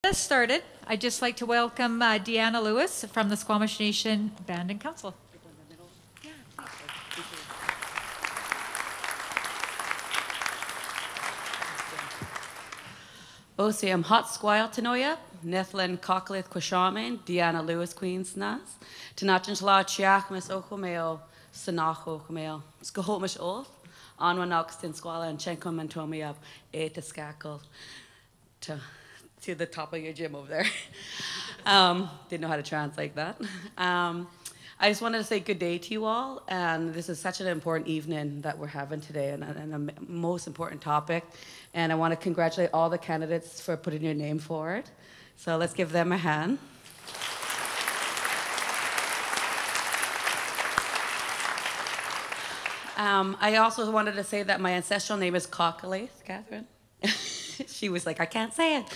this started, I'd just like to welcome Deanna Lewis from the Squamish Nation Band and Council. Osiam hot squile tanoya, Nethlin Cocklith Quashaman, Deanna Lewis Queen's Nas, Tanachinchla Chiachmas Ochomeo, Sanacho Chomeo, Skohomish Oath, Anwanoxtin Squala and Chenko Mantomi up, to Skackle to the top of your gym over there. Didn't know how to translate that. I just wanted to say good day to you all, and this is such an important evening that we're having today, and a most important topic. And I want to congratulate all the candidates for putting your name forward. So let's give them a hand. I also wanted to say that my ancestral name is Cockalaith, Catherine. She was like, I can't say it.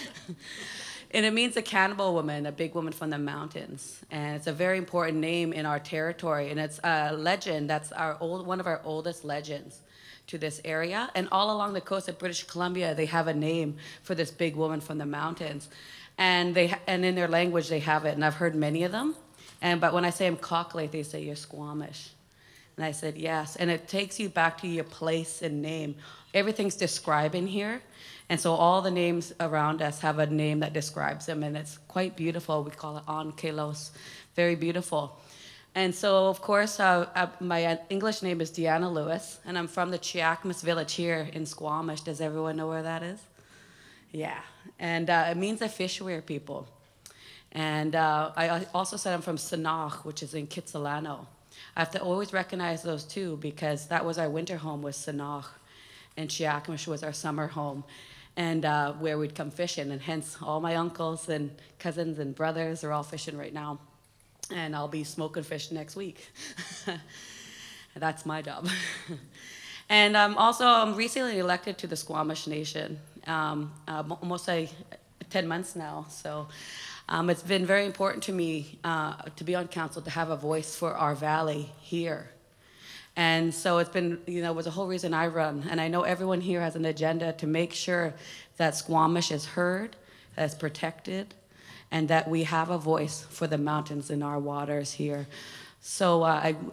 And it means a cannibal woman, a big woman from the mountains. And it's a very important name in our territory. And it's a legend that's one of our oldest legends to this area. And all along the coast of British Columbia, they have a name for this big woman from the mountains. And in their language, they have it. And I've heard many of them. But when I say I'm Cockalaith, they say, you're Squamish. And I said, yes. And it takes you back to your place and name. Everything's described in here. And so all the names around us have a name that describes them, and it's quite beautiful. We call it An Kelos, very beautiful. And so, of course, my English name is Deanna Lewis, and I'm from the Chiachmas village here in Squamish. Does everyone know where that is? Yeah, and it means a fishweir people. And I also said I'm from Sanach, which is in Kitsilano. I have to always recognize those two because that was our winter home, was Sanach, and Chiachmas was our summer home. And where we'd come fishing, and hence all my uncles and cousins and brothers are all fishing right now. And I'll be smoking fish next week. That's my job. And I'm recently elected to the Squamish Nation, almost 10 months now. So it's been very important to me to be on council, to have a voice for our valley here. And so it's been, was the whole reason I run. And I know everyone here has an agenda to make sure that Squamish is heard, that it's protected, and that we have a voice for the mountains in our waters here. So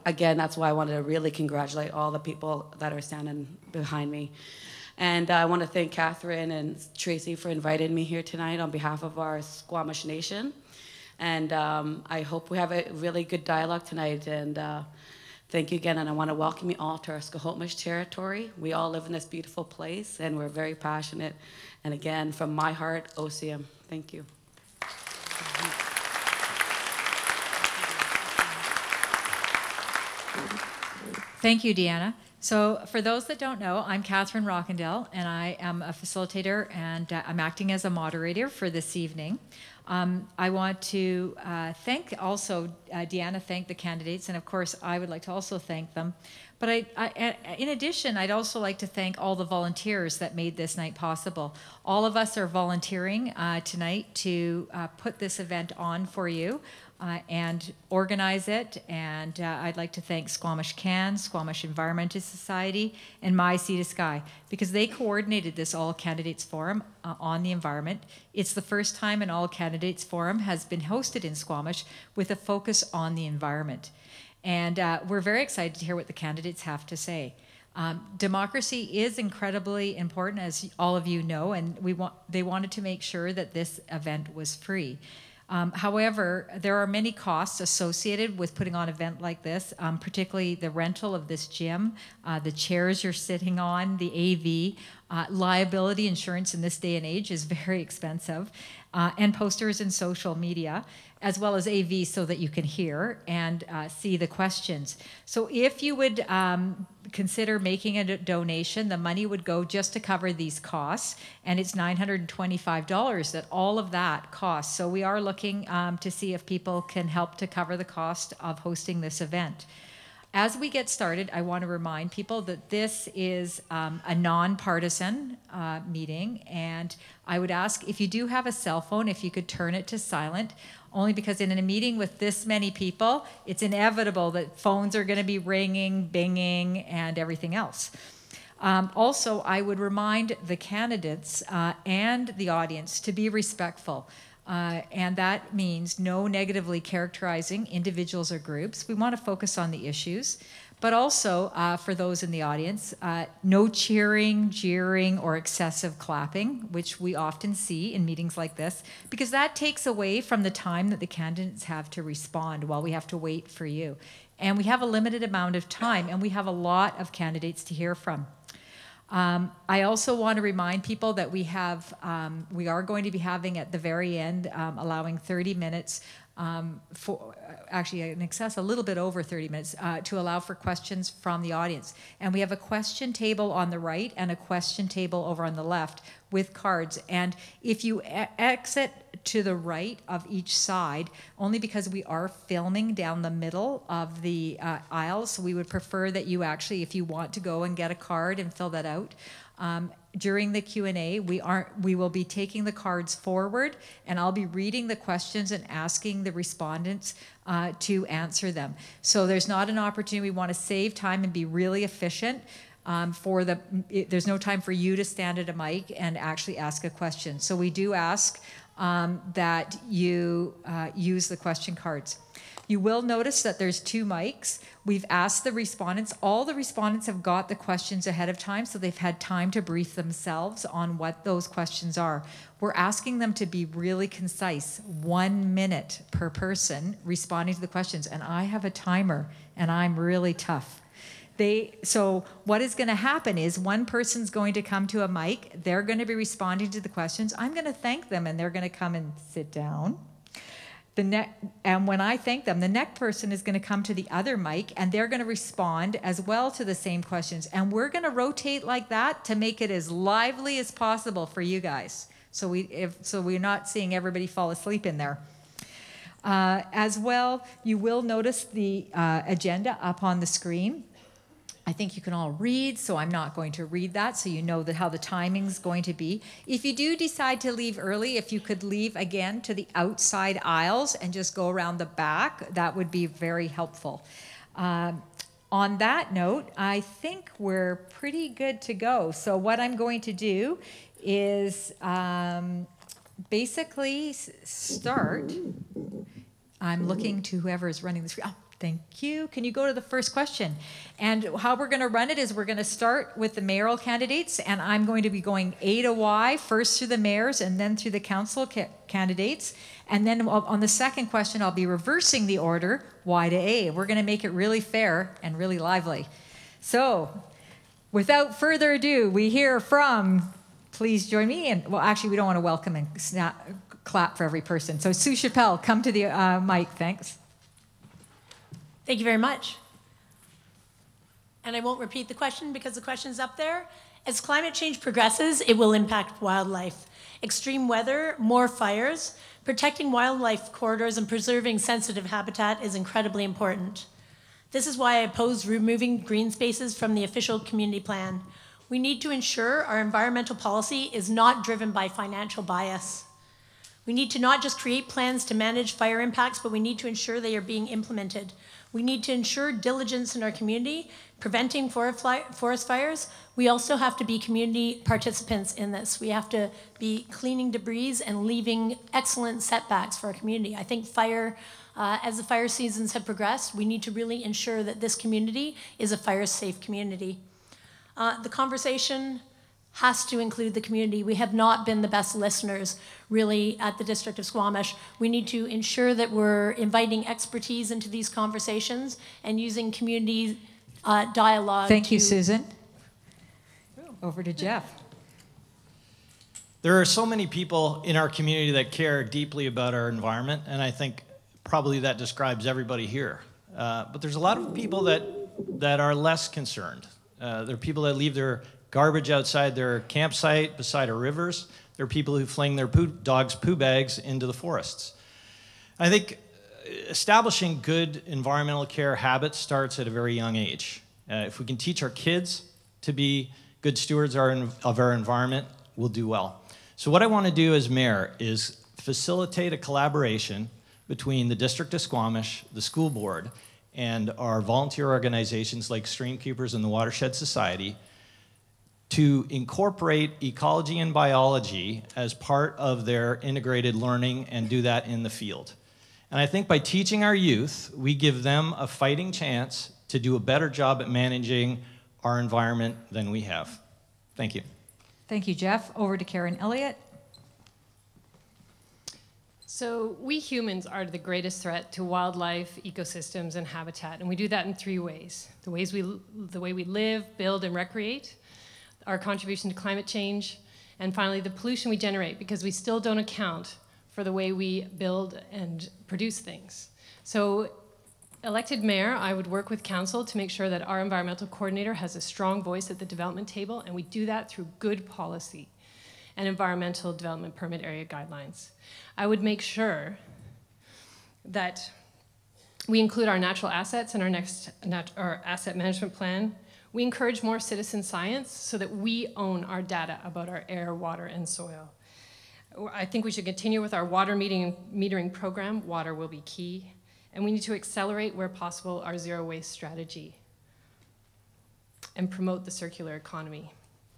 again, that's why I wanted to really congratulate all the people that are standing behind me. And I want to thank Catherine and Tracy for inviting me here tonight on behalf of our Squamish Nation. And I hope we have a really good dialogue tonight. And thank you again, and I want to welcome you all to our Skohomish territory. We all live in this beautiful place, and we're very passionate. And again, from my heart, Osiam. Thank you. Thank you, Deanna. So for those that don't know, I'm Catherine Rockendale, and I am a facilitator, and I'm acting as a moderator for this evening. I want to thank also, Deanna thanked the candidates, and of course I would like to also thank them. But in addition, I'd also like to thank all the volunteers that made this night possible. All of us are volunteering tonight to put this event on for you and organize it. And I'd like to thank Squamish CAN, Squamish Environmental Society, and My Sea to Sky, because they coordinated this All Candidates Forum on the environment. It's the first time an All Candidates Forum has been hosted in Squamish with a focus on the environment. And we're very excited to hear what the candidates have to say. Democracy is incredibly important, as all of you know, and they wanted to make sure that this event was free. However, there are many costs associated with putting on an event like this, particularly the rental of this gym, the chairs you're sitting on, the AV, liability insurance in this day and age is very expensive, and posters and social media, as well as AV so that you can hear and see the questions. So if you would consider making a donation, the money would go just to cover these costs, and it's $925 that all of that costs. So we are looking to see if people can help to cover the cost of hosting this event. As we get started, I want to remind people that this is a nonpartisan meeting, and I would ask if you do have a cell phone, if you could turn it to silent, only because in a meeting with this many people, it's inevitable that phones are going to be ringing, binging, and everything else. Also, I would remind the candidates and the audience to be respectful. And that means no negatively characterizing individuals or groups. We want to focus on the issues. But also, for those in the audience, no cheering, jeering, or excessive clapping, which we often see in meetings like this, because that takes away from the time that the candidates have to respond while we have to wait for you. And we have a limited amount of time, and we have a lot of candidates to hear from. I also want to remind people that we are going to be having at the very end, allowing 30 minutes for, actually in excess, a little bit over 30 minutes, to allow for questions from the audience. And we have a question table on the right and a question table over on the left with cards. And if you exit to the right of each side, only because we are filming down the middle of the aisle, so we would prefer that you actually, if you want to go and get a card and fill that out, during the Q&A, we will be taking the cards forward, and I'll be reading the questions and asking the respondents to answer them. So there's not an opportunity. We want to save time and be really efficient. There's no time for you to stand at a mic and actually ask a question. So we do ask that you use the question cards. You will notice that there's 2 mics. We've asked the respondents, all the respondents have got the questions ahead of time, so they've had time to brief themselves on what those questions are. We're asking them to be really concise, 1 minute per person responding to the questions, and I have a timer, and I'm really tough. So what is going to happen is one person's going to come to a mic, they're going to be responding to the questions, I'm going to thank them, and they're going to come and sit down. And when I thank them, the next person is going to come to the other mic, and they're going to respond as well to the same questions. And we're going to rotate like that to make it as lively as possible for you guys. So we're not seeing everybody fall asleep in there. As well, you will notice the agenda up on the screen. I think you can all read, so I'm not going to read that, so you know how the timing's going to be. If you do decide to leave early, if you could leave again to the outside aisles and just go around the back, that would be very helpful. On that note, I think we're pretty good to go. So what I'm going to do is basically start. I'm looking to whoever is running the screen. Oh, thank you. Can you go to the first question? And how we're going to run it is we're going to start with the mayoral candidates, and I'm going to be going A to Y, first through the mayors and then through the council candidates. And then on the second question, I'll be reversing the order, Y to A. We're going to make it really fair and really lively. So without further ado, we hear from, please join me. And well, actually, we don't want to welcome and clap for every person. So Sue Chappelle, come to the mic. Thanks. Thank you very much. And I won't repeat the question because the question's up there. As climate change progresses, it will impact wildlife. Extreme weather, more fires, protecting wildlife corridors and preserving sensitive habitat is incredibly important. This is why I oppose removing green spaces from the official community plan. We need to ensure our environmental policy is not driven by financial bias. We need to not just create plans to manage fire impacts, but we need to ensure they are being implemented. We need to ensure diligence in our community, preventing forest fires. We also have to be community participants in this. We have to be cleaning debris and leaving excellent setbacks for our community. I think as the fire seasons have progressed, we need to really ensure that this community is a fire-safe community. The conversation has to include the community. We have not been the best listeners, really, at the District of Squamish. We need to ensure that we're inviting expertise into these conversations and using community dialogue. Thank you, Susan. Over to Jeff. There are so many people in our community that care deeply about our environment, and I think probably that describes everybody here. But there's a lot of people that are less concerned. There are people that leave their garbage outside their campsite beside our rivers. There are people who fling their dogs' poo bags into the forests. I think establishing good environmental care habits starts at a very young age. If we can teach our kids to be good stewards of our environment, we'll do well. So what I want to do as mayor is facilitate a collaboration between the District of Squamish, the school board, and our volunteer organizations like Streamkeepers and the Watershed Society to incorporate ecology and biology as part of their integrated learning and do that in the field. And I think by teaching our youth, we give them a fighting chance to do a better job at managing our environment than we have. Thank you. Thank you, Jeff. Over to Karen Elliott. So we humans are the greatest threat to wildlife, ecosystems, and habitat, and we do that in 3 ways. The way we live, build, and recreate, our contribution to climate change, and finally the pollution we generate, because we still don't account for the way we build and produce things. So, elected mayor, I would work with council to make sure that our environmental coordinator has a strong voice at the development table, and we do that through good policy and environmental development permit area guidelines. I would make sure that we include our natural assets in our next our asset management plan. We encourage more citizen science so that we own our data about our air, water, and soil. I think we should continue with our water metering program. Water will be key. And we need to accelerate, where possible, our zero waste strategy and promote the circular economy.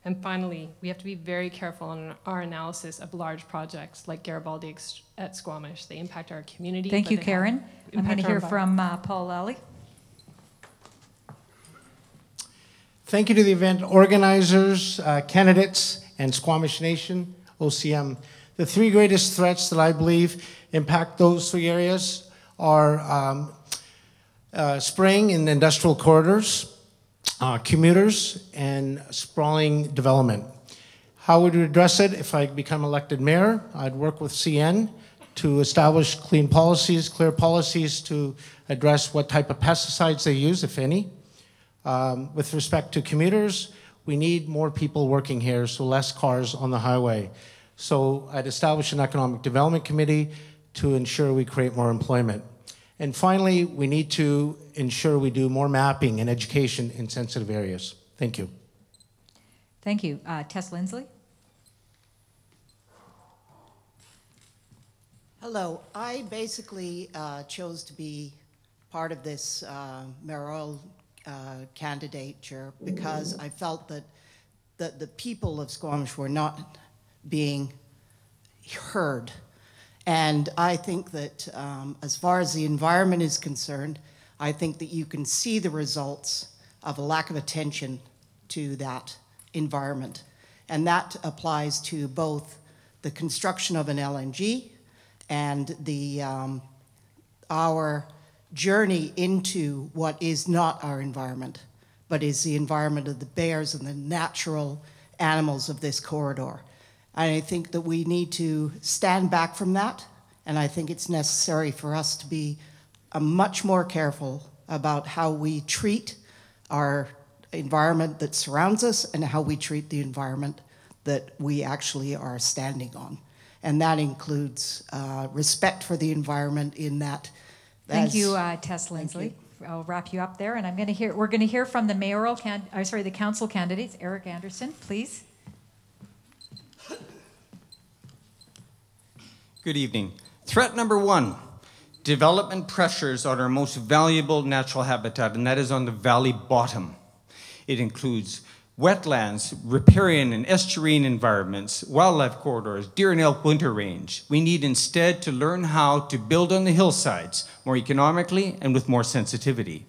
And finally, we have to be very careful on our analysis of large projects like Garibaldi at Squamish. They impact our community. Thank you, Karen. I'm going to hear from Paul Lally. Thank you to the event organizers, candidates, and Squamish Nation, OCM. The 3 greatest threats that I believe impact those 3 areas are spraying in industrial corridors, commuters, and sprawling development. How would we address it? If I become elected mayor, I'd work with CN to establish clear policies to address what type of pesticides they use, if any. With respect to commuters, we need more people working here, so less cars on the highway. So I'd establish an economic development committee to ensure we create more employment. And finally, we need to ensure we do more mapping and education in sensitive areas. Thank you. Thank you. Tess Lindsley. Hello. I basically chose to be part of this mayoral candidature because I felt that the people of Squamish were not being heard. And I think that as far as the environment is concerned, I think that you can see the results of a lack of attention to that environment. And that applies to both the construction of an LNG and our journey into what is not our environment, but is the environment of the bears and the natural animals of this corridor. And I think that we need to stand back from that, and I think it's necessary for us to be much more careful about how we treat our environment that surrounds us and how we treat the environment that we actually are standing on. And that includes respect for the environment in that. Thank you, Tess Lindsley. I'll wrap you up there, and we're going to hear from the the council candidates. Eric Anderson, please. Good evening. Threat number 1, development pressures on our most valuable natural habitat, and that is on the valley bottom. It includes wetlands, riparian and estuarine environments, wildlife corridors, deer and elk winter range. We need instead to learn how to build on the hillsides more economically and with more sensitivity.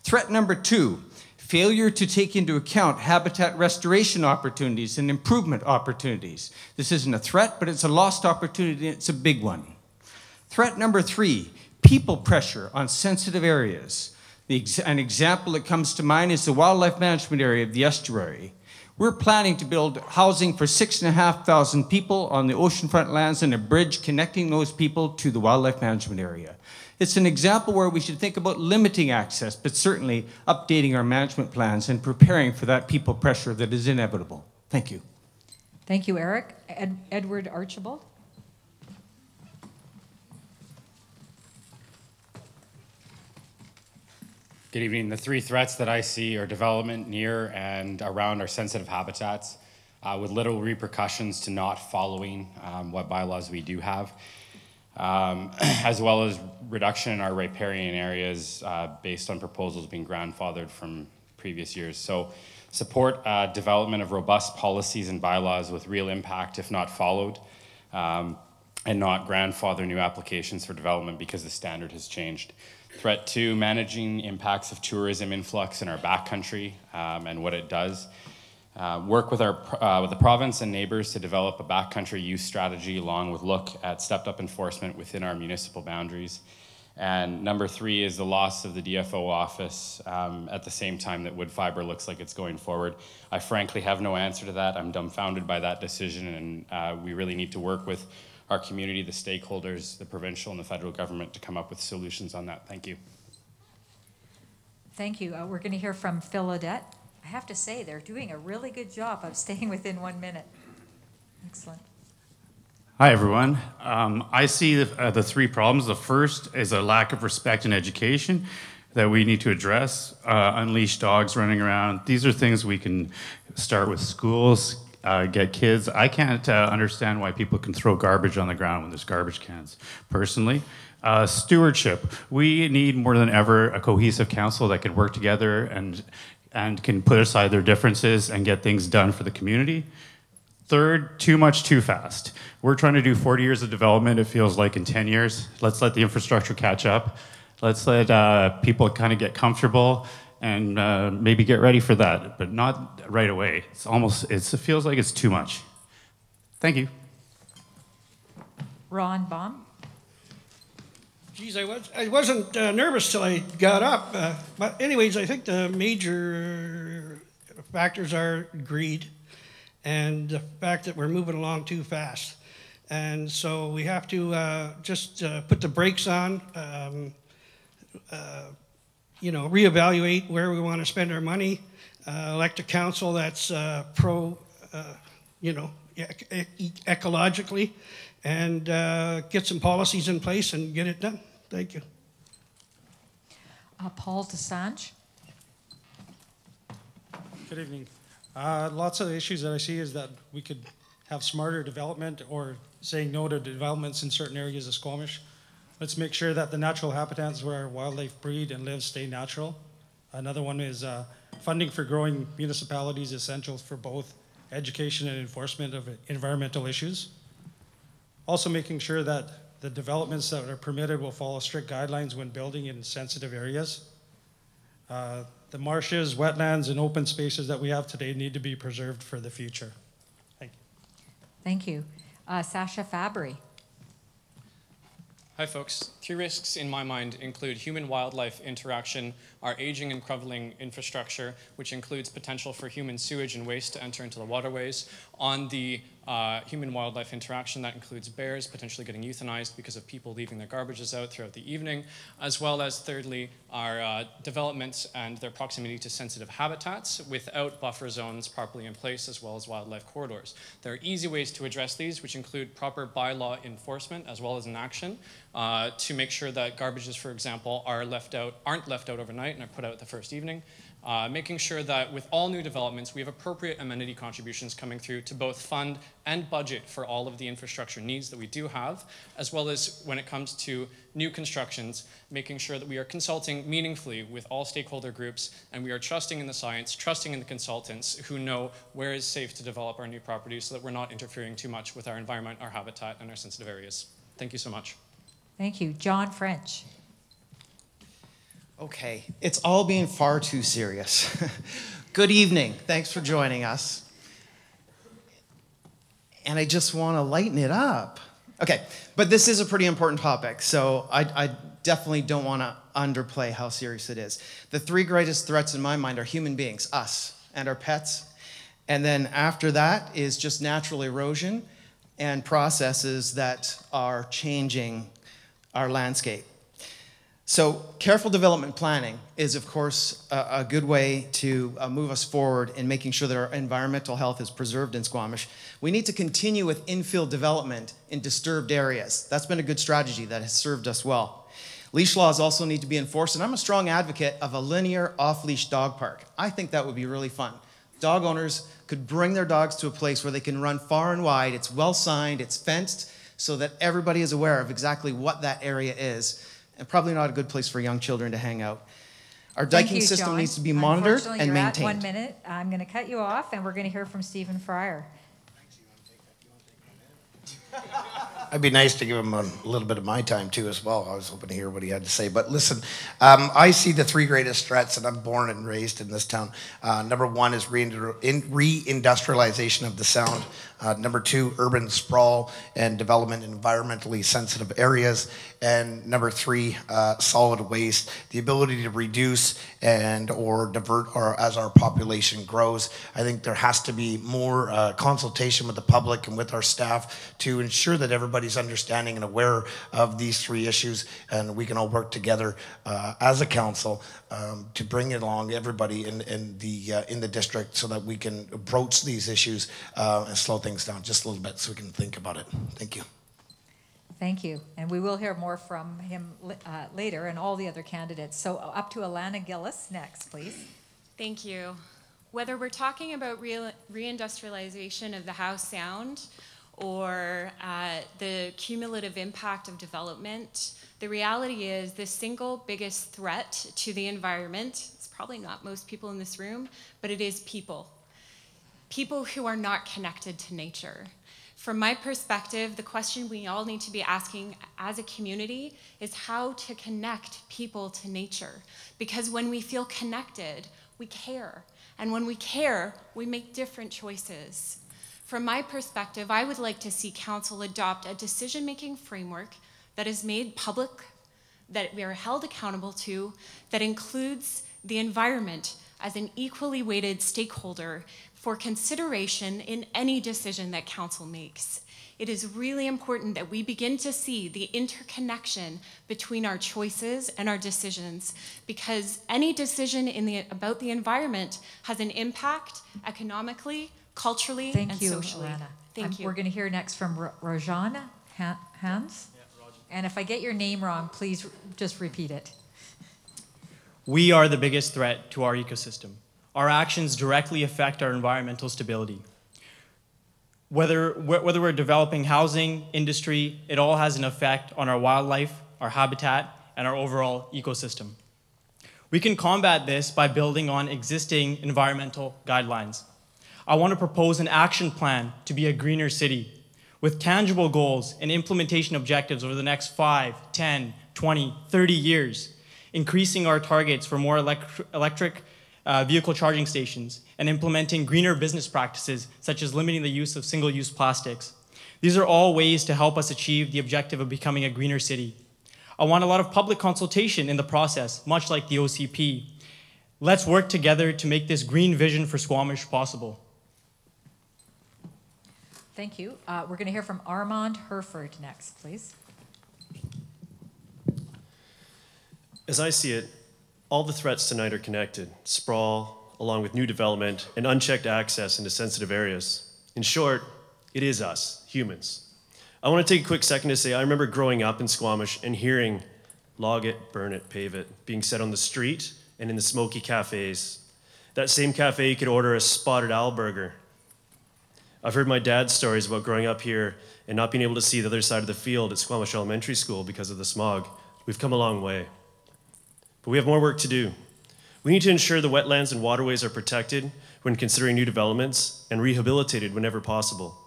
Threat number 2, failure to take into account habitat restoration opportunities and improvement opportunities. This isn't a threat, but it's a lost opportunity, and it's a big one. Threat number 3, people pressure on sensitive areas. An example that comes to mind is the wildlife management area of the estuary. We're planning to build housing for 6,500 people on the oceanfront lands and a bridge connecting those people to the wildlife management area. It's an example where we should think about limiting access, but certainly updating our management plans and preparing for that people pressure that is inevitable. Thank you. Thank you, Eric. Edward Archibald. Good evening. The 3 threats that I see are development near and around our sensitive habitats with little repercussions to not following what bylaws we do have, as well as reduction in our riparian areas based on proposals being grandfathered from previous years. So support development of robust policies and bylaws with real impact if not followed, and not grandfather new applications for development because the standard has changed. Threat 2, managing impacts of tourism influx in our backcountry and what it does. Work with the province and neighbors to develop a backcountry use strategy along with look at stepped up enforcement within our municipal boundaries. And number 3 is the loss of the DFO office at the same time that wood fiber looks like it's going forward. I frankly have no answer to that. I'm dumbfounded by that decision, and we really need to work with our community, the stakeholders, the provincial and the federal government to come up with solutions on that. Thank you. Thank you. We're going to hear from Phil Odette. I have to say, they're doing a really good job of staying within 1 minute. Excellent. Hi, everyone. I see the 3 problems. The first is a lack of respect in education that we need to address. Unleashed dogs running around. These are things we can start with schools, get kids. I can't understand why people can throw garbage on the ground when there's garbage cans, personally. Stewardship. We need more than ever a cohesive council that can work together and can put aside their differences and get things done for the community. Third, too much too fast. We're trying to do 40 years of development, it feels like, in 10 years. Let's let the infrastructure catch up. Let's let people kind of get comfortable and maybe get ready for that, but not right away. It feels like it's too much. Thank you. Ron Baum. Geez, I wasn't nervous till I got up. But anyways, I think the major factors are greed and the fact that we're moving along too fast. And so we have to just put the brakes on, reevaluate where we want to spend our money, elect a council that's ecologically, and get some policies in place and get it done. Thank you. Paul Desange. Good evening. Lots of the issues that I see is that we could have smarter development or saying no to developments in certain areas of Squamish. Let's make sure that the natural habitats where wildlife breed and live stay natural. Another one is funding for growing municipalities essential for both education and enforcement of environmental issues. Also making sure that the developments that are permitted will follow strict guidelines when building in sensitive areas. The marshes, wetlands, and open spaces that we have today need to be preserved for the future. Thank you. Thank you. Sasha Fabry. Hi folks. 3 risks in my mind include human-wildlife interaction, our aging and crumbling infrastructure, which includes potential for human sewage and waste to enter into the waterways. On the human-wildlife interaction, that includes bears potentially getting euthanized because of people leaving their garbages out throughout the evening, as well as thirdly, our developments and their proximity to sensitive habitats without buffer zones properly in place, as well as wildlife corridors. There are easy ways to address these, which include proper bylaw enforcement as well as an action to make sure that garbages, for example, aren't left out overnight and are put out the first evening. Making sure that with all new developments, we have appropriate amenity contributions coming through to both fund and budget for all of the infrastructure needs that we do have, as well as when it comes to new constructions, making sure that we are consulting meaningfully with all stakeholder groups, and we are trusting in the science, trusting in the consultants who know where is safe to develop our new properties so that we're not interfering too much with our environment, our habitat, and our sensitive areas. Thank you so much. Thank you. John French. Okay, it's all being far too serious. Good evening. Thanks for joining us. And I just want to lighten it up. Okay, but this is a pretty important topic, so I definitely don't want to underplay how serious it is. The 3 greatest threats in my mind are human beings, us, and our pets. And then after that is just natural erosion and processes that are changing our landscape. So careful development planning is, of course, a good way to move us forward in making sure that our environmental health is preserved in Squamish. We need to continue with infill development in disturbed areas. That's been a good strategy that has served us well. Leash laws also need to be enforced, and I'm a strong advocate of a linear off-leash dog park. I think that would be really fun. Dog owners could bring their dogs to a place where they can run far and wide. It's well signed, it's fenced, so that everybody is aware of exactly what that area is. And probably not a good place for young children to hang out. Our Thank diking you, system John. needs to be monitored Unfortunately, and you're maintained. at 1 minute. I'm going to cut you off, and we're going to hear from Stephen Fryer. It'd be nice to give him a little bit of my time too as well. I was hoping to hear what he had to say. But listen, I see the three greatest threats, and I'm born and raised in this town. Number one is reindustrialization of the sound. Number two, urban sprawl and development in environmentally sensitive areas. And number three, solid waste. The ability to reduce and or divert as our population grows. I think there has to be more consultation with the public and with our staff to ensure that everybody's understanding and aware of these three issues, and we can all work together as a council to bring along everybody in the district so that we can approach these issues and slow things down just a little bit so we can think about it. Thank you. Thank you. And we will hear more from him later and all the other candidates. So up to Alana Gillis next, please. Thank you. Whether we're talking about reindustrialization of the Howe Sound or the cumulative impact of development, the reality is the single biggest threat to the environment, it's probably not most people in this room, but it is people. People who are not connected to nature. From my perspective, the question we all need to be asking as a community is how to connect people to nature. Because when we feel connected, we care. And when we care, we make different choices. From my perspective, I would like to see council adopt a decision-making framework that is made public, that we are held accountable to, that includes the environment as an equally weighted stakeholder for consideration in any decision that council makes. It is really important that we begin to see the interconnection between our choices and our decisions, because any decision about the environment has an impact economically, culturally, and socially. Alana. Thank you. We're going to hear next from Rojana Hans. And if I get your name wrong, please just repeat it. We are the biggest threat to our ecosystem. Our actions directly affect our environmental stability. Whether we're developing housing, industry, it all has an effect on our wildlife, our habitat, and our overall ecosystem. We can combat this by building on existing environmental guidelines. I want to propose an action plan to be a greener city with tangible goals and implementation objectives over the next 5, 10, 20, 30 years, increasing our targets for more electric vehicle charging stations and implementing greener business practices such as limiting the use of single-use plastics. These are all ways to help us achieve the objective of becoming a greener city. I want a lot of public consultation in the process, much like the OCP. Let's work together to make this green vision for Squamish possible. Thank you. We're going to hear from Armand Herford next, please. As I see it, all the threats tonight are connected: sprawl, along with new development, and unchecked access into sensitive areas. In short, it is us, humans. I want to take a quick second to say I remember growing up in Squamish and hearing log it, burn it, pave it being said on the street and in the smoky cafes. That same cafe, you could order a spotted owl burger. I've heard my dad's stories about growing up here and not being able to see the other side of the field at Squamish Elementary School because of the smog. We've come a long way. But we have more work to do. We need to ensure the wetlands and waterways are protected when considering new developments and rehabilitated whenever possible.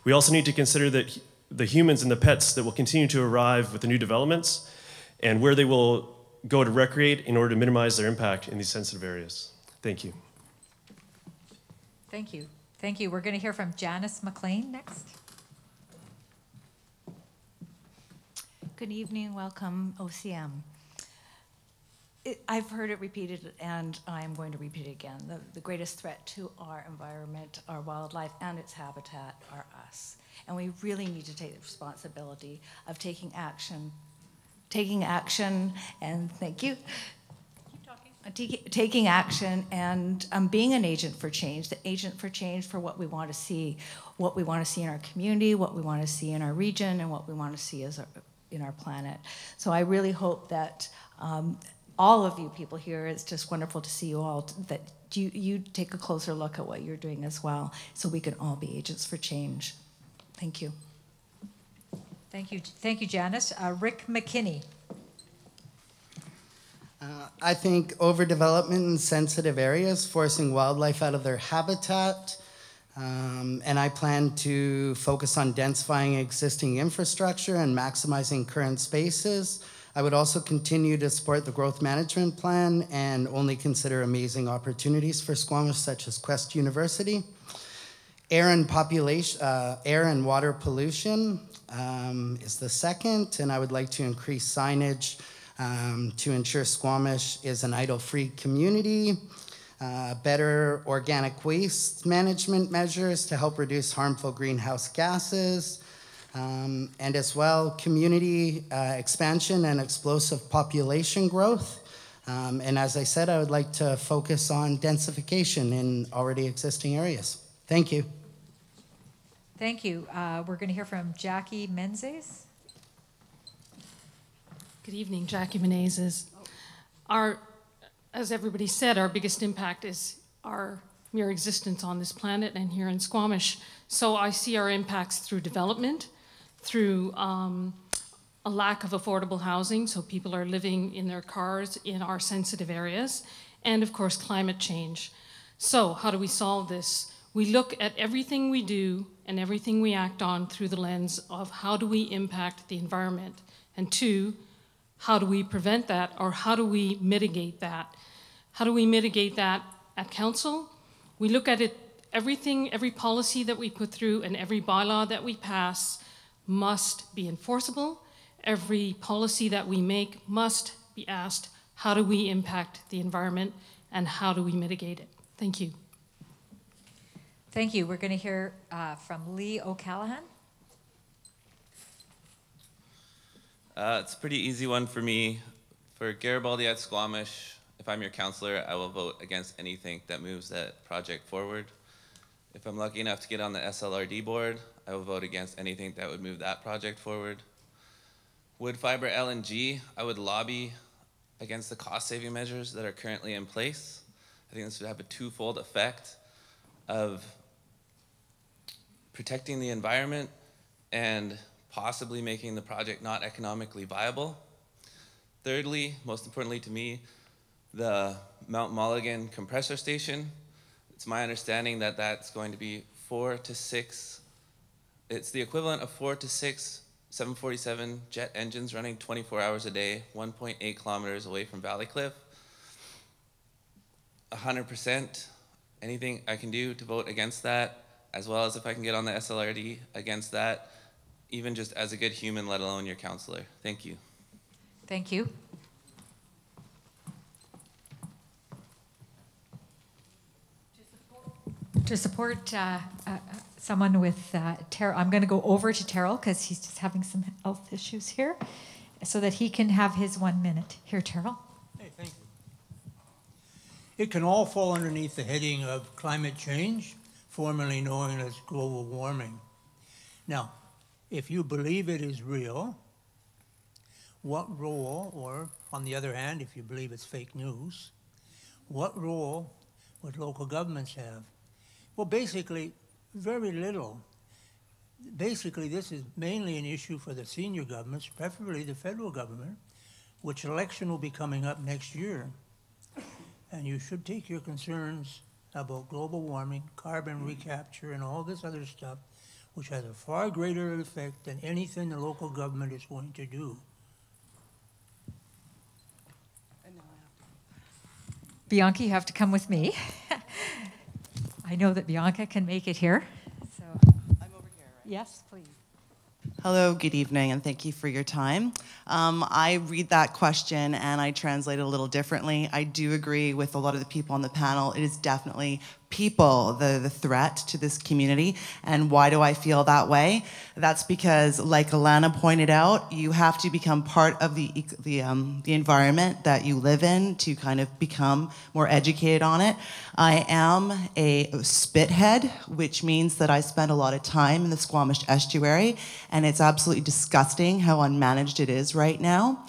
We also need to consider that the humans and the pets that will continue to arrive with the new developments and where they will go to recreate in order to minimize their impact in these sensitive areas. Thank you. Thank you. Thank you. We're going to hear from Janice McLean next. Good evening. Welcome, OCM. I've heard it repeated, and I'm going to repeat it again. The greatest threat to our environment, our wildlife, and its habitat are us. And we really need to take the responsibility of taking action, and thank you. Taking action and being an agent for change, the agent for change for what we want to see in our community, what we want to see in our region, and what we want to see in our planet. So I really hope that all of you people here, it's just wonderful to see you all, that you take a closer look at what you're doing as well, so we can all be agents for change. Thank you. Thank you, Janice. Rick McKinney. I think overdevelopment in sensitive areas, forcing wildlife out of their habitat, and I plan to focus on densifying existing infrastructure and maximizing current spaces. I would also continue to support the growth management plan and only consider amazing opportunities for Squamish, such as Quest University. Air and water pollution is the second, and I would like to increase signage to ensure Squamish is an idle-free community. Better organic waste management measures to help reduce harmful greenhouse gases. And as well, community expansion and explosive population growth. And as I said, I would like to focus on densification in already existing areas. Thank you. Thank you. We're going to hear from Jackie Menzies. Good evening, Jackie Menezes. As everybody said, our biggest impact is our mere existence on this planet and here in Squamish. So I see our impacts through development, through a lack of affordable housing, so people are living in their cars in our sensitive areas, and of course climate change. So how do we solve this? We look at everything we do and everything we act on through the lens of how do we impact the environment, and two, how do we prevent that, or how do we mitigate that? How do we mitigate that at council? We look at it, every policy that we put through and every bylaw that we pass must be enforceable. Every policy that we make must be asked, how do we impact the environment and how do we mitigate it? Thank you. Thank you. We're going to hear from Lee O'Callaghan. It's a pretty easy one for me. For Garibaldi at Squamish, if I'm your counselor, I will vote against anything that moves that project forward. If I'm lucky enough to get on the SLRD board, I will vote against anything that would move that project forward. Wood fiber LNG, I would lobby against the cost-saving measures that are currently in place. I think this would have a twofold effect of protecting the environment and possibly making the project not economically viable. Thirdly, most importantly to me, the Mount Mulligan compressor station. It's my understanding that that's going to be 4 to 6, it's the equivalent of 4 to 6 747 jet engines running 24 hours a day, 1.8 kilometers away from Valleycliff. 100%, anything I can do to vote against that, as well as if I can get on the SLRD against that, even just as a good human, let alone your counselor. Thank you. Thank you. To support someone with Terrell, I'm going to go over to Terrell because he's just having some health issues here, so that he can have his 1 minute. Here, Terrell. Hey, thank you. It can all fall underneath the heading of climate change, formerly known as global warming. Now, if you believe it is real, what role, or on the other hand, if you believe it's fake news, what role would local governments have? Well, basically, very little. Basically, this is mainly an issue for the senior governments, preferably the federal government, which election will be coming up next year. And you should take your concerns about global warming, carbon recapture, and all this other stuff, which has a far greater effect than anything the local government is going to do. Bianca, you have to come with me. I know that Bianca can make it here. So I'm over here, right? Yes, please. Hello, good evening, and thank you for your time. I read that question and I translate it a little differently. I do agree with a lot of the people on the panel. It is definitely people, the threat to this community. And why do I feel that way? That's because, like Alana pointed out, you have to become part of the environment that you live in to kind of become more educated on it. I am a spithead, which means that I spend a lot of time in the Squamish estuary, and it's absolutely disgusting how unmanaged it is right now.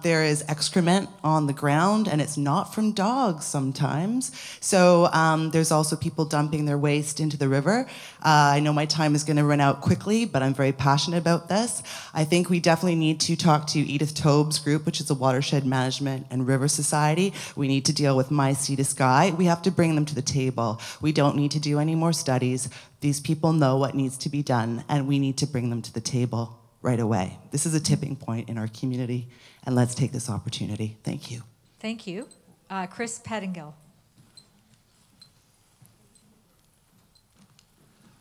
There is excrement on the ground, and it's not from dogs sometimes. So there's also people dumping their waste into the river. I know my time is going to run out quickly, but I'm very passionate about this. I think we definitely need to talk to Edith Tobe's group, which is a Watershed Management and River Society. We need to deal with My Sea to Sky. We have to bring them to the table. We don't need to do any more studies. These people know what needs to be done, and we need to bring them to the table right away. This is a tipping point in our community, and let's take this opportunity. Thank you. Thank you. Chris Pettingill.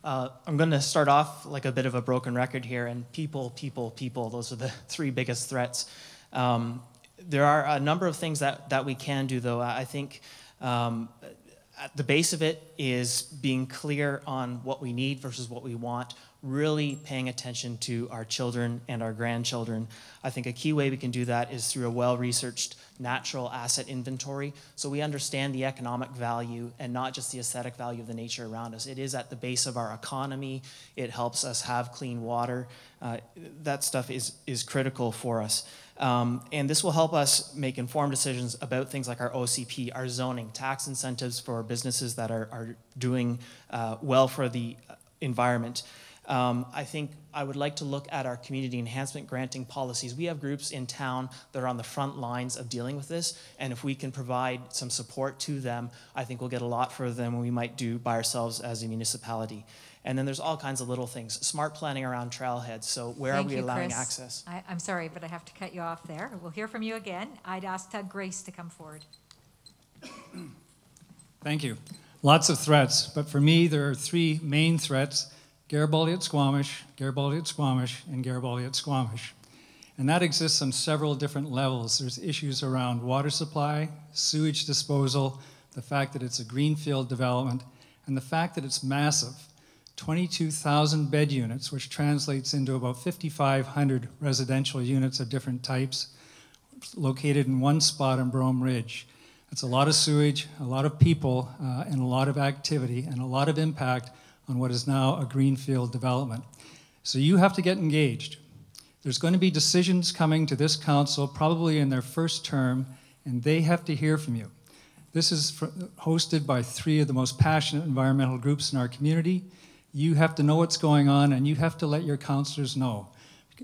I'm going to start off like a bit of a broken record here, and people, those are the three biggest threats. There are a number of things that we can do, though. I think at the base of it is being clear on what we need versus what we want, really paying attention to our children and our grandchildren. I think a key way we can do that is through a well-researched natural asset inventory, so we understand the economic value and not just the aesthetic value of the nature around us. It is at the base of our economy. It helps us have clean water. That stuff is critical for us. And this will help us make informed decisions about things like our OCP, our zoning, tax incentives for businesses that are doing well for the environment. I think I would like to look at our community enhancement granting policies. We have groups in town that are on the front lines of dealing with this, and if we can provide some support to them, I think we'll get a lot further than we might do by ourselves as a municipality. And then there's all kinds of little things. Smart planning around trailheads. So where are we allowing access? I'm sorry, but I have to cut you off there. We'll hear from you again. I'd ask Grace to come forward. Thank you. Lots of threats, but for me, there are three main threats: Garibaldi at Squamish, Garibaldi at Squamish, and Garibaldi at Squamish. And that exists on several different levels. There's issues around water supply, sewage disposal, the fact that it's a greenfield development, and the fact that it's massive. 22,000 bed units, which translates into about 5,500 residential units of different types, located in one spot on Brome Ridge. It's a lot of sewage, a lot of people, and a lot of activity, and a lot of impact on what is now a greenfield development. So you have to get engaged. There's going to be decisions coming to this council, probably in their first term, and they have to hear from you. This is hosted by three of the most passionate environmental groups in our community. You have to know what's going on, and you have to let your councillors know.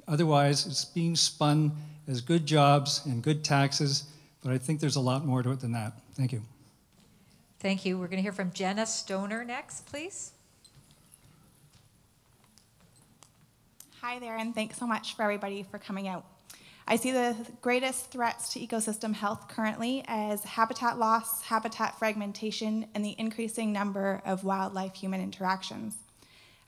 Otherwise, it's being spun as good jobs and good taxes, but I think there's a lot more to it than that. Thank you. Thank you. We're going to hear from Jenna Stoner next, please. Hi there, and thanks so much for everybody for coming out. I see the greatest threats to ecosystem health currently as habitat loss, habitat fragmentation, and the increasing number of wildlife-human interactions.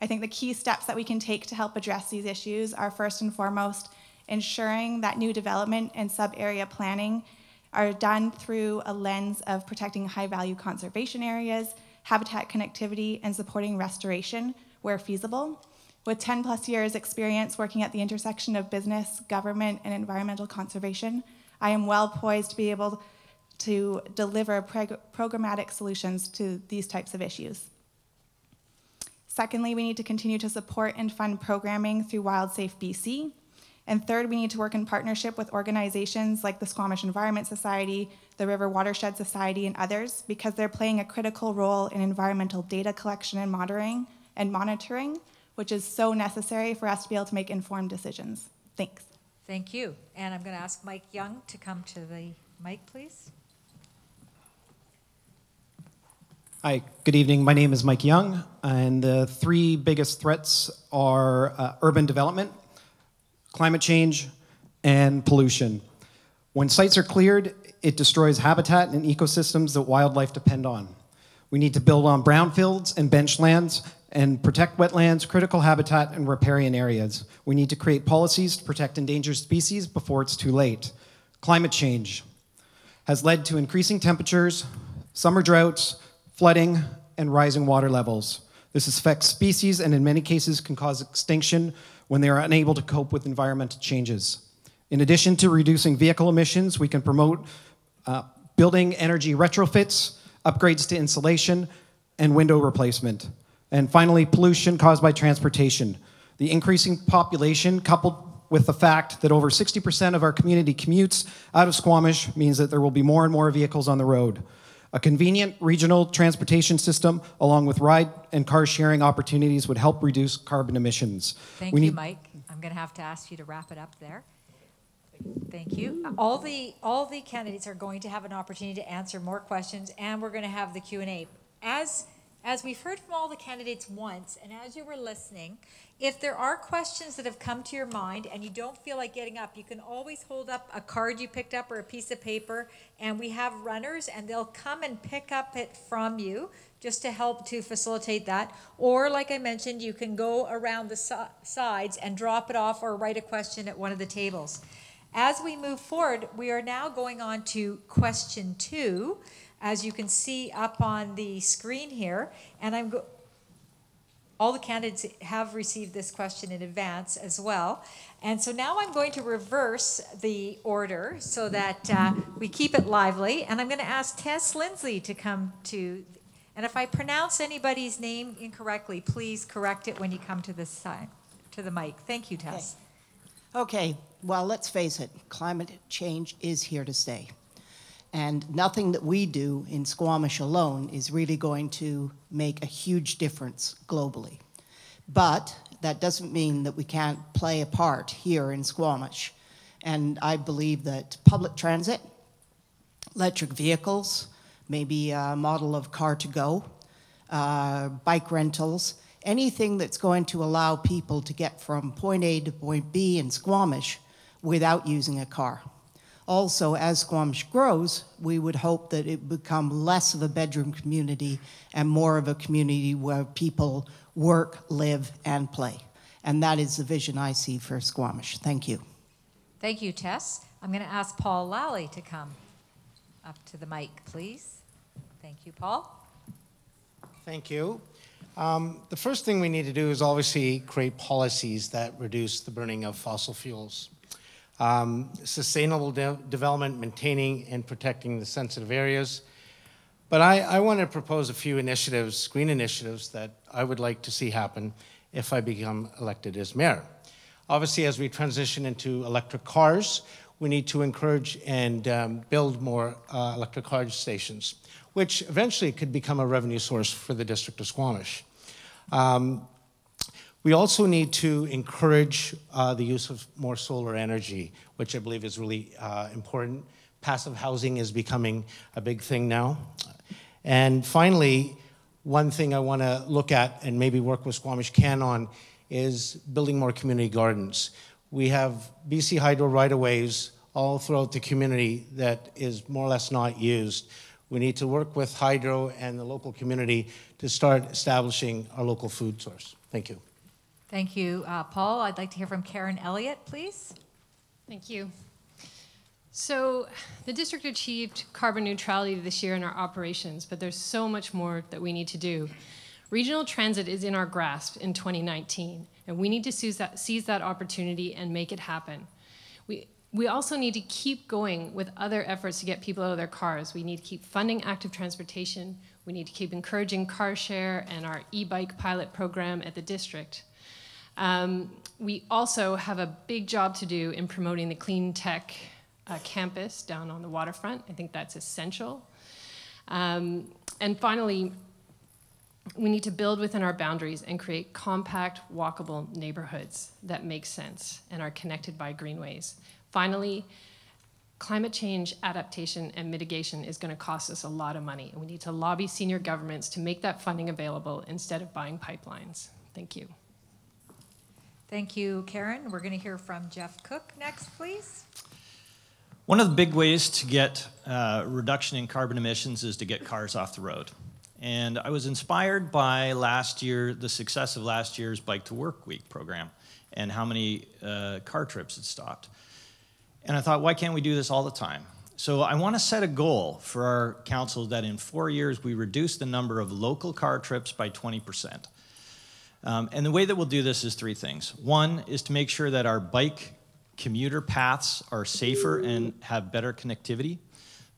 I think the key steps that we can take to help address these issues are first and foremost ensuring that new development and sub-area planning are done through a lens of protecting high-value conservation areas, habitat connectivity, and supporting restoration where feasible. With 10 plus years experience working at the intersection of business, government, and environmental conservation, I am well poised to be able to deliver programmatic solutions to these types of issues. Secondly, we need to continue to support and fund programming through WildSafe BC. And third, we need to work in partnership with organizations like the Squamish Environment Society, the River Watershed Society, and others, because they're playing a critical role in environmental data collection and monitoring, which is so necessary for us to be able to make informed decisions. Thanks. Thank you. And I'm going to ask Mike Young to come to the mic, please. Hi, good evening. My name is Mike Young, and the three biggest threats are urban development, climate change, and pollution. When sites are cleared, it destroys habitat and ecosystems that wildlife depend on. We need to build on brownfields and benchlands and protect wetlands, critical habitat, and riparian areas. We need to create policies to protect endangered species before it's too late. Climate change has led to increasing temperatures, summer droughts, flooding, and rising water levels. This affects species and in many cases can cause extinction when they are unable to cope with environmental changes. In addition to reducing vehicle emissions, we can promote building energy retrofits, upgrades to insulation, and window replacement. And finally, pollution caused by transportation. The increasing population, coupled with the fact that over 60% of our community commutes out of Squamish, means that there will be more and more vehicles on the road. A convenient regional transportation system, along with ride and car sharing opportunities, would help reduce carbon emissions. Thank you, Mike. I'm going to have to ask you to wrap it up there. Thank you. All the candidates are going to have an opportunity to answer more questions, and we're going to have the Q&A. As we've heard from all the candidates once, and as you were listening, if there are questions that have come to your mind and you don't feel like getting up, you can always hold up a card you picked up or a piece of paper, and we have runners, and they'll come and pick up it from you just to help to facilitate that. Or, like I mentioned, you can go around the sides and drop it off or write a question at one of the tables. As we move forward, we are now going on to question 2, as you can see up on the screen here, and all the candidates have received this question in advance as well. And so now I'm going to reverse the order so that we keep it lively. And I'm going to ask Tess Lindsay to come to, and if I pronounce anybody's name incorrectly, please correct it when you come to this side, to the mic. Thank you, Tess. Okay, well, let's face it, climate change is here to stay. And nothing that we do in Squamish alone is really going to make a huge difference globally. But that doesn't mean that we can't play a part here in Squamish. And I believe that public transit, electric vehicles, maybe a model of car-to-go, bike rentals, anything that's going to allow people to get from point A to point B in Squamish without using a car. Also, as Squamish grows, we would hope that it become less of a bedroom community and more of a community where people work, live, and play. And that is the vision I see for Squamish. Thank you. Thank you, Tess. I'm going to ask Paul Lally to come up to the mic, please. Thank you, Paul. Thank you. The first thing we need to do is obviously create policies that reduce the burning of fossil fuels. Sustainable development, maintaining and protecting the sensitive areas. But I want to propose a few initiatives, green initiatives, that I would like to see happen if I become elected as mayor. Obviously, as we transition into electric cars, we need to encourage and build more electric car stations, which eventually could become a revenue source for the District of Squamish. We also need to encourage the use of more solar energy, which I believe is really important. Passive housing is becoming a big thing now. And finally, one thing I want to look at and maybe work with Squamish Can on is building more community gardens. We have BC Hydro right-of-ways all throughout the community that is more or less not used. We need to work with Hydro and the local community to start establishing our local food source. Thank you. Thank you, Paul. I'd like to hear from Karen Elliott, please. Thank you. So the district achieved carbon neutrality this year in our operations, but there's so much more that we need to do. Regional transit is in our grasp in 2019, and we need to seize that opportunity and make it happen. We also need to keep going with other efforts to get people out of their cars. We need to keep funding active transportation. We need to keep encouraging car share and our e-bike pilot program at the district. We also have a big job to do in promoting the clean tech campus down on the waterfront. I think that's essential. And finally, we need to build within our boundaries and create compact, walkable neighborhoods that make sense and are connected by greenways. Finally, climate change adaptation and mitigation is going to cost us a lot of money, and we need to lobby senior governments to make that funding available instead of buying pipelines. Thank you. Thank you, Karen. We're going to hear from Jeff Cook next, please. One of the big ways to get reduction in carbon emissions is to get cars off the road. And I was inspired by the success of last year's Bike to Work Week program and how many car trips it stopped. And I thought, why can't we do this all the time? So I want to set a goal for our council that in 4 years we reduce the number of local car trips by 20%. And the way that we'll do this is 3 things. One is to make sure that our bike commuter paths are safer and have better connectivity.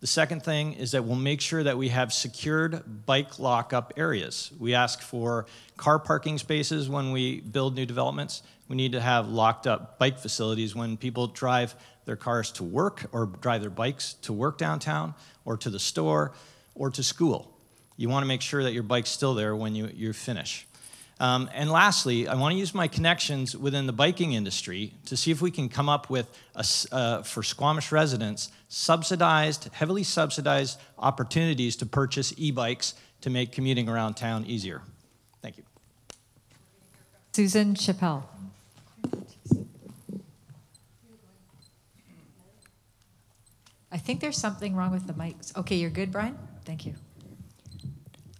The second thing is that we'll make sure that we have secured bike lockup areas. We ask for car parking spaces when we build new developments. We need to have locked up bike facilities when people drive their cars to work or drive their bikes to work downtown or to the store or to school. You want to make sure that your bike's still there when you finish. And lastly, I want to use my connections within the biking industry to see if we can come up with, for Squamish residents, heavily subsidized opportunities to purchase e-bikes to make commuting around town easier. Thank you. Susan Chappelle. I think there's something wrong with the mics. Okay, you're good, Brian? Thank you.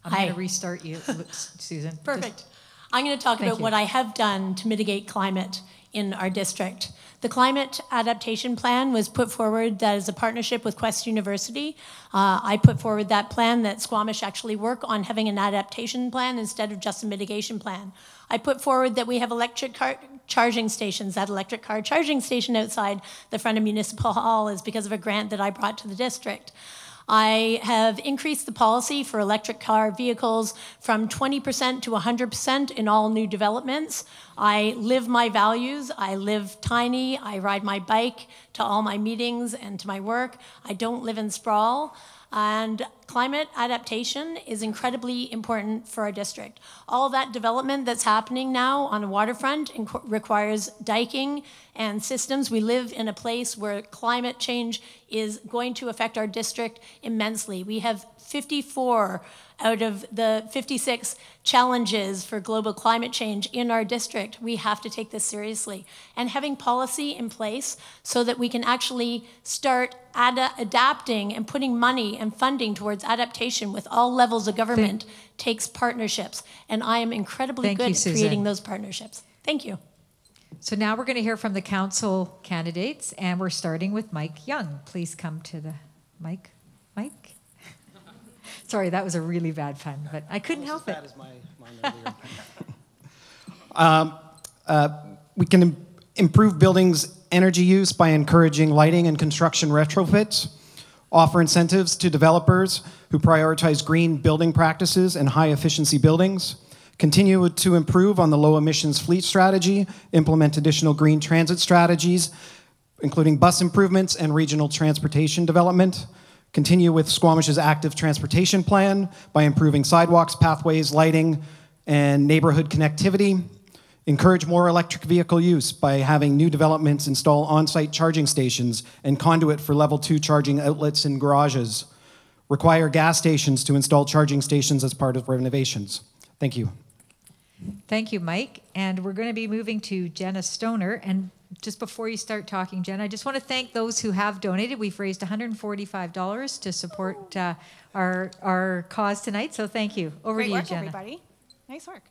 I'm going to restart you, Susan. Perfect. I'm going to talk about what I have done to mitigate climate in our district. The climate adaptation plan was put forward that is a partnership with Quest University. I put forward that plan that Squamish actually work on having an adaptation plan instead of just a mitigation plan. I put forward that we have electric car charging stations. That electric car charging station outside the front of Municipal Hall is because of a grant that I brought to the district. I have increased the policy for electric car vehicles from 20% to 100% in all new developments. I live my values. I live tiny. I ride my bike to all my meetings and to my work. I don't live in sprawl. And climate adaptation is incredibly important for our district. All that development that's happening now on the waterfront requires diking and systems. We live in a place where climate change is going to affect our district immensely. We have 54 out of the 56 challenges for global climate change in our district. We have to take this seriously. And having policy in place so that we can actually start adapting and putting money and funding towards adaptation with all levels of government takes partnerships. And I am incredibly good at creating those partnerships. Thank you. So now we're going to hear from the council candidates, and we're starting with Mike Young. Please come to the mic. Mike? Sorry, that was a really bad pun, but I couldn't help it. We can improve buildings' energy use by encouraging lighting and construction retrofits, offer incentives to developers who prioritize green building practices and high-efficiency buildings, continue to improve on the low-emissions fleet strategy, implement additional green transit strategies, including bus improvements and regional transportation development, continue with Squamish's active transportation plan by improving sidewalks, pathways, lighting, and neighborhood connectivity. Encourage more electric vehicle use by having new developments install on-site charging stations and conduit for level 2 charging outlets in garages. Require gas stations to install charging stations as part of renovations. Thank you. Thank you, Mike. And we're going to be moving to Jenna Stoner. And just before you start talking, Jen, I just want to thank those who have donated. We've raised $145 to support our cause tonight, so thank you. Over to you, Jenna. Everybody. Nice work.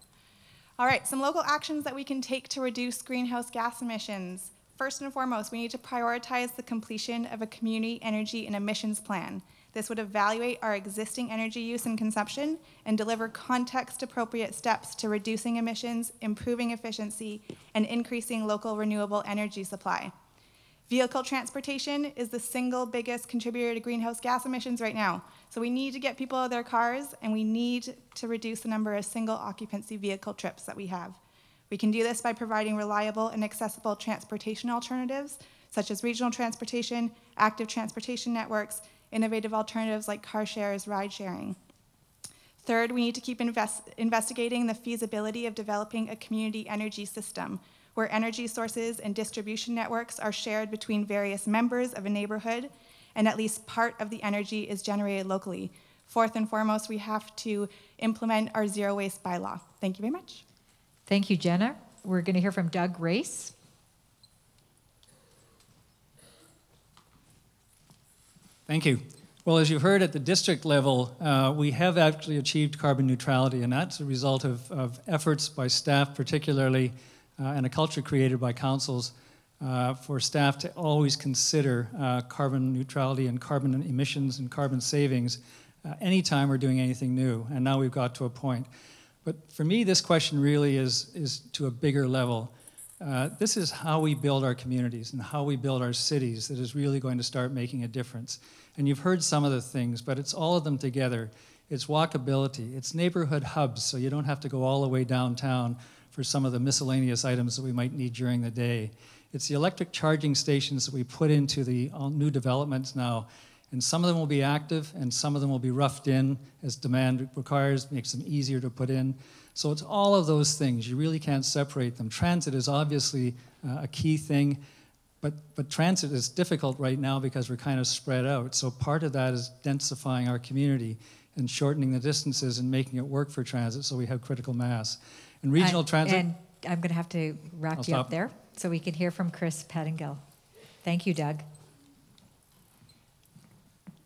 All right, some local actions that we can take to reduce greenhouse gas emissions. First and foremost, we need to prioritize the completion of a community energy and emissions plan. This would evaluate our existing energy use and consumption and deliver context-appropriate steps to reducing emissions, improving efficiency, and increasing local renewable energy supply. Vehicle transportation is the single biggest contributor to greenhouse gas emissions right now. So we need to get people out of their cars, and we need to reduce the number of single occupancy vehicle trips that we have. We can do this by providing reliable and accessible transportation alternatives, such as regional transportation, active transportation networks, innovative alternatives like car shares, ride sharing. Third, we need to keep investigating the feasibility of developing a community energy system where energy sources and distribution networks are shared between various members of a neighborhood and at least part of the energy is generated locally. Fourth and foremost, we have to implement our zero waste bylaw. Thank you very much. Thank you, Jenna. We're going to hear from Doug Race. Thank you. Well, as you heard at the district level, we have actually achieved carbon neutrality, and that's a result of efforts by staff particularly, and a culture created by councils for staff to always consider carbon neutrality and carbon emissions and carbon savings anytime we're doing anything new, and now we've got to a point. But for me, this question really is to a bigger level. This is how we build our communities and how we build our cities that is really going to start making a difference. And you've heard some of the things, but it's all of them together. It's walkability, it's neighborhood hubs, so you don't have to go all the way downtown for some of the miscellaneous items that we might need during the day. It's the electric charging stations that we put into the new developments now. And some of them will be active, and some of them will be roughed in as demand requires, makes them easier to put in. So it's all of those things. You really can't separate them. Transit is obviously a key thing, but transit is difficult right now because we're kind of spread out. So part of that is densifying our community and shortening the distances and making it work for transit so we have critical mass. And regional transit... And I'm going to have to wrap you up there so we can hear from Chris Pettingill. Thank you, Doug.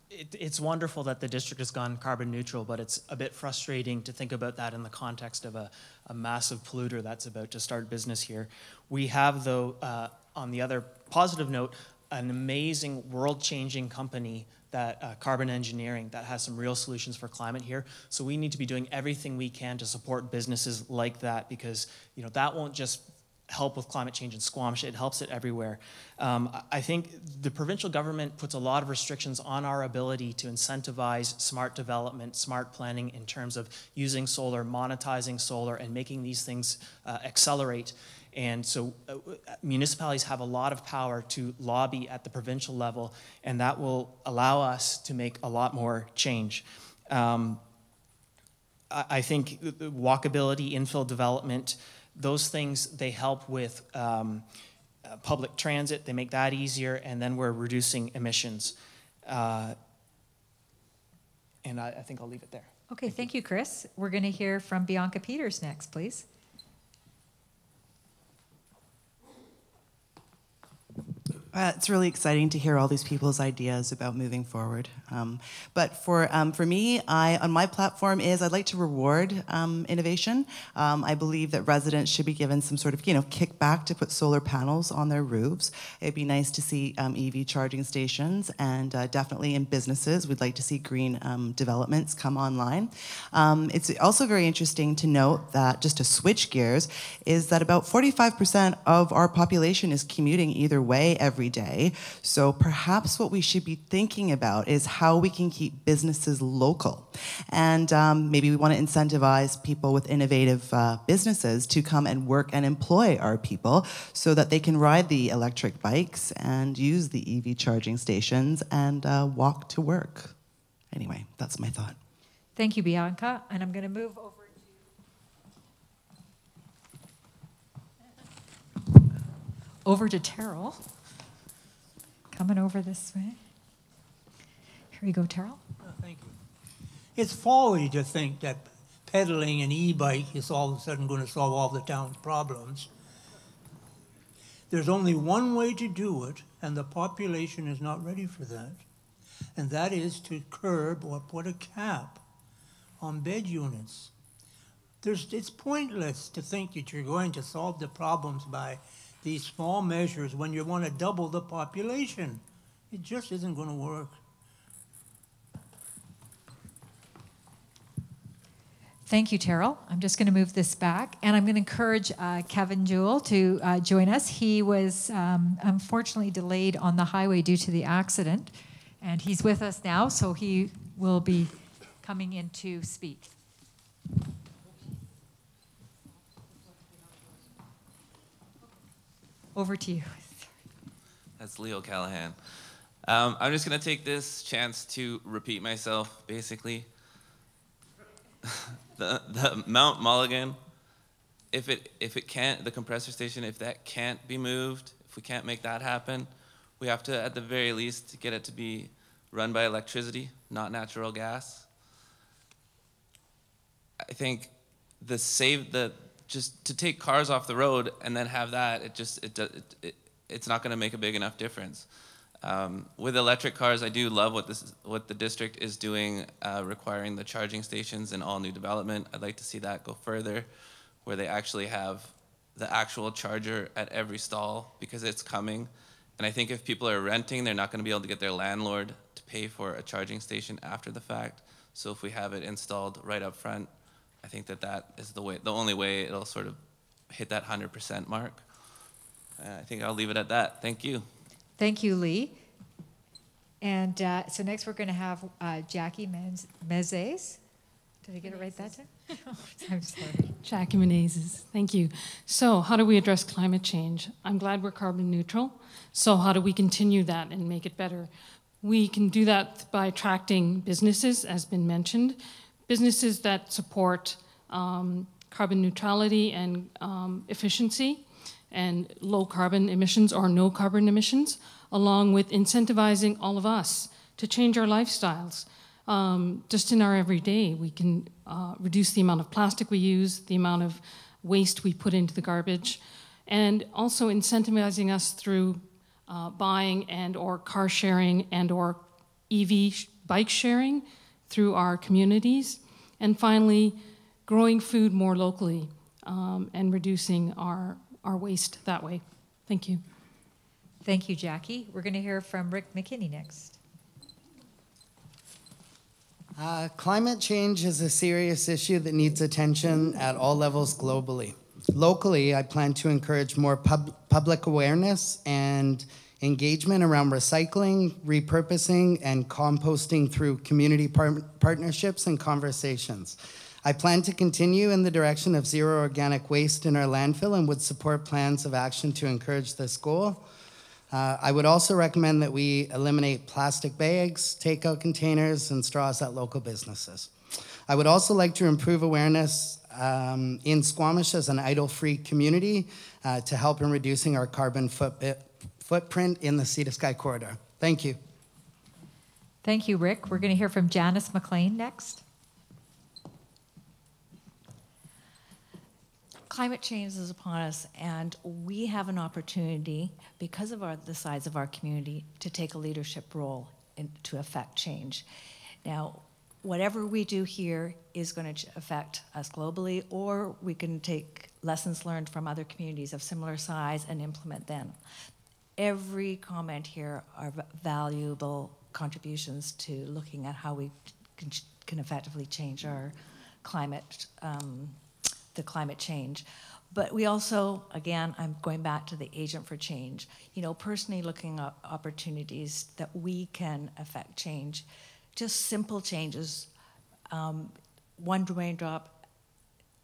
It's wonderful that the district has gone carbon neutral, but it's a bit frustrating to think about that in the context of a massive polluter that's about to start business here. We have, though, on the other positive note, an amazing world-changing company that Carbon Engineering that has some real solutions for climate here. So we need to be doing everything we can to support businesses like that, because that won't just help with climate change in Squamish, it helps it everywhere. I think the provincial government puts a lot of restrictions on our ability to incentivize smart development, smart planning in terms of using solar, monetizing solar, and making these things accelerate. And so municipalities have a lot of power to lobby at the provincial level, and that will allow us to make a lot more change. I think walkability, infill development, those things, they help with public transit, they make that easier, and then we're reducing emissions. And I think I'll leave it there. Okay, thank you, Chris. We're going to hear from Bianca Peters next, please. It's really exciting to hear all these people's ideas about moving forward. But for me, on my platform I'd like to reward innovation. I believe that residents should be given some sort of kickback to put solar panels on their roofs. It'd be nice to see EV charging stations, and definitely in businesses, we'd like to see green developments come online. It's also very interesting to note that, just to switch gears, is that about 45% of our population is commuting either way every day. So perhaps what we should be thinking about is how we can keep businesses local. And maybe we want to incentivize people with innovative businesses to come and work and employ our people so that they can ride the electric bikes and use the EV charging stations and walk to work. Anyway, that's my thought. Thank you, Bianca. And I'm going to move over to Terrell. Coming over this way. Here you go, Terrell. Thank you. It's folly to think that pedaling an e-bike is all of a sudden going to solve all the town's problems. There's only one way to do it, and the population is not ready for that. And that is to curb or put a cap on bed units. It's pointless to think that you're going to solve the problems by these small measures when you want to double the population. It just isn't going to work. Thank you, Terrell. I'm just going to move this back, and I'm going to encourage Kevin Jewell to join us. He was unfortunately delayed on the highway due to the accident, and he's with us now, so he will be coming in to speak. Over to you. That's Leo Callahan. I'm just going to take this chance to repeat myself, basically. The Mount Mulligan, if it can't, the compressor station, if that can't be moved, if we can't make that happen, we have to, at the very least, get it to be run by electricity, not natural gas. I think just to take cars off the road and then have that, it's not going to make a big enough difference. With electric cars, I do love what the district is doing, requiring the charging stations in all new development. I'd like to see that go further, where they actually have the actual charger at every stall, because it's coming. And I think if people are renting, they're not going to be able to get their landlord to pay for a charging station after the fact. So if we have it installed right up front, I think that is the only way it'll sort of hit that 100% mark. I think I'll leave it at that. Thank you. Thank you, Lee. And so next we're going to have Jackie Menezes. Did I get it right that time? I'm sorry. Jackie Menezes, thank you. So how do we address climate change? I'm glad we're carbon neutral. So how do we continue that and make it better? We can do that by attracting businesses, as been mentioned, businesses that support carbon neutrality and efficiency and low carbon emissions or no carbon emissions, along with incentivizing all of us to change our lifestyles. Just in our everyday, we can reduce the amount of plastic we use, the amount of waste we put into the garbage, and also incentivizing us through buying and or car sharing and or EV bike sharing through our communities. And finally, growing food more locally and reducing our waste that way. Thank you. Thank you, Jackie. We're going to hear from Rick McKinney next. Climate change is a serious issue that needs attention at all levels globally. Locally, I plan to encourage more public awareness and engagement around recycling, repurposing, and composting through community partnerships and conversations. I plan to continue in the direction of zero organic waste in our landfill and would support plans of action to encourage this goal. I would also recommend that we eliminate plastic bags, takeout containers, and straws at local businesses. I would also like to improve awareness in Squamish as an idle-free community to help in reducing our carbon footprint in the Sea to Sky corridor. Thank you. Thank you, Rick. We're going to hear from Janice McLean next. Climate change is upon us, and we have an opportunity, because of the size of our community, to take a leadership role to affect change. Now, whatever we do here is going to affect us globally, or we can take lessons learned from other communities of similar size and implement them. Every comment here are valuable contributions to looking at how we can effectively change our climate, the climate change. But we also, again, I'm going back to the agent for change, you know, personally looking at opportunities that we can affect change. Just simple changes, one raindrop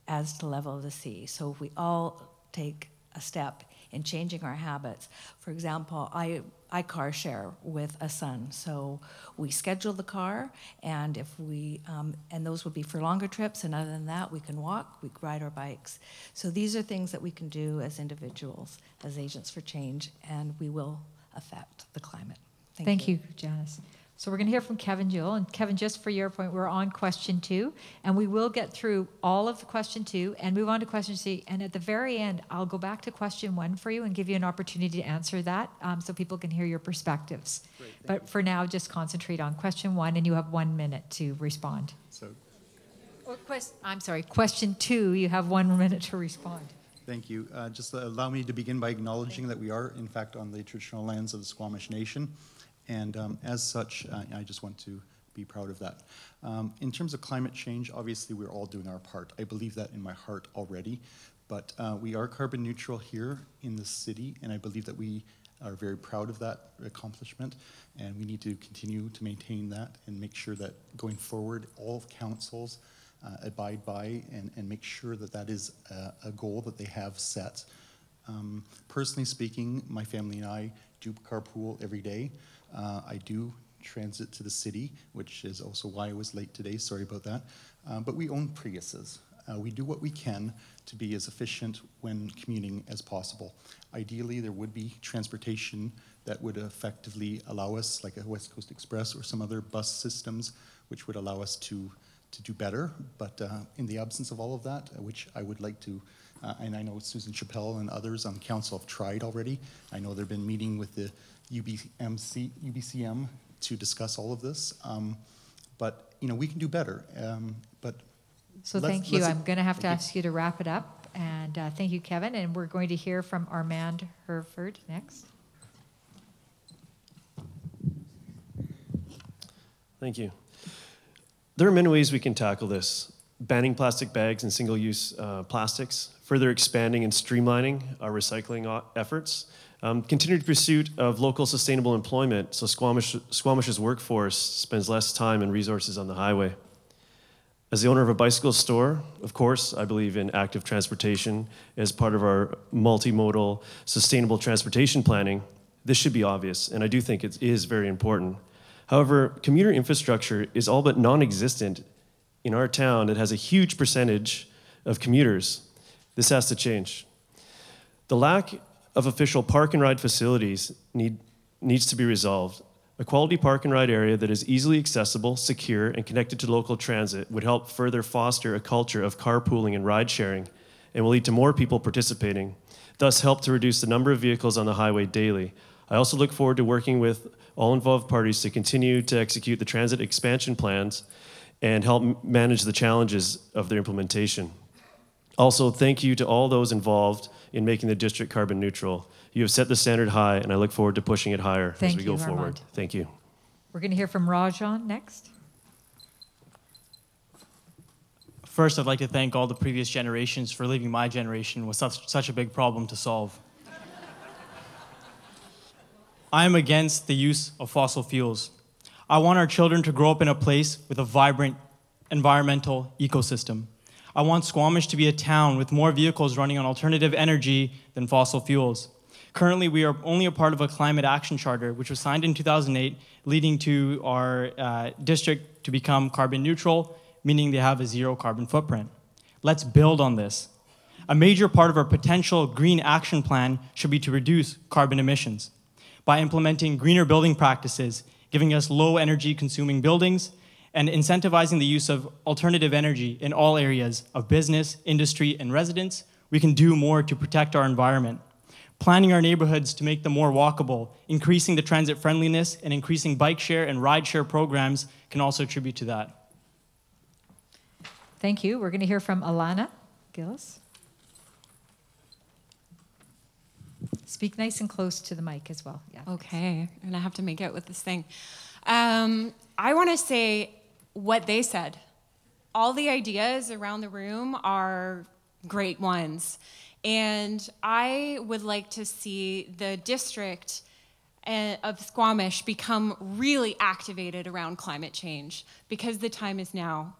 adds to the level of the sea. So if we all take a step in changing our habits. For example, I car share with a son, so we schedule the car, and if we, and those would be for longer trips, and other than that, we can walk, we ride our bikes. So these are things that we can do as individuals, as agents for change, and we will affect the climate. Thank you, Janice. So we're going to hear from Kevin Jewell. And Kevin, just for your point, we're on question 2, and we will get through all of question 2 and move on to question 3. And at the very end, I'll go back to question 1 for you and give you an opportunity to answer that so people can hear your perspectives. Great, but for now, just concentrate on question 1, and you have 1 minute to respond. So, I'm sorry, question 2, you have 1 minute to respond. Thank you. Just allow me to begin by acknowledging that we are, in fact, on the traditional lands of the Squamish Nation. And as such, I just want to be proud of that. In terms of climate change, obviously we're all doing our part. I believe that in my heart already, but we are carbon neutral here in the city, and I believe that we are very proud of that accomplishment, and we need to continue to maintain that and make sure that going forward, all councils abide by and make sure that that is a goal that they have set. Personally speaking, my family and I do carpool every day. I do transit to the city, which is also why I was late today, sorry about that. But we own Priuses. We do what we can to be as efficient when commuting as possible. Ideally, there would be transportation that would effectively allow us, like a West Coast Express or some other bus systems, which would allow us to do better. But in the absence of all of that, which I would like to, and I know Susan Chappelle and others on the council have tried already. I know they've been meeting with the UBCM to discuss all of this, but you know we can do better. So thank you. I'm going to have to ask you to wrap it up, and thank you, Kevin. And we're going to hear from Armand Herford next. Thank you. There are many ways we can tackle this. Banning plastic bags and single-use plastics, further expanding and streamlining our recycling efforts, continued pursuit of local sustainable employment so Squamish's workforce spends less time and resources on the highway. As the owner of a bicycle store, of course, I believe in active transportation as part of our multimodal sustainable transportation planning. This should be obvious, and I do think it is very important. However, commuter infrastructure is all but non-existent in our town that has a huge percentage of commuters. This has to change. The lack of official park and ride facilities needs to be resolved. A quality park and ride area that is easily accessible, secure, and connected to local transit would help further foster a culture of carpooling and ride sharing, and will lead to more people participating, thus help to reduce the number of vehicles on the highway daily. I also look forward to working with all involved parties to continue to execute the transit expansion plans and help manage the challenges of their implementation. Also, thank you to all those involved in making the district carbon neutral. You have set the standard high, and I look forward to pushing it higher as we go forward. Armand. Thank you. We're going to hear from Rajan next. First, I'd like to thank all the previous generations for leaving my generation with such a big problem to solve. I am against the use of fossil fuels. I want our children to grow up in a place with a vibrant environmental ecosystem. I want Squamish to be a town with more vehicles running on alternative energy than fossil fuels. Currently, we are only a part of a climate action charter, which was signed in 2008, leading to our district to become carbon neutral, meaning they have a zero carbon footprint. Let's build on this. A major part of our potential green action plan should be to reduce carbon emissions by implementing greener building practices, giving us low energy consuming buildings, and incentivizing the use of alternative energy in all areas of business, industry, and residents. We can do more to protect our environment. Planning our neighborhoods to make them more walkable, increasing the transit friendliness, and increasing bike share and ride share programs can also contribute to that. Thank you. We're going to hear from Alana Gillis. Speak nice and close to the mic as well. Yeah. Okay, and I have to make out with this thing. I want to say what they said. All the ideas around the room are great ones. And I would like to see the district of Squamish become really activated around climate change, because the time is now.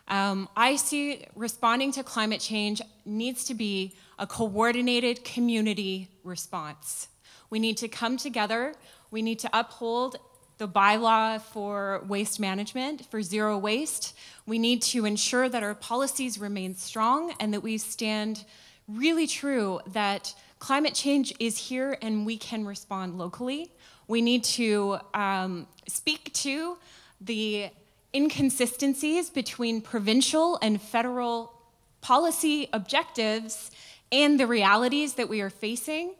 I see responding to climate change needs to be a coordinated community response. We need to come together. We need to uphold the bylaw for waste management, for zero waste. We need to ensure that our policies remain strong and that we stand really true that climate change is here and we can respond locally. We need to speak to the inconsistencies between provincial and federal policy objectives and the realities that we are facing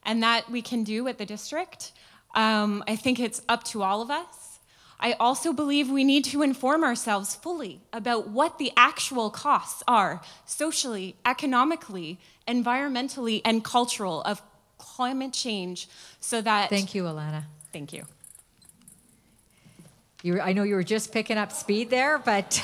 and that we can do at the district. I think it's up to all of us. I also believe we need to inform ourselves fully about what the actual costs are, socially, economically, environmentally, and cultural of climate change so that... Thank you, Alana. Thank you. I know you were just picking up speed there, but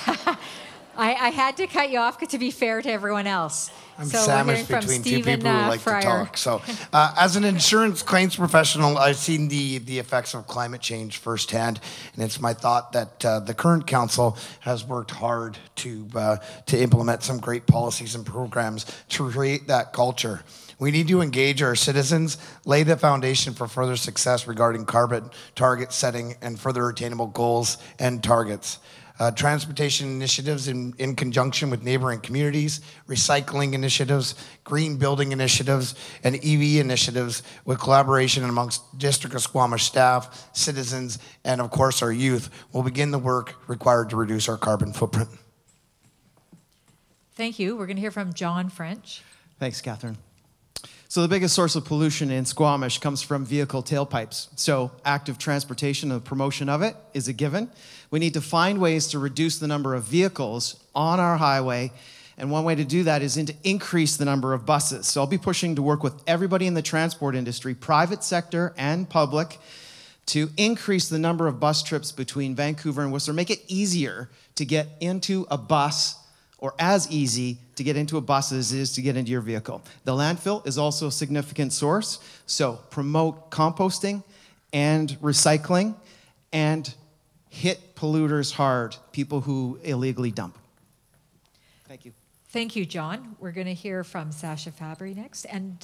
I had to cut you off to be fair to everyone else. I'm so sandwiched between two people who like to talk. So as an insurance claims professional, I've seen the effects of climate change firsthand, and it's my thought that the current council has worked hard to implement some great policies and programs to create that culture. We need to engage our citizens, lay the foundation for further success regarding carbon target setting and further attainable goals and targets. Transportation initiatives in conjunction with neighboring communities, recycling initiatives, green building initiatives, and EV initiatives with collaboration amongst District of Squamish staff, citizens, and of course our youth will begin the work required to reduce our carbon footprint. Thank you. We're going to hear from John French. Thanks, Catherine. So the biggest source of pollution in Squamish comes from vehicle tailpipes. So active transportation and the promotion of it is a given. We need to find ways to reduce the number of vehicles on our highway. And one way to do that is to increase the number of buses. So I'll be pushing to work with everybody in the transport industry, private sector and public, to increase the number of bus trips between Vancouver and Whistler, make it easier to get into a bus, or as easy to get into a bus as it is to get into your vehicle. The landfill is also a significant source, so promote composting and recycling and hit polluters hard, people who illegally dump. Thank you. Thank you, John. We're going to hear from Sasha Fabry next. And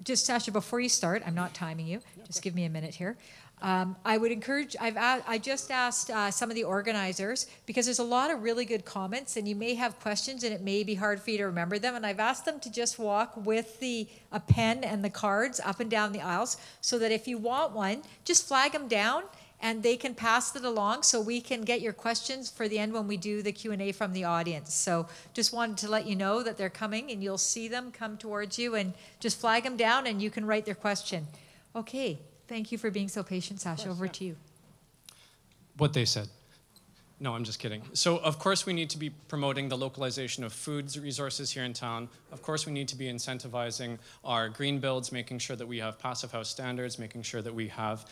just, Sasha, before you start, I'm not timing you. Just give me a minute here. I would encourage, I just asked some of the organizers, because there's a lot of really good comments and you may have questions and it may be hard for you to remember them. And I've asked them to just walk with a pen and the cards up and down the aisles so that if you want one, just flag them down and they can pass it along so we can get your questions for the end when we do the Q&A from the audience. So just wanted to let you know that they're coming and you'll see them come towards you, and just flag them down and you can write their question. Okay. Thank you for being so patient, Sasha. Over to you. What they said. No, I'm just kidding. So, of course, we need to be promoting the localization of foods resources here in town. Of course, we need to be incentivizing our green builds, making sure that we have passive house standards, making sure that we have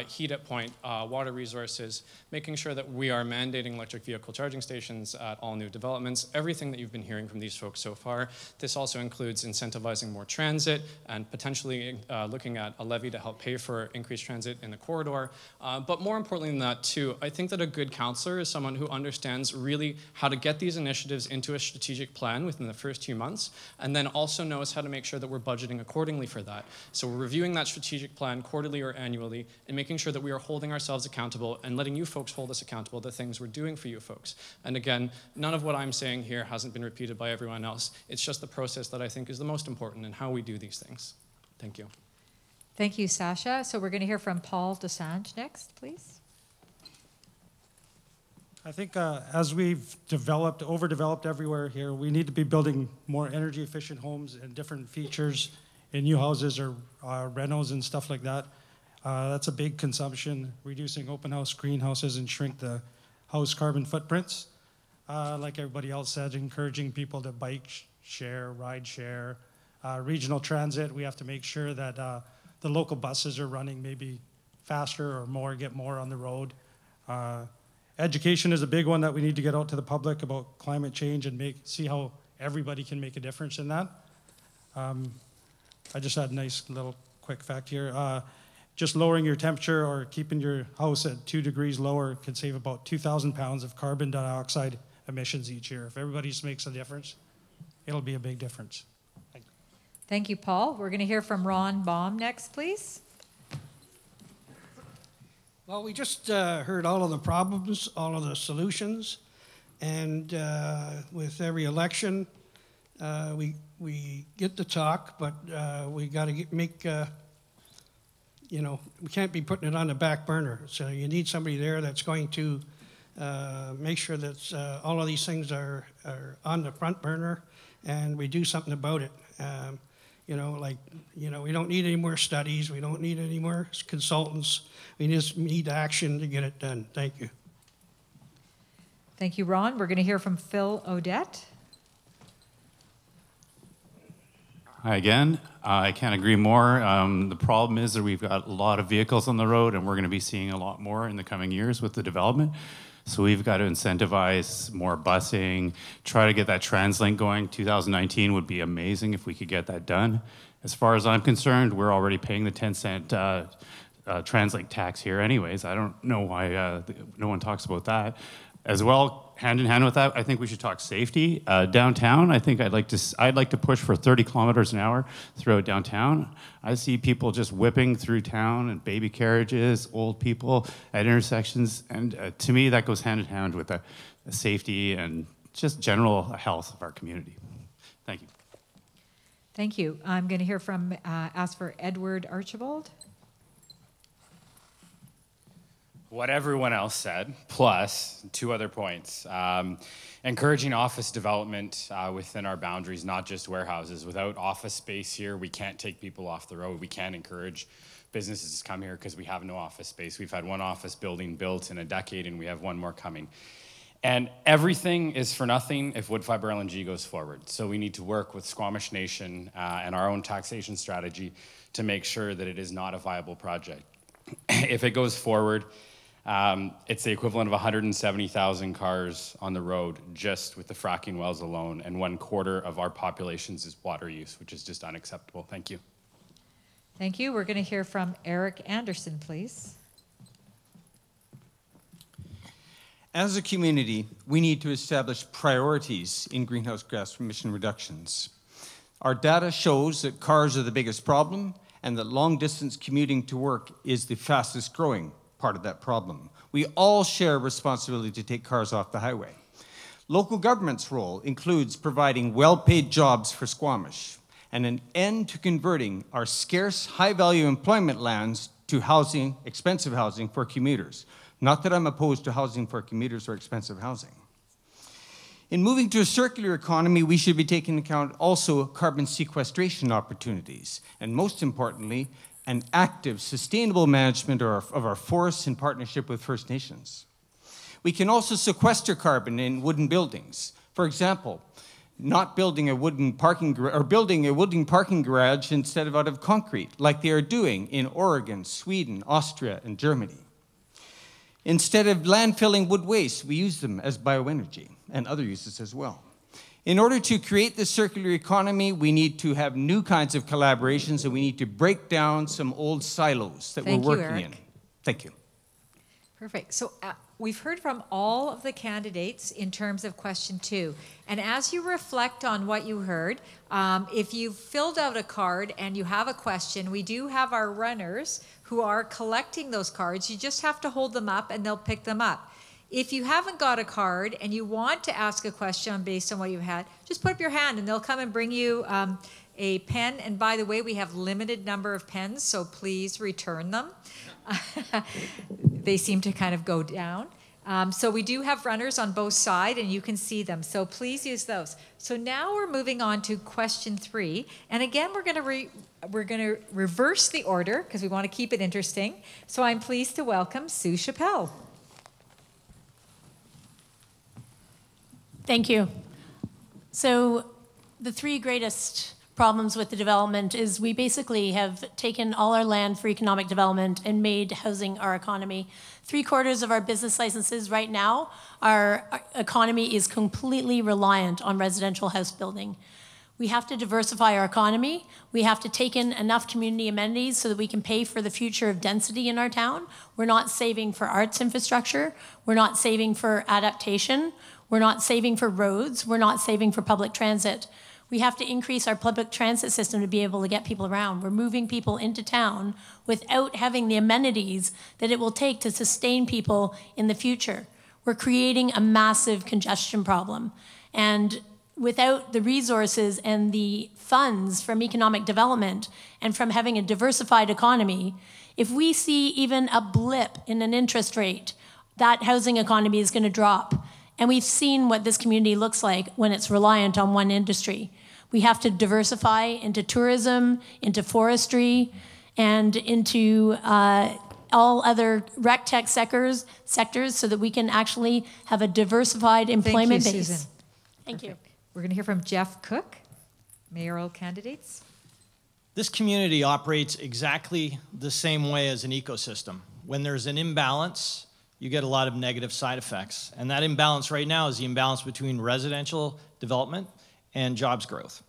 heat at point water resources, making sure that we are mandating electric vehicle charging stations at all new developments, everything that you've been hearing from these folks so far. This also includes incentivizing more transit and potentially looking at a levy to help pay for increased transit in the corridor. But more importantly than that, too, I think that a good councillor is someone who understands really how to get these initiatives into a strategic plan within the first few months, and then also knows how to make sure that we're budgeting accordingly for that. So we're reviewing that strategic plan quarterly or annually and making sure that we are holding ourselves accountable and letting you folks hold us accountable to the things we're doing for you folks. And again, none of what I'm saying here hasn't been repeated by everyone else. It's just the process that I think is the most important in how we do these things. Thank you. Thank you, Sasha. So we're going to hear from Paul Desange next, please. I think as we've overdeveloped everywhere here, we need to be building more energy efficient homes and different features in new houses or renos and stuff like that. That's a big consumption, reducing open house greenhouses and shrink the house carbon footprints. Like everybody else said, encouraging people to bike share, ride share. Regional transit, we have to make sure that the local buses are running maybe faster or more, get more on the road. Education is a big one that we need to get out to the public about climate change and see how everybody can make a difference in that. I just had a nice little quick fact here. Just lowering your temperature or keeping your house at 2 degrees lower can save about 2,000 pounds of carbon dioxide emissions each year. If everybody just makes a difference, it'll be a big difference. Thank you. Thank you, Paul. We're going to hear from Ron Baum next, please. Well, we just heard all of the problems, all of the solutions, and with every election, we get to talk, but we got to make, you know, we can't be putting it on the back burner. So you need somebody there that's going to make sure that all of these things are on the front burner, and we do something about it. You know, like, you know, we don't need any more studies. We don't need any more consultants. We just need action to get it done. Thank you. Thank you, Ron. We're going to hear from Phil Odette. Hi again. I can't agree more. The problem is that we've got a lot of vehicles on the road, and we're going to be seeing a lot more in the coming years with the development. So we've got to incentivize more busing, try to get that TransLink going. 2019 would be amazing if we could get that done. As far as I'm concerned, we're already paying the 10-cent TransLink tax here anyways. I don't know why no one talks about that. As well, hand in hand with that, I think we should talk safety. Downtown, I think I'd like to push for 30 kilometers an hour throughout downtown. I see people just whipping through town and baby carriages, old people at intersections, and to me that goes hand in hand with the safety and just general health of our community. Thank you. Thank you. I'm going to hear from, ask for Edward Archibald. What everyone else said, plus 2 other points. Encouraging office development within our boundaries, not just warehouses. Without office space here, we can't take people off the road. We can't encourage businesses to come here because we have no office space. We've had 1 office building built in a decade, and we have 1 more coming. And everything is for nothing if wood fiber LNG goes forward. So we need to work with Squamish Nation and our own taxation strategy to make sure that it is not a viable project. If it goes forward, it's the equivalent of 170,000 cars on the road just with the fracking wells alone, and 1/4 of our populations is water use, which is just unacceptable. Thank you. Thank you. We're going to hear from Eric Anderson, please. As a community, we need to establish priorities in greenhouse gas emission reductions. Our data shows that cars are the biggest problem, and that long-distance commuting to work is the fastest growing part of that problem. We all share responsibility to take cars off the highway. Local government's role includes providing well-paid jobs for Squamish and an end to converting our scarce, high-value employment lands to housing, expensive housing for commuters. Not that I'm opposed to housing for commuters or expensive housing. In moving to a circular economy, we should be taking into account also carbon sequestration opportunities, and most importantly, an active, sustainable management of our forests in partnership with First Nations. We can also sequester carbon in wooden buildings. For example, not building a wooden parking garage instead of out of concrete, like they are doing in Oregon, Sweden, Austria, and Germany. Instead of landfilling wood waste, we use them as bioenergy and other uses as well. In order to create this circular economy, we need to have new kinds of collaborations, and we need to break down some old silos that we're working in. Thank you. Perfect. So we've heard from all of the candidates in terms of question 2. And as you reflect on what you heard, if you've filled out a card and you have a question, we do have our runners who are collecting those cards. You just have to hold them up and they'll pick them up. If you haven't got a card and you want to ask a question based on what you've had, just put up your hand and they'll come and bring you a pen. And by the way, we have limited number of pens, so please return them. They seem to kind of go down. So we do have runners on both sides and you can see them. So please use those. So now we're moving on to question 3. And again, we're going to reverse the order because we want to keep it interesting. So I'm pleased to welcome Sue Chappelle. Thank you. So the 3 greatest problems with the development is we basically have taken all our land for economic development and made housing our economy. 3/4 of our business licenses right now, our economy is completely reliant on residential house building. We have to diversify our economy. We have to take in enough community amenities so that we can pay for the future of density in our town. We're not saving for arts infrastructure. We're not saving for adaptation. We're not saving for roads. We're not saving for public transit. We have to increase our public transit system to be able to get people around. We're moving people into town without having the amenities that it will take to sustain people in the future. We're creating a massive congestion problem. And without the resources and the funds from economic development and from having a diversified economy, if we see even a blip in an interest rate, that housing economy is going to drop. And we've seen what this community looks like when it's reliant on one industry. We have to diversify into tourism, into forestry, and into all other rec tech sectors so that we can actually have a diversified employment base. Thank you, Susan. Thank you. We're going to hear from Jeff Cook, mayoral candidates. This community operates exactly the same way as an ecosystem. When there's an imbalance, you get a lot of negative side effects. And that imbalance right now is the imbalance between residential development and jobs growth.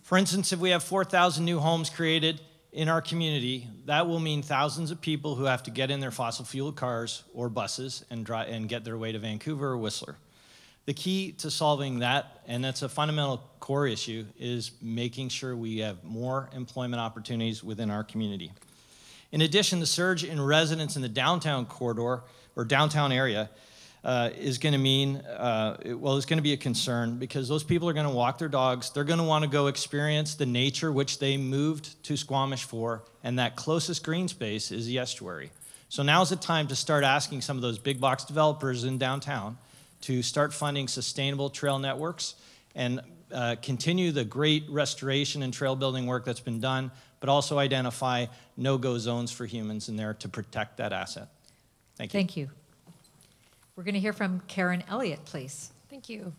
For instance, if we have 4,000 new homes created in our community, that will mean thousands of people who have to get in their fossil fuel cars or buses and get their way to Vancouver or Whistler. The key to solving that, and that's a fundamental core issue, is making sure we have more employment opportunities within our community. In addition, the surge in residents in the downtown corridor or downtown area is going to mean, well, it's going to be a concern because those people are going to walk their dogs. They're going to want to go experience the nature which they moved to Squamish for, and that closest green space is the estuary. So now's the time to start asking some of those big box developers in downtown to start funding sustainable trail networks and continue the great restoration and trail building work that's been done, but also identify no-go zones for humans in there to protect that asset. Thank you. Thank you. We're going to hear from Karen Elliott, please. Thank you.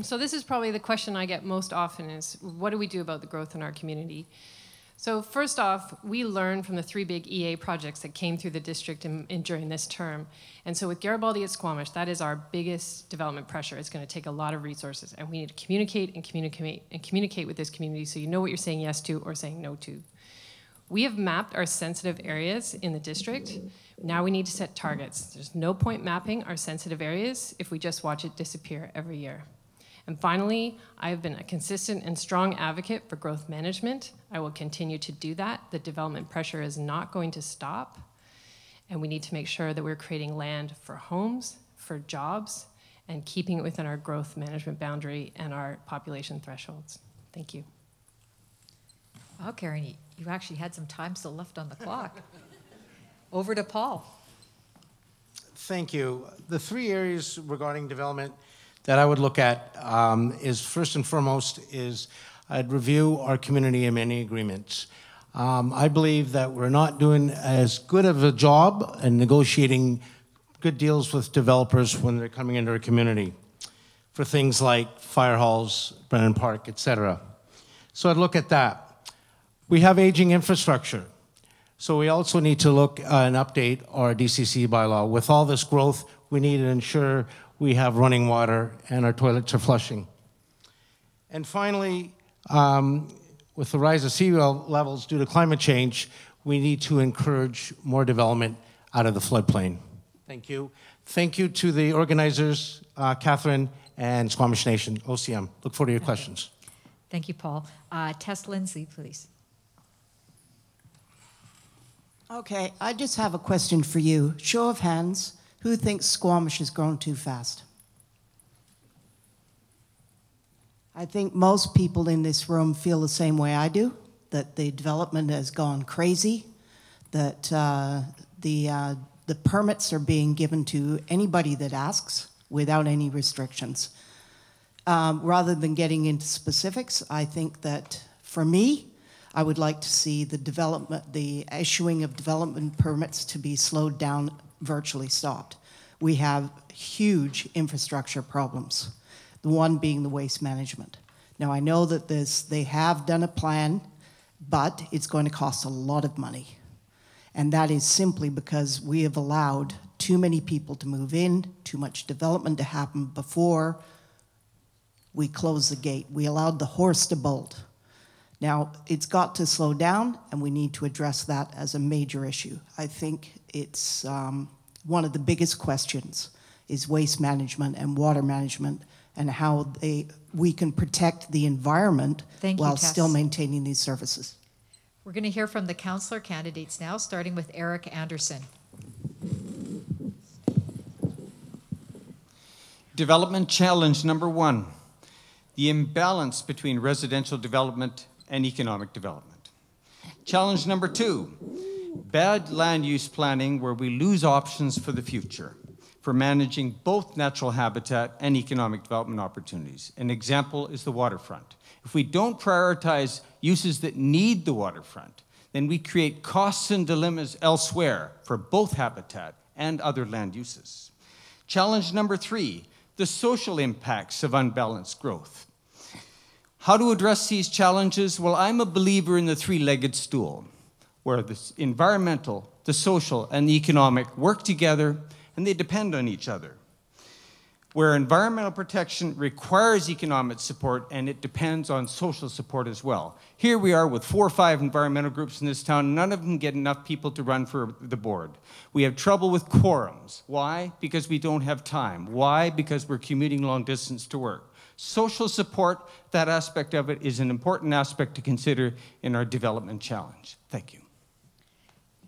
So this is probably the question I get most often is, what do we do about the growth in our community? So first off, we learned from the 3 big EA projects that came through the district during this term. And so with Garibaldi at Squamish, that is our biggest development pressure. It's going to take a lot of resources, and we need to communicate and communicate and communicate with this community so you know what you're saying yes to or saying no to. We have mapped our sensitive areas in the district. Now we need to set targets. There's no point mapping our sensitive areas if we just watch it disappear every year. And finally, I have been a consistent and strong advocate for growth management. I will continue to do that. The development pressure is not going to stop. And we need to make sure that we're creating land for homes, for jobs, and keeping it within our growth management boundary and our population thresholds. Thank you. Wow, Karen, you actually had some time still left on the clock. Over to Paul. Thank you. The three areas regarding development that I would look at is first and foremost is I'd review our community amenity agreements. I believe that we're not doing as good of a job in negotiating good deals with developers when they're coming into our community for things like fire halls, Brennan Park, etc. So I'd look at that. We have aging infrastructure. So we also need to look and update our DCC bylaw. With all this growth, we need to ensure we have running water and our toilets are flushing. And finally, with the rise of sea levels due to climate change, we need to encourage more development out of the floodplain. Thank you. Thank you to the organizers, Catherine and Squamish Nation, OCM. Look forward to your questions. Thank you, Paul. Tess Lindsay, please. Okay, I just have a question for you. Show of hands, who thinks Squamish has grown too fast? I think most people in this room feel the same way I do, that the development has gone crazy, that the permits are being given to anybody that asks without any restrictions. Rather than getting into specifics, I think that for me, I would like to see the issuing of development permits to be slowed down, virtually stopped. We have huge infrastructure problems, the one being the waste management. Now, I know that they have done a plan, but it's going to cost a lot of money. And that is simply because we have allowed too many people to move in, too much development to happen before we close the gate. We allowed the horse to bolt. Now, it's got to slow down, and we need to address that as a major issue. I think it's one of the biggest questions is waste management and water management and how we can protect the environment while still maintaining these services. We're going to hear from the councillor candidates now, starting with Eric Anderson. Development challenge number 1, the imbalance between residential development and economic development. Challenge number 2, bad land use planning where we lose options for the future for managing both natural habitat and economic development opportunities. An example is the waterfront. If we don't prioritize uses that need the waterfront, then we create costs and dilemmas elsewhere for both habitat and other land uses. Challenge number 3, the social impacts of unbalanced growth. How to address these challenges? Well, I'm a believer in the three-legged stool, where the environmental, the social, and the economic work together, and they depend on each other. Where environmental protection requires economic support, and it depends on social support as well. Here we are with 4 or 5 environmental groups in this town. None of them get enough people to run for the board. We have trouble with quorums. Why? Because we don't have time. Why? Because we're commuting long distance to work. Social support, that aspect of it, is an important aspect to consider in our development challenge. Thank you.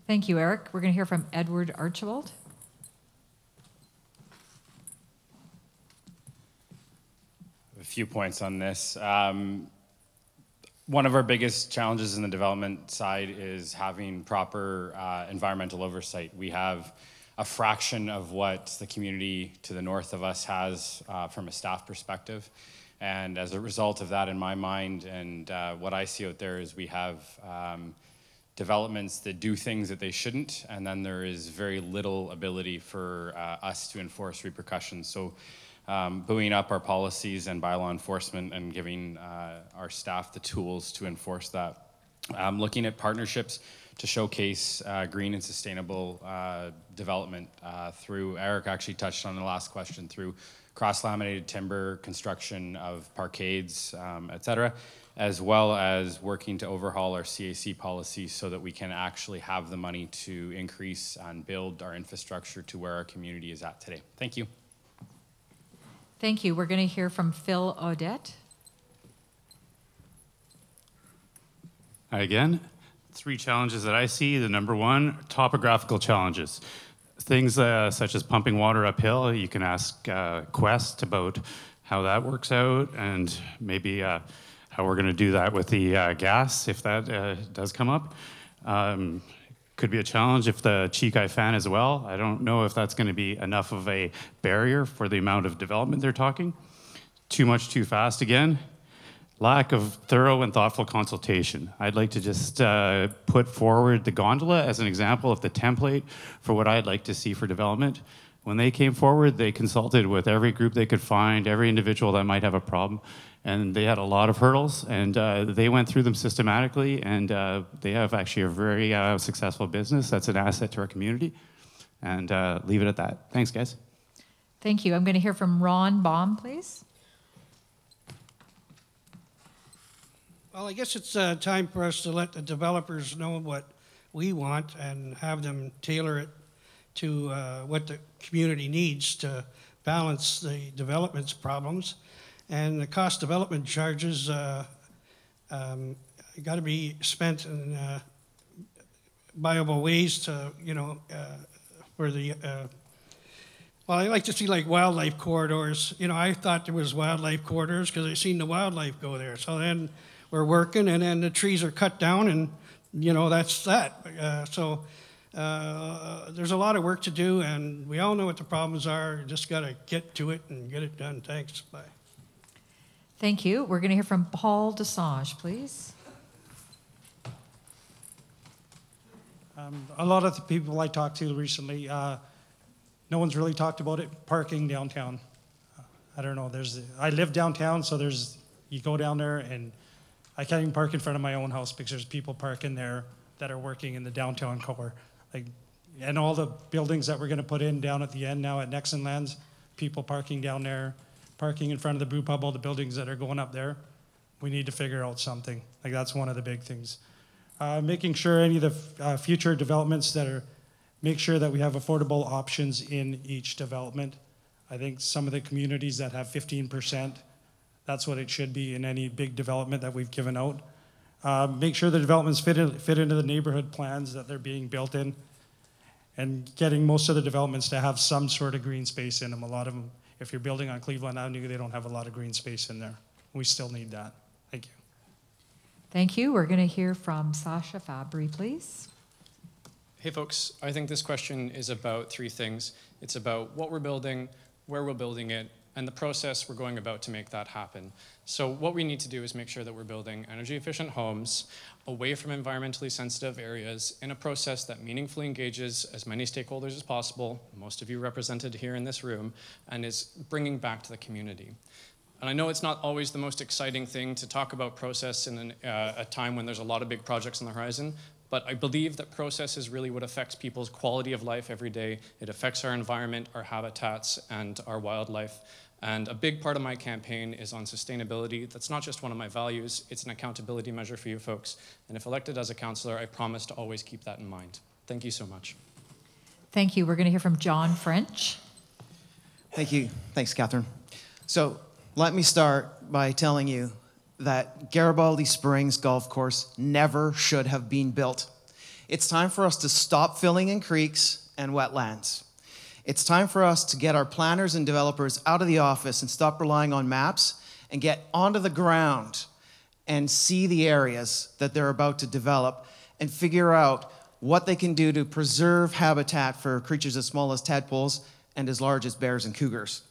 Thank you, Eric. We're going to hear from Edward Archibald. A few points on this. One of our biggest challenges in the development side is having proper environmental oversight. We have a fraction of what the community to the north of us has from a staff perspective. And as a result of that, in my mind, and what I see out there is we have developments that do things that they shouldn't, and then there is very little ability for us to enforce repercussions. So buoying up our policies and bylaw enforcement and giving our staff the tools to enforce that. Looking at partnerships to showcase green and sustainable development through, Eric actually touched on the last question, through cross-laminated timber, construction of parkades, et cetera, as well as working to overhaul our CAC policies so that we can actually have the money to increase and build our infrastructure to where our community is at today. Thank you. Thank you. We're going to hear from Phil Odette. Hi again. 3 challenges that I see. The number one, topographical challenges. Things such as pumping water uphill. You can ask Quest about how that works out, and maybe how we're going to do that with the gas, if that does come up. Could be a challenge if the Chikai fan as well. I don't know if that's going to be enough of a barrier for the amount of development they're talking. Too much, too fast again. Lack of thorough and thoughtful consultation. I'd like to just put forward the gondola as an example of the template for what I'd like to see for development. When they came forward, they consulted with every group they could find, every individual that might have a problem, and they had a lot of hurdles, and they went through them systematically, and they have actually a very successful business that's an asset to our community, and leave it at that. Thanks, guys. Thank you. I'm going to hear from Ron Baum, please. Well, I guess it's time for us to let the developers know what we want and have them tailor it to what the community needs to balance the development's problems. And the cost development charges got to be spent in viable ways to, for the, well, I like to see like wildlife corridors. I thought there was wildlife corridors because I seen the wildlife go there. So then we're working, and then the trees are cut down, and that's that. There's a lot of work to do, and we all know what the problems are. Just got to get to it and get it done. Thanks. Bye. Thank you. We're going to hear from Paul Desange, please. A lot of the people I talked to recently, no one's really talked about it. Parking downtown. I don't know. I live downtown, so you go down there, and I can't even park in front of my own house because there's people parking there that are working in the downtown core. And all the buildings that we're going to put in down at the end now at Nexon Lands, people parking down there, parking in front of the brew pub, all the buildings that are going up there. We need to figure out something. That's one of the big things. Making sure any of the future developments make sure that we have affordable options in each development. I think some of the communities that have 15%, that's what it should be in any big development that we've given out. Make sure the developments fit into the neighborhood plans that they're being built in, and getting most of the developments to have some sort of green space in them. A lot of them, if you're building on Cleveland Avenue, they don't have a lot of green space in there. We still need that. Thank you. Thank you. We're going to hear from Sasha Fabry, please. Hey folks, I think this question is about 3 things. It's about what we're building, where we're building it, and the process we're going about to make that happen. So what we need to do is make sure that we're building energy efficient homes away from environmentally sensitive areas in a process that meaningfully engages as many stakeholders as possible, most of you represented here in this room, and is bringing back to the community. And I know it's not always the most exciting thing to talk about process in a time when there's a lot of big projects on the horizon, but I believe that process is really what affects people's quality of life every day. It affects our environment, our habitats, and our wildlife. And a big part of my campaign is on sustainability. That's not just one of my values, it's an accountability measure for you folks. And if elected as a councillor, I promise to always keep that in mind. Thank you so much. Thank you. We're going to hear from John French. Thank you. Thanks, Catherine. So let me start by telling you that Garibaldi Springs Golf Course never should have been built. It's time for us to stop filling in creeks and wetlands. It's time for us to get our planners and developers out of the office and stop relying on maps and get onto the ground and see the areas that they're about to develop and figure out what they can do to preserve habitat for creatures as small as tadpoles and as large as bears and cougars.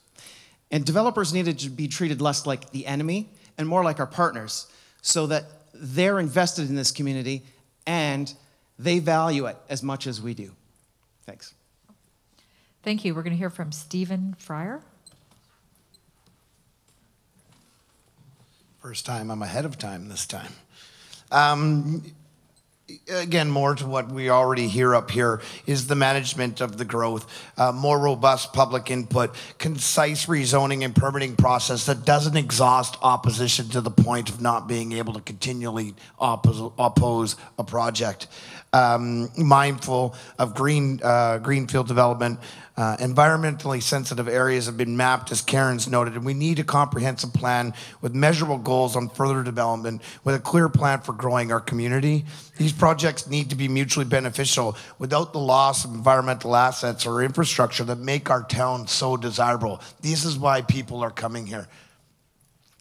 And developers need to be treated less like the enemy and more like our partners so that they're invested in this community and they value it as much as we do. Thanks. Thank you. We're going to hear from Stephen Fryer. First time, I'm ahead of time this time. again, more to what we already hear up here, is the management of the growth, more robust public input, concise rezoning and permitting process that doesn't exhaust opposition to the point of not being able to continually oppose a project. Mindful of greenfield development. Environmentally sensitive areas have been mapped, as Karen's noted, and we need a comprehensive plan with measurable goals on further development, with a clear plan for growing our community. These projects need to be mutually beneficial without the loss of environmental assets or infrastructure that make our town so desirable. This is why people are coming here.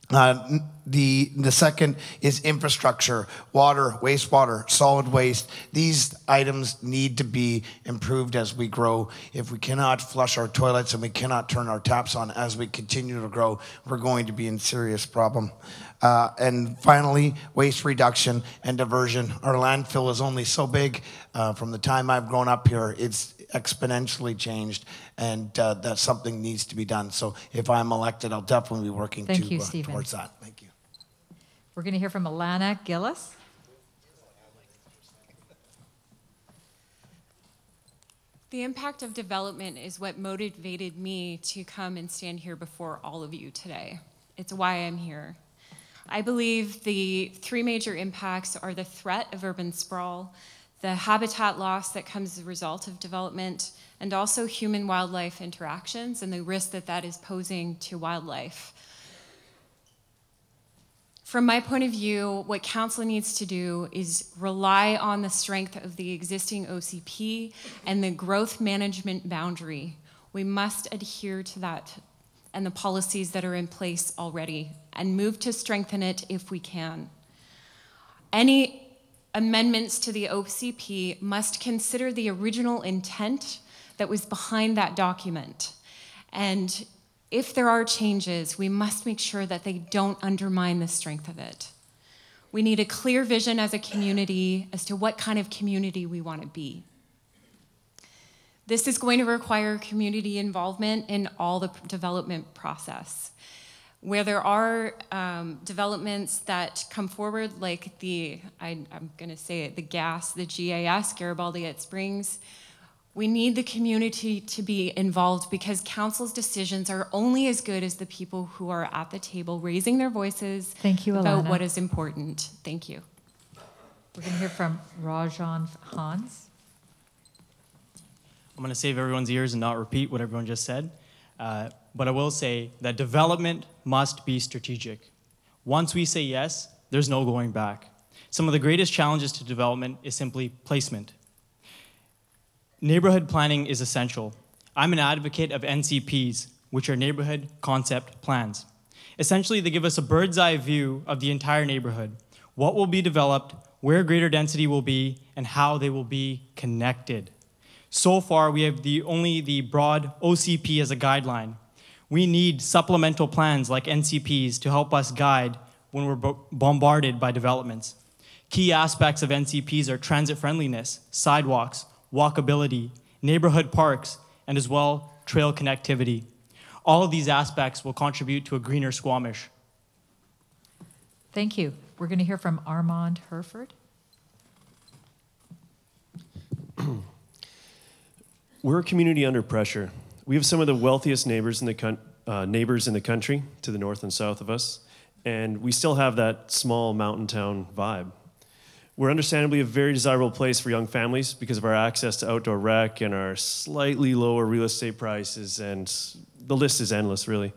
The second is infrastructure, water, wastewater, solid waste. These items need to be improved as we grow. If we cannot flush our toilets and we cannot turn our taps on as we continue to grow, we're going to be in serious problem. And finally, waste reduction and diversion. Our landfill is only so big. From the time I've grown up here, it's exponentially changed, and that something needs to be done. So if I'm elected, I'll definitely be working towards that. Thank you. We're going to hear from Alana Gillis. The impact of development is what motivated me to come and stand here before all of you today. It's why I'm here. I believe the three major impacts are the threat of urban sprawl, the habitat loss that comes as a result of development, and also human-wildlife interactions and the risk that that is posing to wildlife. From my point of view, what council needs to do is rely on the strength of the existing OCP and the growth management boundary. We must adhere to that and the policies that are in place already and move to strengthen it if we can. Any amendments to the OCP must consider the original intent that was behind that document. And if there are changes, we must make sure that they don't undermine the strength of it. We need a clear vision as a community as to what kind of community we want to be. This is going to require community involvement in all the development process. Where there are developments that come forward, like I'm going to say it, the GIS, Garibaldi at Springs, we need the community to be involved because council's decisions are only as good as the people who are at the table raising their voices about what is important. Thank you. We're going to hear from Rajan Hans. I'm going to save everyone's ears and not repeat what everyone just said. But I will say that development must be strategic. Once we say yes, there's no going back. Some of the greatest challenges to development is simply placement. Neighborhood planning is essential. I'm an advocate of NCPs, which are neighborhood concept plans. Essentially, they give us a bird's eye view of the entire neighborhood, what will be developed, where greater density will be, and how they will be connected. So far, we have only the broad OCP as a guideline. We need supplemental plans like NCPs to help us guide when we're bombarded by developments. Key aspects of NCPs are transit friendliness, sidewalks, walkability, neighborhood parks, and as well, trail connectivity. All of these aspects will contribute to a greener Squamish. Thank you. We're going to hear from Armand Herford. We're a community under pressure. We have some of the wealthiest neighbors in the country to the north and south of us, and we still have that small mountain town vibe. We're understandably a very desirable place for young families because of our access to outdoor rec and our slightly lower real estate prices, and the list is endless, really.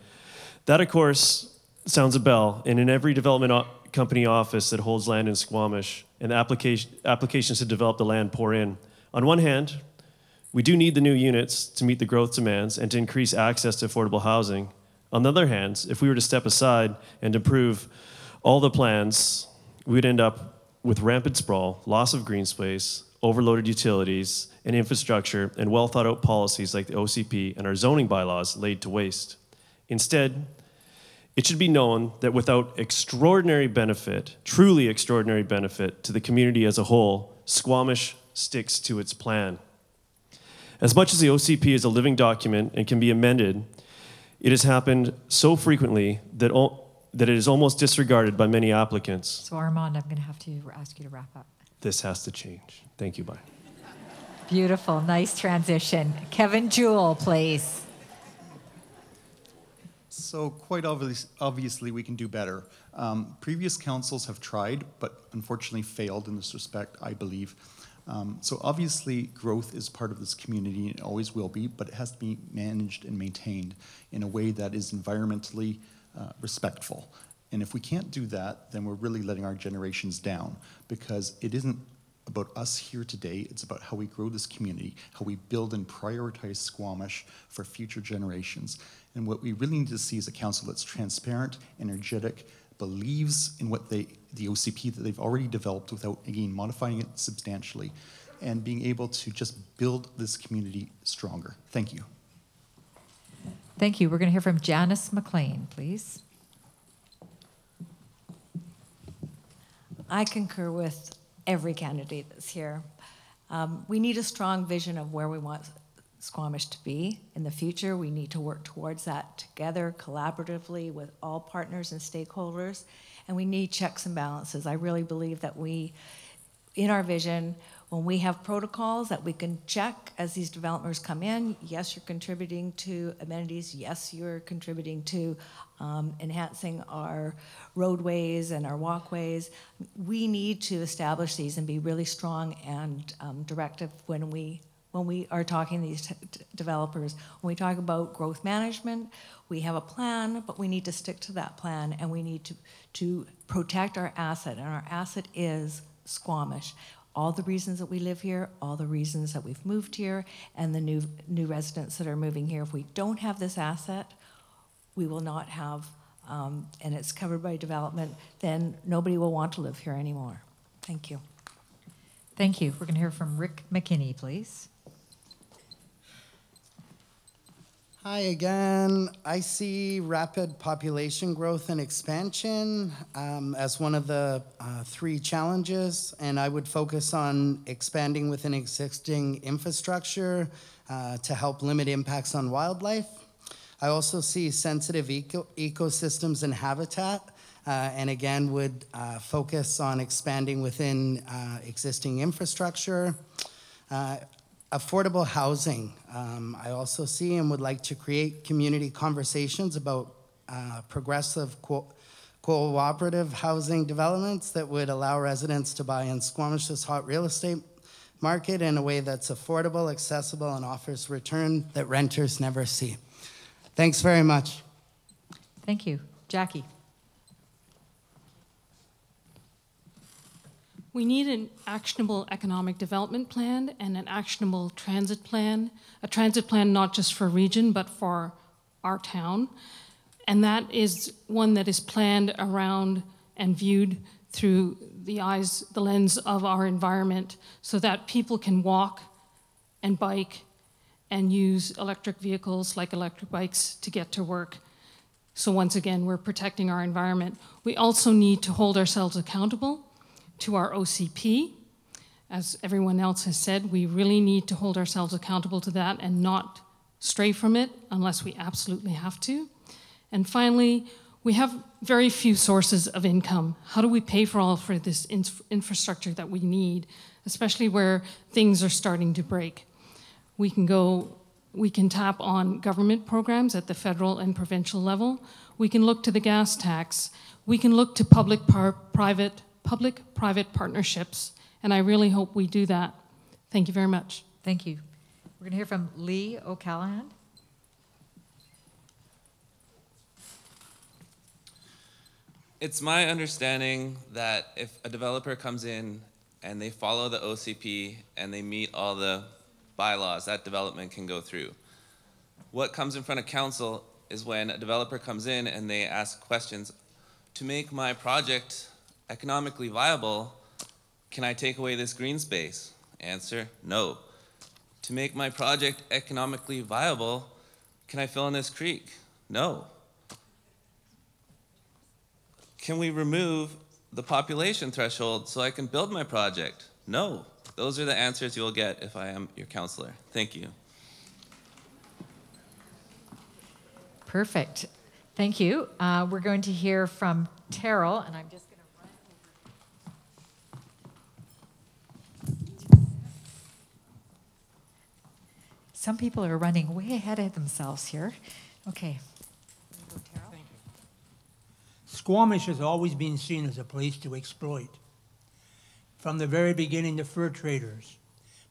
That, of course, sounds a bell, and in every development company office that holds land in Squamish, and applications to develop the land pour in. On one hand, we do need the new units to meet the growth demands and to increase access to affordable housing. On the other hand, if we were to step aside and improve all the plans, we would end up with rampant sprawl, loss of green space, overloaded utilities and infrastructure, and well thought out policies like the OCP and our zoning bylaws laid to waste. Instead, it should be known that without extraordinary benefit, truly extraordinary benefit to the community as a whole, Squamish sticks to its plan. As much as the OCP is a living document and can be amended, it has happened so frequently that it is almost disregarded by many applicants. So Armand, I'm going to have to ask you to wrap up. this has to change. Thank you, bye. Beautiful, nice transition. Kevin Jewell, please. So quite obviously we can do better. Previous councils have tried, but unfortunately failed in this respect, I believe. So obviously growth is part of this community and it always will be, but it has to be managed and maintained in a way that is environmentally respectful. And if we can't do that, then we're really letting our generations down, because it isn't about us here today, it's about how we grow this community, how we build and prioritize Squamish for future generations. And what we really need to see is a council that's transparent, energetic, believes in what the OCP that they've already developed without, again, modifying it substantially, and being able to just build this community stronger. Thank you. Thank you. We're going to hear from Janice McLean, please. I concur with every candidate that's here. We need a strong vision of where we want Squamish to be in the future. We need to work towards that together, collaboratively with all partners and stakeholders, and we need checks and balances. I really believe that we, in our vision, when we have protocols that we can check as these developers come in, yes, you're contributing to amenities, yes, you're contributing to enhancing our roadways and our walkways. We need to establish these and be really strong and directive when we are talking to these developers. When we talk about growth management, we have a plan, but we need to stick to that plan, and we need to protect our asset, and our asset is Squamish. All the reasons that we live here, all the reasons that we've moved here, and the new residents that are moving here. If we don't have this asset, we will not have, and it's covered by development, then nobody will want to live here anymore. Thank you. Thank you. We're going to hear from Rick McKinney, please. Hi again. I see rapid population growth and expansion as one of the 3 challenges, and I would focus on expanding within existing infrastructure to help limit impacts on wildlife. I also see sensitive ecosystems and habitat, and again would focus on expanding within existing infrastructure. Affordable housing. I also see and would like to create community conversations about progressive cooperative housing developments that would allow residents to buy in Squamish's hot real estate market in a way that's affordable, accessible, and offers return that renters never see. Thanks very much. Thank you. Jackie. We need an actionable economic development plan and an actionable transit plan, a transit plan not just for region, but for our town. And that is one that is planned around and viewed through the lens of our environment, so that people can walk and bike and use electric vehicles like electric bikes to get to work. So once again, we're protecting our environment. We also need to hold ourselves accountable to our OCP. As everyone else has said, we really need to hold ourselves accountable to that and not stray from it unless we absolutely have to. And finally, we have very few sources of income. How do we pay for all for this infrastructure that we need, especially where things are starting to break? We can tap on government programs at the federal and provincial level. We can look to the gas tax. We can look to public-private partnerships, and I really hope we do that. Thank you very much. Thank you. We're going to hear from Lee O'Callaghan. It's my understanding that if a developer comes in and they follow the OCP and they meet all the bylaws, that development can go through. What comes in front of council is when a developer comes in and they ask questions, to make my project economically viable, can I take away this green space? Answer, no. To make my project economically viable, can I fill in this creek? No. Can we remove the population threshold so I can build my project? No. Those are the answers you'll get if I am your counselor. Thank you. Perfect. Thank you. We're going to hear from Terrell, and I'm just going to run some people are running way ahead of themselves here. Okay. Squamish has always been seen as a place to exploit. From the very beginning, the fur traders.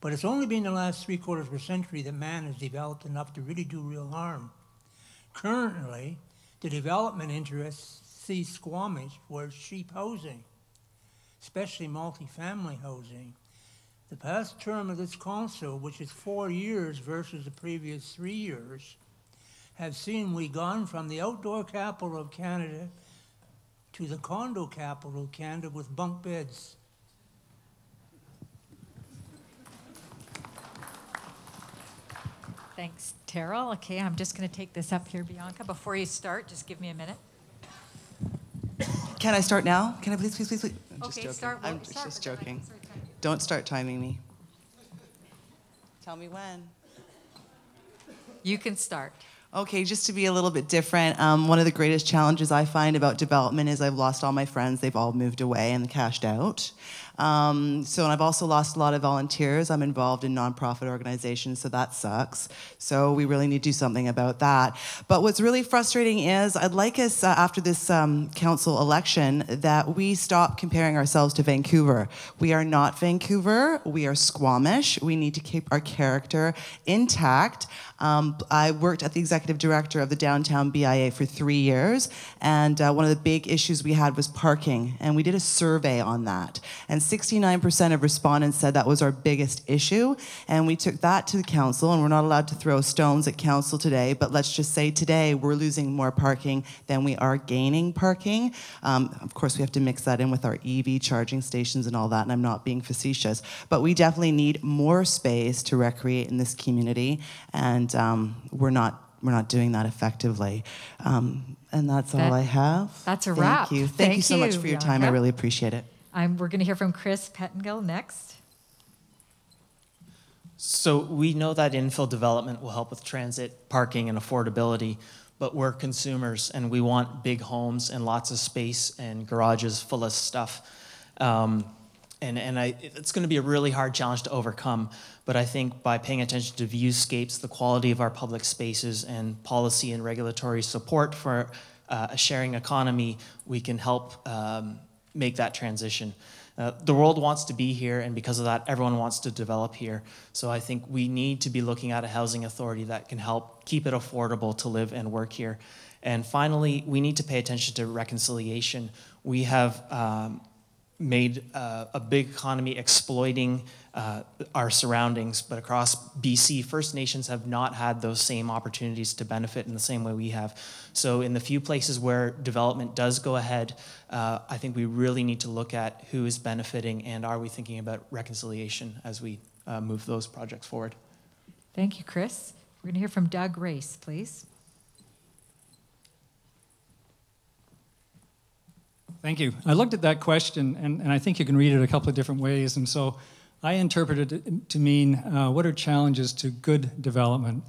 But it's only been the last 3/4 of a century that man has developed enough to really do real harm. Currently, the development interests see Squamish for cheap housing, especially multifamily housing. The past term of this council, which is 4 years versus the previous 3 years, have seen we gone from the outdoor capital of Canada to the condo capital of Canada with bunk beds. Thanks, Terrell. Okay, I'm just going to take this up here, Bianca. Before you start, just give me a minute. Can I start now? Can I please? I'm Okay, just joking. start. I'm just joking. Don't start timing me. Tell me when. You can start. Okay, just to be a little bit different, one of the greatest challenges I find about development is I've lost all my friends. They've all moved away and cashed out. And I've also lost a lot of volunteers. I'm involved in nonprofit organizations, so that sucks. So we really need to do something about that. But what's really frustrating is I'd like us, after this council election, that we stop comparing ourselves to Vancouver. We are not Vancouver. We are Squamish. We need to keep our character intact. I worked at the executive director of the downtown BIA for 3 years, and one of the big issues we had was parking, and we did a survey on that. And 69% of respondents said that was our biggest issue, and we took that to the council, and we're not allowed to throw stones at council today, but let's just say today we're losing more parking than we are gaining parking. Of course, we have to mix that in with our EV charging stations and all that, and I'm not being facetious, but we definitely need more space to recreate in this community, and we're not doing that effectively. And that's all I have. That's a wrap. Thank you. Thank you so much for your time. I really appreciate it. We're going to hear from Chris Pettengill next. So we know that infill development will help with transit, parking, and affordability, but we're consumers and we want big homes and lots of space and garages full of stuff. It's going to be a really hard challenge to overcome, but I think by paying attention to viewscapes, the quality of our public spaces, and policy and regulatory support for a sharing economy, we can help make that transition. The world wants to be here, and because of that, everyone wants to develop here. So I think we need to be looking at a housing authority that can help keep it affordable to live and work here. And finally, we need to pay attention to reconciliation. We have made a big economy exploiting our surroundings, but across BC, First Nations have not had those same opportunities to benefit in the same way we have. So in the few places where development does go ahead, I think we really need to look at who is benefiting and are we thinking about reconciliation as we move those projects forward. Thank you, Chris. We're going to hear from Doug Race, please. Thank you. I looked at that question, and I think you can read it a couple of different ways. And so I interpreted it to mean, what are challenges to good development?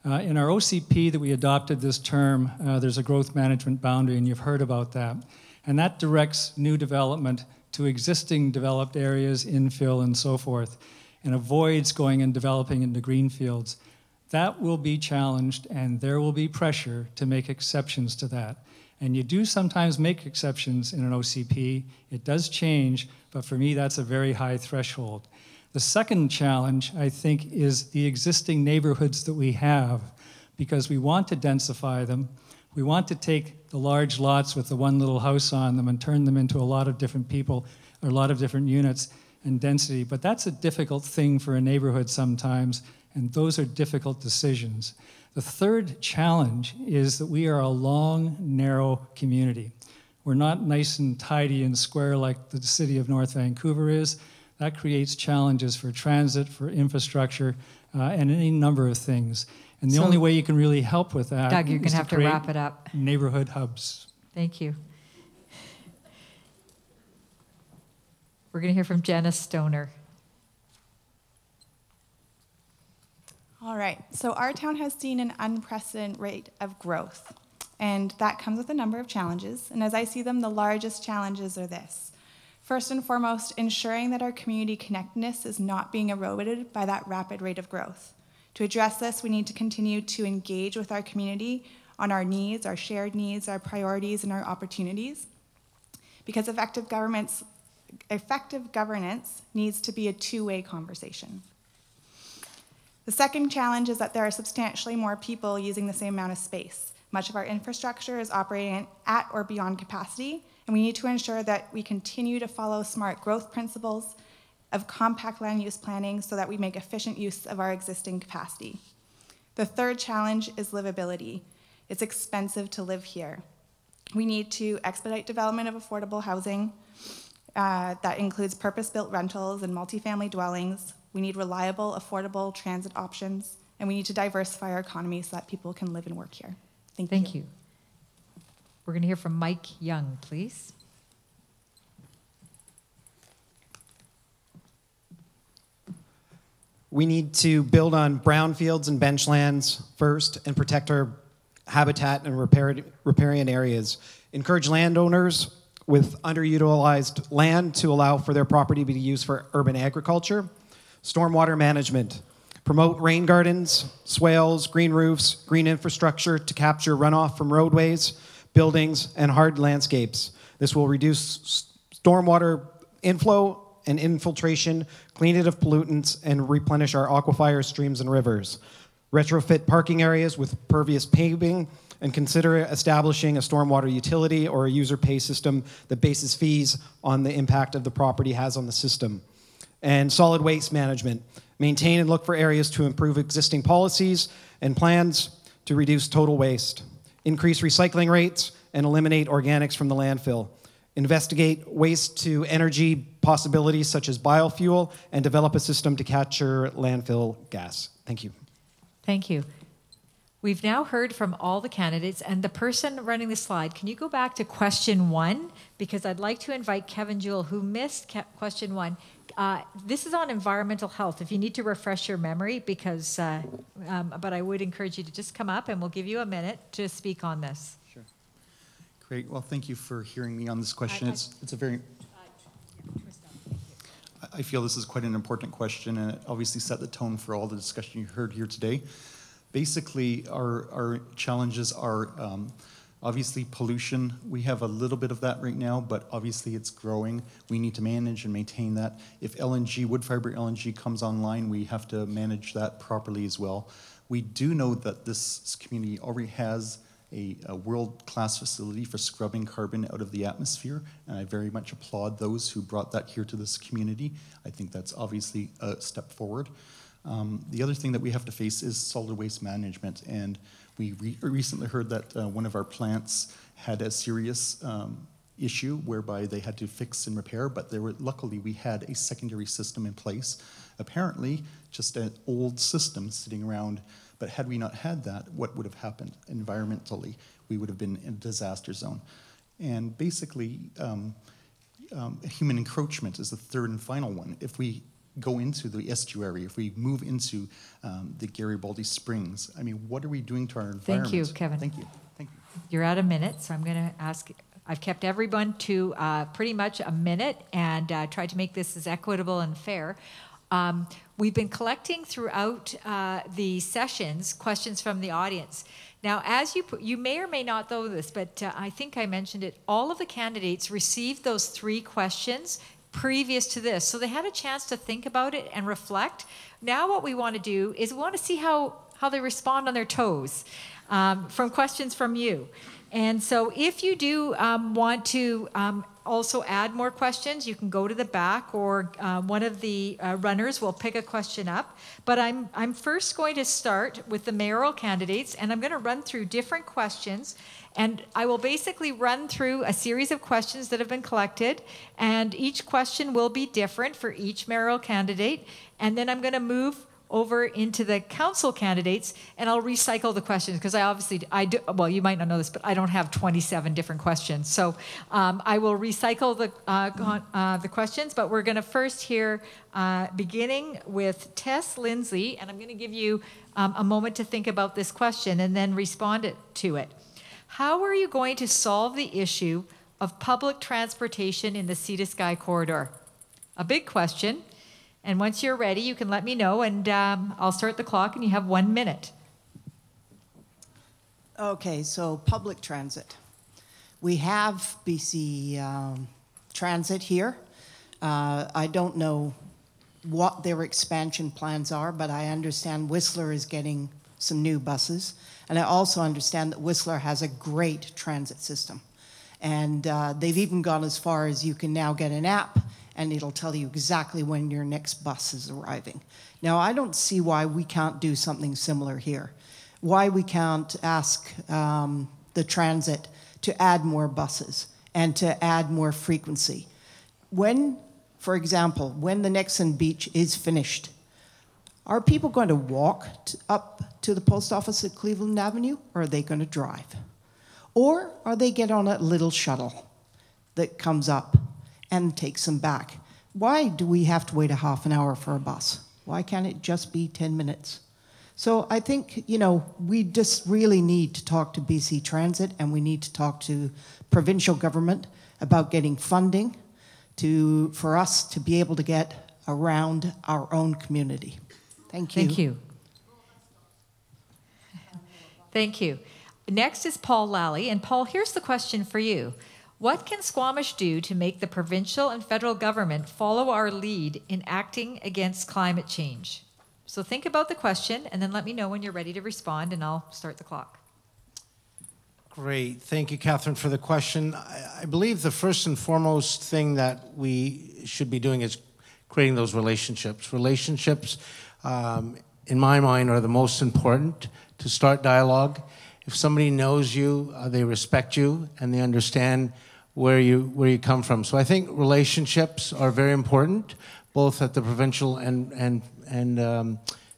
In our OCP that we adopted this term, there's a growth management boundary, and you've heard about that. And that directs new development to existing developed areas, infill, and so forth, and avoids going and developing into greenfields. That will be challenged, and there will be pressure to make exceptions to that. And you do sometimes make exceptions in an OCP. It does change, but for me, that's a very high threshold. The second challenge, I think, is the existing neighborhoods that we have, because we want to densify them. We want to take the large lots with the one little house on them and turn them into a lot of different people, or a lot of different units and density. But that's a difficult thing for a neighborhood sometimes, and those are difficult decisions. The third challenge is that we are a long, narrow community. We're not nice and tidy and square like the city of North Vancouver is. That creates challenges for transit, for infrastructure, and any number of things. And the only way you can really help with that, Doug, you're going is to have to create wrap it up. Neighborhood hubs. Thank you. We're going to hear from Janice Stoner. All right, so our town has seen an unprecedented rate of growth, and that comes with a number of challenges. And as I see them, the largest challenges are this. First and foremost, ensuring that our community connectedness is not being eroded by that rapid rate of growth. To address this, we need to continue to engage with our community on our needs, our shared needs, our priorities, and our opportunities, because effective governance needs to be a two-way conversation. The second challenge is that there are substantially more people using the same amount of space. Much of our infrastructure is operating at or beyond capacity, and we need to ensure that we continue to follow smart growth principles of compact land use planning so that we make efficient use of our existing capacity. The third challenge is livability. It's expensive to live here. We need to expedite development of affordable housing that includes purpose-built rentals and multifamily dwellings. We need reliable, affordable transit options, and we need to diversify our economy so that people can live and work here. Thank you. We're going to hear from Mike Young, please. We need to build on brownfields and benchlands first and protect our habitat and riparian areas. Encourage landowners with underutilized land to allow for their property to be used for urban agriculture. Stormwater management. Promote rain gardens, swales, green roofs, green infrastructure to capture runoff from roadways, buildings, and hard landscapes. This will reduce stormwater inflow and infiltration, clean it of pollutants, and replenish our aquifers, streams, and rivers. Retrofit parking areas with pervious paving, and consider establishing a stormwater utility or a user pay system that bases fees on the impact of the property has on the system. And solid waste management. Maintain and look for areas to improve existing policies and plans to reduce total waste. Increase recycling rates and eliminate organics from the landfill. Investigate waste to energy possibilities such as biofuel and develop a system to capture landfill gas. Thank you. Thank you. We've now heard from all the candidates, and the person running the slide, can you go back to question 1? Because I'd like to invite Kevin Jewell, who missed question 1. This is on environmental health. If you need to refresh your memory, because, but I would encourage you to just come up and we'll give you a minute to speak on this. Sure. Great. Well, thank you for hearing me on this question. It's a very... I feel this is quite an important question, and it obviously set the tone for all the discussion you heard here today. Basically, our challenges are obviously pollution. We have a little bit of that right now, but obviously it's growing. We need to manage and maintain that. If LNG, wood fiber LNG comes online, we have to manage that properly as well. We do know that this community already has a world-class facility for scrubbing carbon out of the atmosphere, and I very much applaud those who brought that here to this community. I think that's obviously a step forward. The other thing that we have to face is solid waste management, and we recently heard that one of our plants had a serious issue whereby they had to fix and repair, but luckily we had a secondary system in place. Apparently, just an old system sitting around, but had we not had that, what would have happened environmentally? We would have been in a disaster zone. And basically, human encroachment is the third and final one. If we go into the estuary, if we move into the Garibaldi Springs, I mean, what are we doing to our environment? Thank you, Kevin. Thank you. Thank you. You're at a minute, so I'm going to ask, I've kept everyone to pretty much a minute and tried to make this as equitable and fair. We've been collecting throughout the sessions questions from the audience. Now, as you may or may not know this, but I think I mentioned it, all of the candidates received those 3 questions previous to this. So they had a chance to think about it and reflect. Now what we want to do is we want to see how they respond on their toes from questions from you. And so if you do want to also add more questions, you can go to the back, or one of the runners will pick a question up. But I'm first going to start with the mayoral candidates, and I'm going to run through different questions. And I will basically run through a series of questions that have been collected, and each question will be different for each mayoral candidate. And then I'm going to move over into the council candidates, and I'll recycle the questions, because I do, well, you might not know this, but I don't have 27 different questions. So I will recycle the questions, but we're going to first hear, beginning with Tess Lindsay, and I'm going to give you a moment to think about this question and then respond to it. How are you going to solve the issue of public transportation in the Sea to Sky corridor? A big question. And once you're ready, you can let me know, and I'll start the clock, and you have 1 minute. Okay, so public transit. We have BC Transit here. I don't know what their expansion plans are, but I understand Whistler is getting some new buses. And I also understand that Whistler has a great transit system. And they've even gone as far as you can now get an app and it'll tell you exactly when your next bus is arriving. Now, I don't see why we can't do something similar here. Why we can't ask the transit to add more buses and to add more frequency. When, for example, when the Nixon Beach is finished, are people going to walk up to the post office at Cleveland Avenue, or are they going to drive? Or are they get on a little shuttle that comes up and takes them back? Why do we have to wait a half an hour for a bus? Why can't it just be 10 minutes? So I think, you know, we just really need to talk to BC Transit, and we need to talk to provincial government about getting funding for us to be able to get around our own community. Thank you. Thank you. Thank you. Next is Paul Lally. And Paul, here's the question for you. What can Squamish do to make the provincial and federal government follow our lead in acting against climate change? So think about the question and then let me know when you're ready to respond, and I'll start the clock. Great. Thank you, Catherine, for the question. I believe the first and foremost thing that we should be doing is creating those relationships. Relationships, in my mind, are the most important to start dialogue. If somebody knows you, they respect you, and they understand where you come from. So I think relationships are very important, both at the provincial and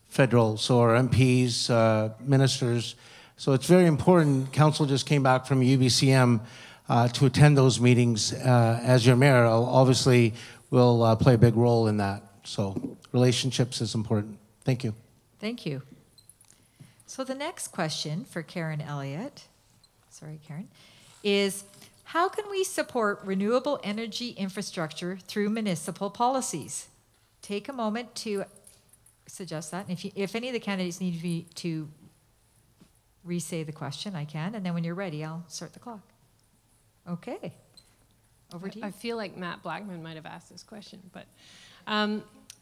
federal. So our MPs, ministers. So it's very important. Council just came back from UBCM to attend those meetings. As your mayor, obviously will play a big role in that. So relationships is important. Thank you. Thank you. So the next question for Karen Elliott, sorry, Karen, is how can we support renewable energy infrastructure through municipal policies? Take a moment to suggest that. And if any of the candidates need to re-say the question, I can. And then when you're ready, I'll start the clock. Okay. Over to you. I feel like Matt Blackman might have asked this question, but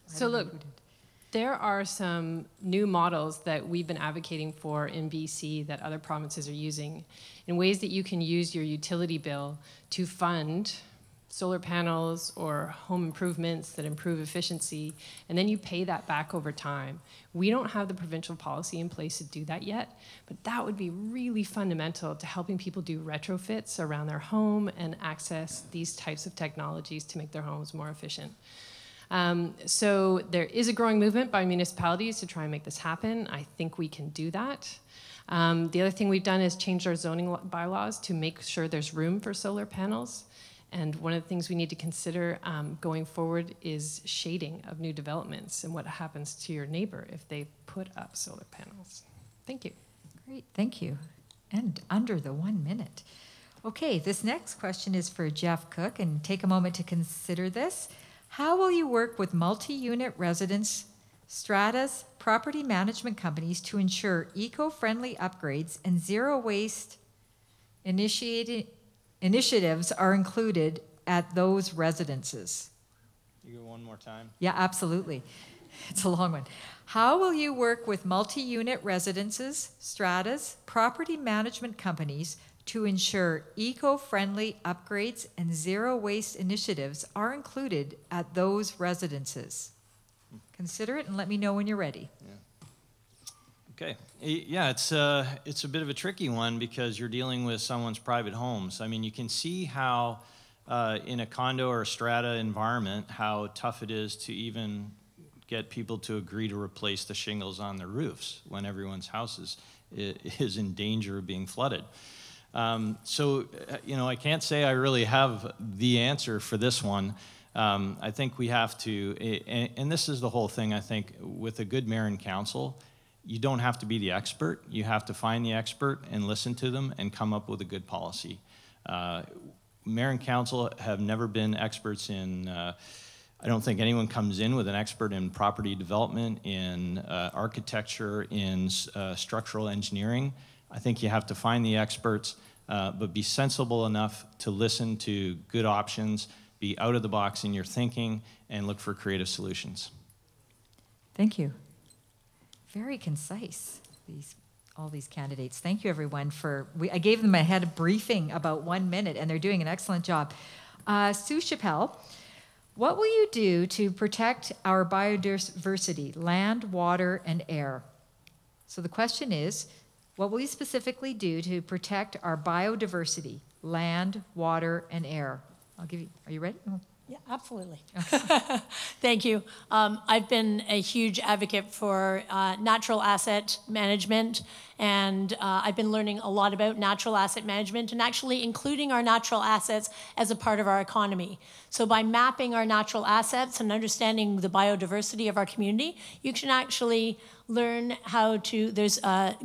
so look, there are some new models that we've been advocating for in BC that other provinces are using in ways that you can use your utility bill to fund solar panels or home improvements that improve efficiency, and then you pay that back over time. We don't have the provincial policy in place to do that yet, but that would be really fundamental to helping people do retrofits around their home and access these types of technologies to make their homes more efficient. So there is a growing movement by municipalities to try and make this happen. I think we can do that. The other thing we've done is change our zoning bylaws to make sure there's room for solar panels. And one of the things we need to consider going forward is shading of new developments and what happens to your neighbor if they put up solar panels. Thank you. Great, thank you. And under the 1 minute. Okay, this next question is for Jeff Cook, and take a moment to consider this. How will you work with multi-unit residents, stratas, property management companies to ensure eco-friendly upgrades and zero-waste initiatives are included at those residences? You go one more time. Yeah, absolutely. It's a long one. How will you work with multi-unit residences, stratas, property management companies to ensure eco-friendly upgrades and zero-waste initiatives are included at those residences? Consider it and let me know when you're ready. Okay. Yeah, it's a bit of a tricky one because you're dealing with someone's private homes. I mean, you can see how in a condo or a strata environment, how tough it is to even get people to agree to replace the shingles on their roofs when everyone's house is in danger of being flooded. So, you know, I can't say I really have the answer for this one. I think we have to, and this is the whole thing, I think, with a good mayor and council, you don't have to be the expert. You have to find the expert and listen to them and come up with a good policy. Mayor and council have never been experts in I don't think anyone comes in with an expert in property development, in architecture, in structural engineering. I think you have to find the experts, but be sensible enough to listen to good options, be out of the box in your thinking, and look for creative solutions. Thank you. Very concise, all these candidates. Thank you, everyone, I gave them a head briefing about 1 minute, and they're doing an excellent job. Sue Chappelle, what will you do to protect our biodiversity, land, water, and air? So the question is, what will you specifically do to protect our biodiversity, land, water, and air? I'll give you, are you ready? Yeah, absolutely. Thank you. I've been a huge advocate for natural asset management, and I've been learning a lot about natural asset management and actually including our natural assets as a part of our economy. So by mapping our natural assets and understanding the biodiversity of our community, you can actually learn how to,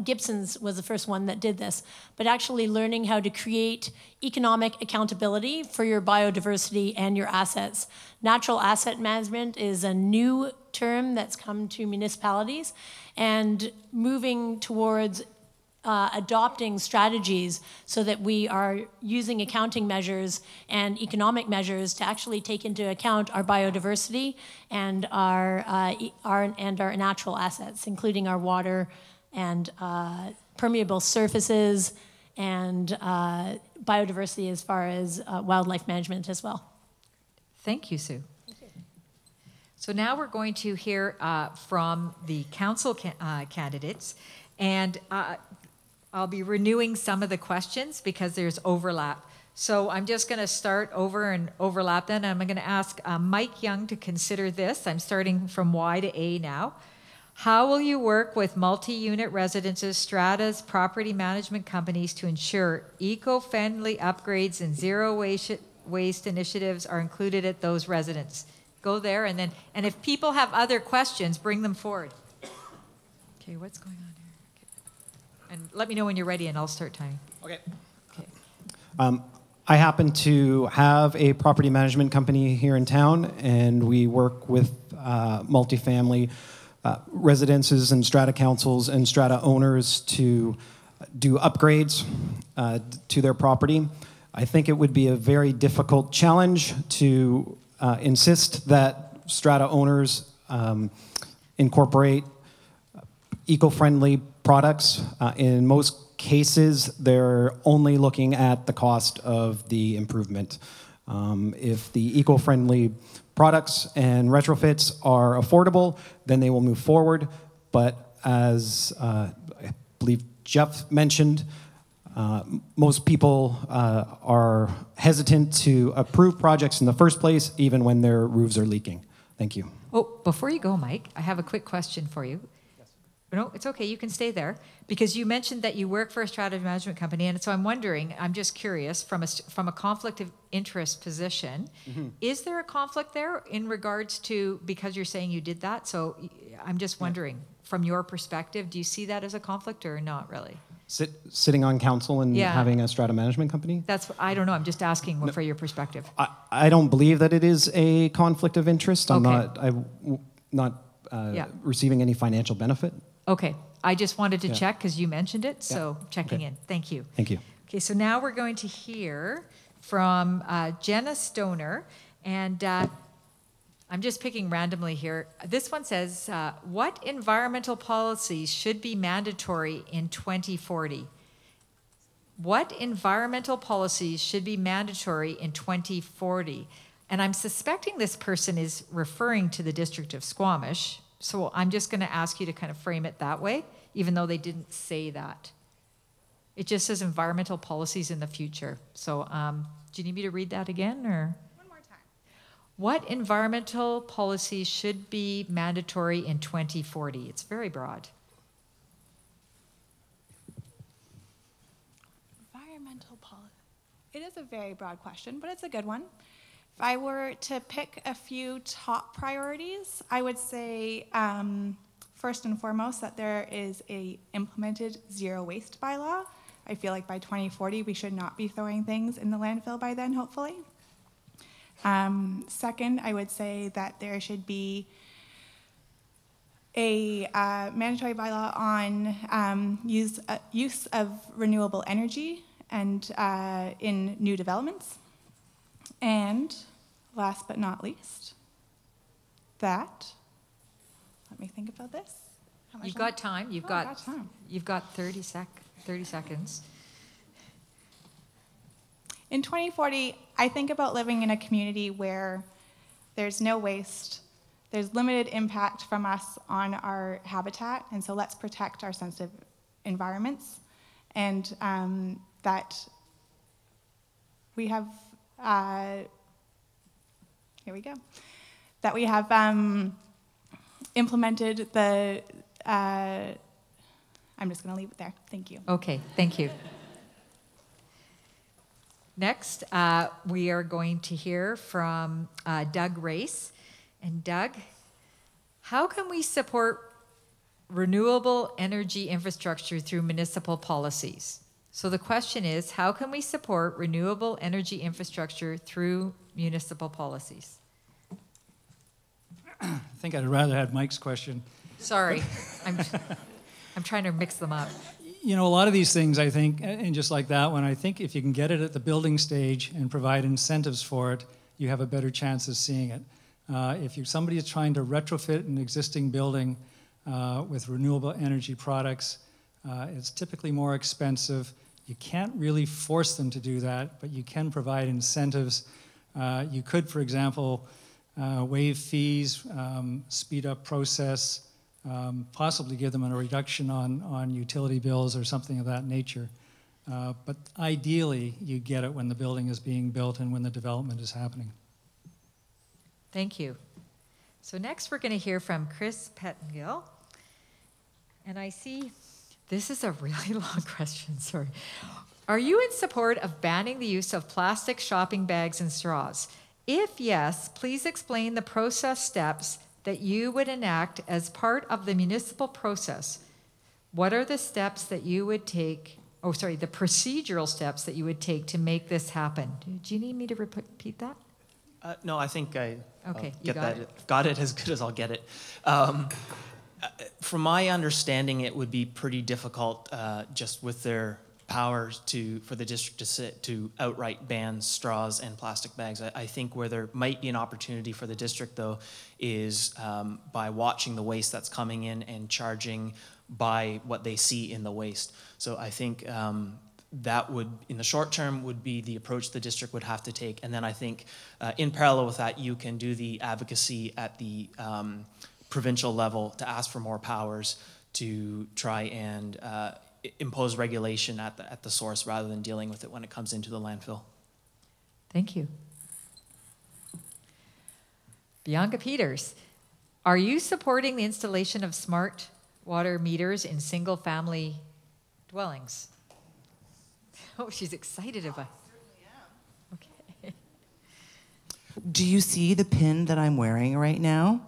Gibson's was the first one that did this, but actually learning how to create economic accountability for your biodiversity and your assets. Natural asset management is a new term that's come to municipalities, and moving towards adopting strategies so that we are using accounting measures and economic measures to actually take into account our biodiversity and our natural assets, including our water and permeable surfaces and biodiversity as far as wildlife management as well. Thank you, Sue. So now we're going to hear from the council candidates, and I'll be renewing some of the questions because there's overlap. So I'm just going to start over and overlap then. I'm going to ask Mike Young to consider this. I'm starting from Y to A now. How will you work with multi-unit residences, stratas, property management companies to ensure eco-friendly upgrades and zero waste initiatives are included at those residents? Go there, and if people have other questions, bring them forward. Okay, what's going on here? Okay. And let me know when you're ready, and I'll start timing. Okay. Okay. I happen to have a property management company here in town, and we work with multifamily residences and strata councils and strata owners to do upgrades to their property. I think it would be a very difficult challenge to insist that strata owners incorporate eco-friendly products. In most cases, they're only looking at the cost of the improvement. If the eco-friendly products and retrofits are affordable, then they will move forward. But as I believe Jeff mentioned, most people are hesitant to approve projects in the first place, even when their roofs are leaking. Thank you. Oh, before you go, Mike, I have a quick question for you. Yes. No, it's okay. You can stay there because you mentioned that you work for a strata management company, and so I'm wondering. I'm just curious from a conflict of interest position. Mm-hmm. Is there a conflict there in regards to, because you're saying you did that? So I'm just wondering, from your perspective, do you see that as a conflict or not really? Sitting on council and having a strata management company? I don't know. I'm just asking for your perspective. I don't believe that it is a conflict of interest. I'm not receiving any financial benefit. Okay. I just wanted to check because you mentioned it. So checking in. Thank you. Thank you. Okay. So now we're going to hear from Jenna Stoner, and I'm just picking randomly here. This one says, what environmental policies should be mandatory in 2040? What environmental policies should be mandatory in 2040? And I'm suspecting this person is referring to the District of Squamish. So I'm just going to ask you to kind of frame it that way, even though they didn't say that. It just says environmental policies in the future. So do you need me to read that again, or? What environmental policies should be mandatory in 2040? It's very broad. Environmental policy. It is a very broad question, but it's a good one. If I were to pick a few top priorities, I would say first and foremost that there is a implemented zero waste bylaw. I feel like by 2040 we should not be throwing things in the landfill by then, hopefully. Second, I would say that there should be a mandatory bylaw on use of renewable energy and in new developments. And last but not least, let me think about this. How much You've got time. You've I got time. You've got 30 seconds. In 2040, I think about living in a community where there's no waste, there's limited impact from us on our habitat, and so let's protect our sensitive environments, and that we have, here we go, that we have implemented the, I'm just going to leave it there. Thank you. Okay, thank you. Next, we are going to hear from Doug Race. And Doug, how can we support renewable energy infrastructure through municipal policies? So the question is, how can we support renewable energy infrastructure through municipal policies? I think I'd rather have Mike's question. Sorry, I'm trying to mix them up. You know, a lot of these things, I think, and just like that one, I think if you can get it at the building stage and provide incentives for it, you have a better chance of seeing it. If somebody is trying to retrofit an existing building with renewable energy products, it's typically more expensive. You can't really force them to do that, but you can provide incentives. You could, for example, waive fees, speed up process, possibly give them a reduction on utility bills or something of that nature. But ideally, you get it when the building is being built and when the development is happening. Thank you. So next we're going to hear from Chris Pettengill. And I see, this is a really long question, sorry. Are you in support of banning the use of plastic shopping bags and straws? If yes, please explain the process steps that you would enact as part of the municipal process. What are the steps that you would take, the procedural steps that you would take to make this happen? Do you need me to repeat that? No, I think Okay, get got that. it. Got it as good as I'll get it. From my understanding, it would be pretty difficult just with their powers for the district to outright ban straws and plastic bags. I think where there might be an opportunity for the district, though, is by watching the waste that's coming in and charging by what they see in the waste. So I think that would, in the short term, would be the approach the district would have to take. And then I think in parallel with that, you can do the advocacy at the provincial level to ask for more powers to try and impose regulation at the source rather than dealing with it when it comes into the landfill. Thank you. Bianca Peters, are you supporting the installation of smart water meters in single-family dwellings? Oh, she's excited about it. Okay. Do you see the pin that I'm wearing right now?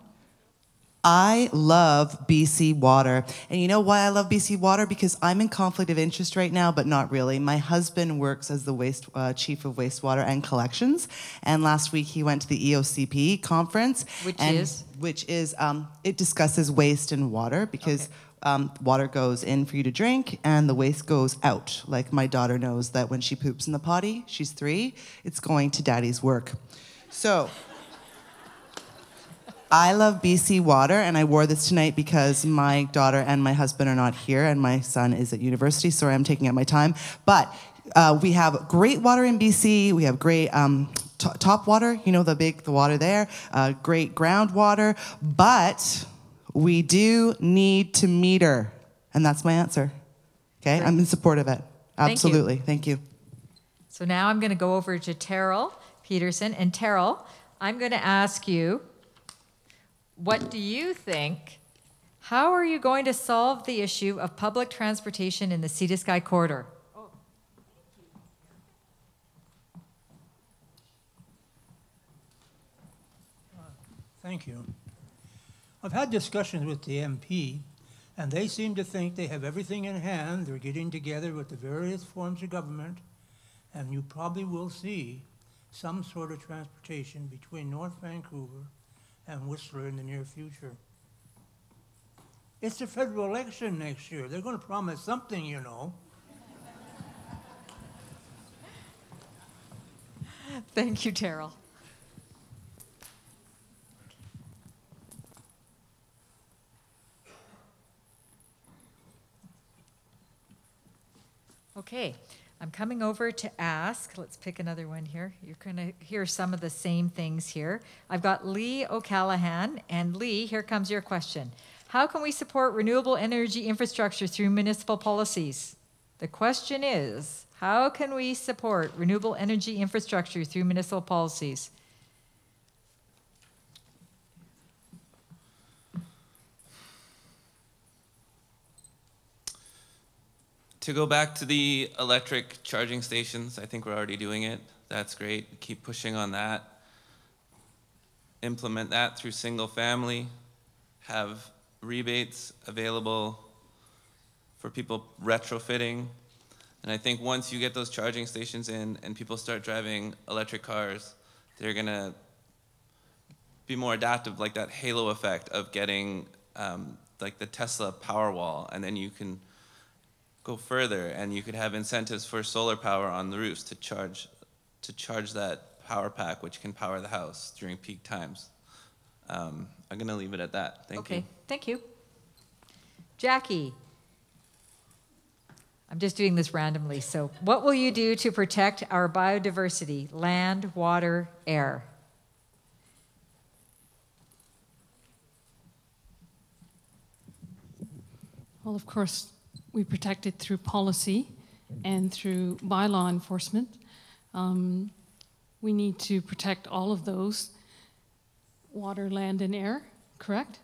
I love BC Water. And you know why I love BC Water? Because I'm in conflict of interest right now, but not really. My husband works as the chief of wastewater and collections. And last week he went to the EOCP conference. Which is, it discusses waste and water because water goes in for you to drink and the waste goes out. Like my daughter knows that when she poops in the potty, she's 3, it's going to daddy's work. So I love BC Water, and I wore this tonight because my daughter and my husband are not here, and my son is at university. Sorry, I'm taking up my time. But we have great water in BC. We have great top water, you know, the water there, great groundwater. But we do need to meter, and that's my answer. Okay, great. I'm in support of it. Absolutely. Thank you. So now I'm going to go over to Terrell Peterson. And Terrell, I'm going to ask you, what do you think? How are you going to solve the issue of public transportation in the Sea to Sky corridor? Thank you. I've had discussions with the MP, and they seem to think they have everything in hand. They're getting together with the various forms of government, and you probably will see some sort of transportation between North Vancouver and Whistler in the near future. It's the federal election next year. They're going to promise something, you know. Thank you, Terrell. Okay, I'm coming over to ask, let's pick another one here. You're going to hear some of the same things here. I've got Lee O'Callahan, and Lee, here comes your question. How can we support renewable energy infrastructure through municipal policies? The question is, how can we support renewable energy infrastructure through municipal policies? To go back to the electric charging stations, I think we're already doing it. That's great. Keep pushing on that. Implement that through single family. Have rebates available for people retrofitting. And I think once you get those charging stations in and people start driving electric cars, they're gonna be more adaptive, like that halo effect of getting like the Tesla Powerwall, and then you can go further and you could have incentives for solar power on the roofs to charge that power pack, which can power the house during peak times. I'm gonna leave it at that. Thank you. Okay, thank you. Jackie. I'm just doing this randomly. So what will you do to protect our biodiversity, land, water, air? Well, of course, we protect it through policy and through bylaw enforcement. We need to protect all of those. Water, land, and air, correct?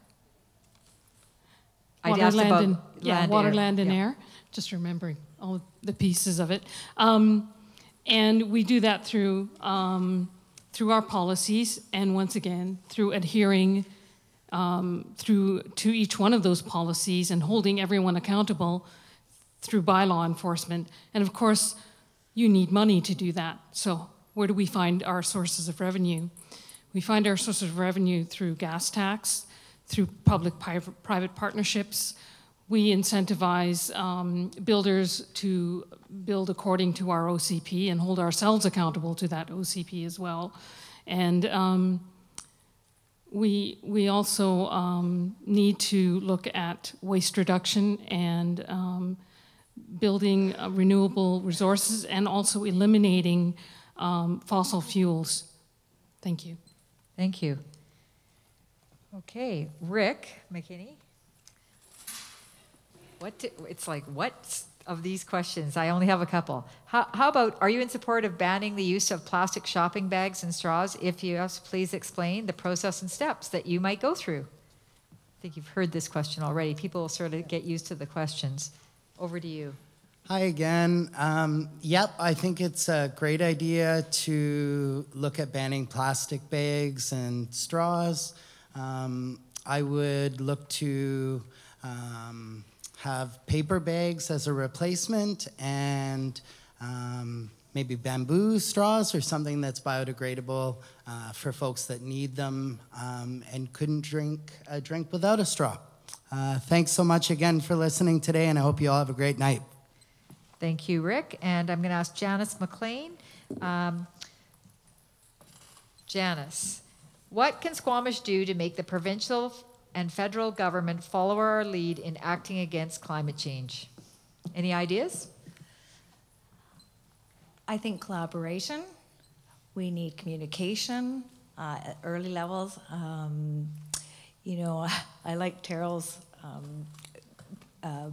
I'd asked about land, water, air. land, and Yeah. air. Just remembering all the pieces of it. And we do that through our policies, and once again, through adhering to each one of those policies and holding everyone accountable through bylaw enforcement. And of course, you need money to do that. So where do we find our sources of revenue? We find our sources of revenue through gas tax, through public-private partnerships. We incentivize builders to build according to our OCP and hold ourselves accountable to that OCP as well. And we also need to look at waste reduction and building renewable resources and also eliminating fossil fuels. Thank you. Thank you. Okay, Rick McKinney. It's like, what of these questions? I only have a couple. How about, are you in support of banning the use of plastic shopping bags and straws? If yes, please explain the process and steps that you might go through. I think you've heard this question already. People will sort of get used to the questions. Over to you. Hi again. Yep, I think it's a great idea to look at banning plastic bags and straws. I would look to have paper bags as a replacement and maybe bamboo straws or something that's biodegradable for folks that need them and couldn't drink a drink without a straw. Thanks so much again for listening today, and I hope you all have a great night. Thank you, Rick. And I'm going to ask Janice McLean. Janice, what can Squamish do to make the provincial and federal government follow our lead in acting against climate change? Any ideas? I think collaboration. We need communication at early levels. You know, I like Terrell's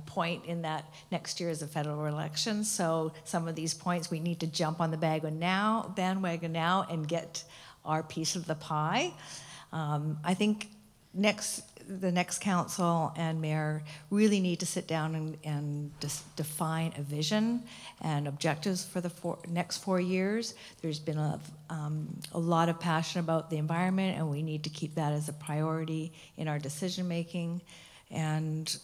point in that next year is a federal election, so some of these points we need to jump on the bandwagon now and get our piece of the pie. I think the next council and mayor really need to sit down and define a vision and objectives for the next 4 years. There's been a lot of passion about the environment, and we need to keep that as a priority in our decision making. And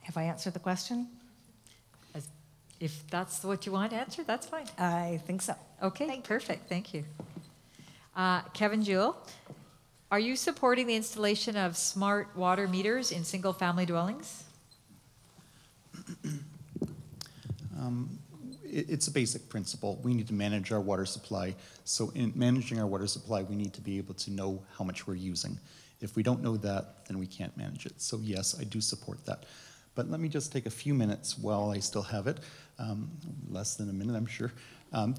have I answered the question? If that's what you want to answer, that's fine. I think so. Okay, perfect. Thank you. Kevin Jewell, are you supporting the installation of smart water meters in single-family dwellings? It's a basic principle. We need to manage our water supply. So in managing our water supply, we need to be able to know how much we're using. If we don't know that, then we can't manage it. So yes, I do support that. But let me just take a few minutes while I still have it, less than a minute, I'm sure,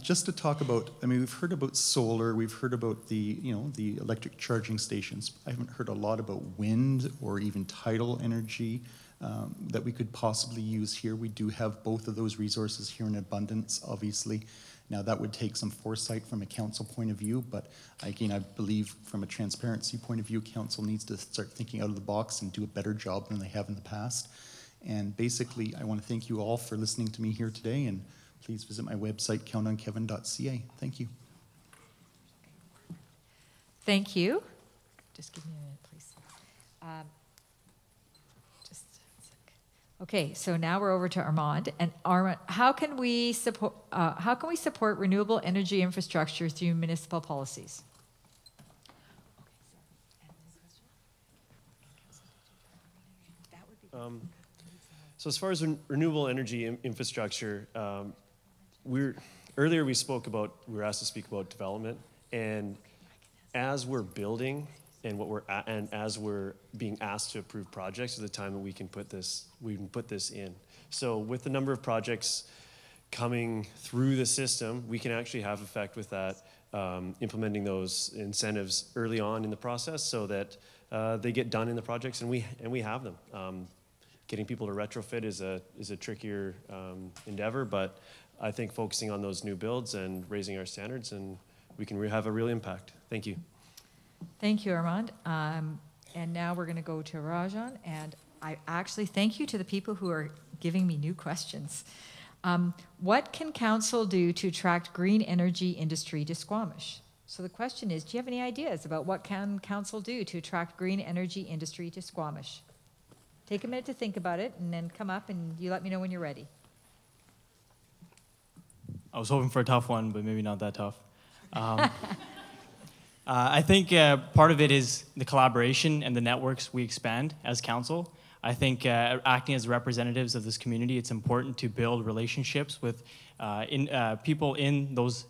just to talk about, I mean, we've heard about solar, we've heard about the, the electric charging stations. I haven't heard a lot about wind or even tidal energy that we could possibly use here. We do have both of those resources here in abundance, obviously. Now that would take some foresight from a council point of view, but again, I believe from a transparency point of view, council needs to start thinking out of the box and do a better job than they have in the past. And basically, I want to thank you all for listening to me here today, and please visit my website, countonkevin.ca. Thank you. Thank you. Just give me a minute, please. Just a sec. Okay, so now we're over to Armand. And Armand, how can we support renewable energy infrastructure through municipal policies? So as far as renewable energy infrastructure, earlier we were asked to speak about development, and as we're building and as we're being asked to approve projects is the time that we can put this in. So with the number of projects coming through the system, we can actually have effect with that, implementing those incentives early on in the process so that they get done in the projects and we have them. Getting people to retrofit is a trickier endeavor, but I think focusing on those new builds and raising our standards, and we can have a real impact. Thank you. Thank you, Armand. And now we're going to go to Rajan, and I actually thank you to the people who are giving me new questions. What can council do to attract green energy industry to Squamish? So the question is, do you have any ideas about what can council do to attract green energy industry to Squamish? Take a minute to think about it, and then come up and you let me know when you're ready. I was hoping for a tough one, but maybe not that tough. I think part of it is the collaboration and the networks we expand as council. I think acting as representatives of this community, it's important to build relationships with people in those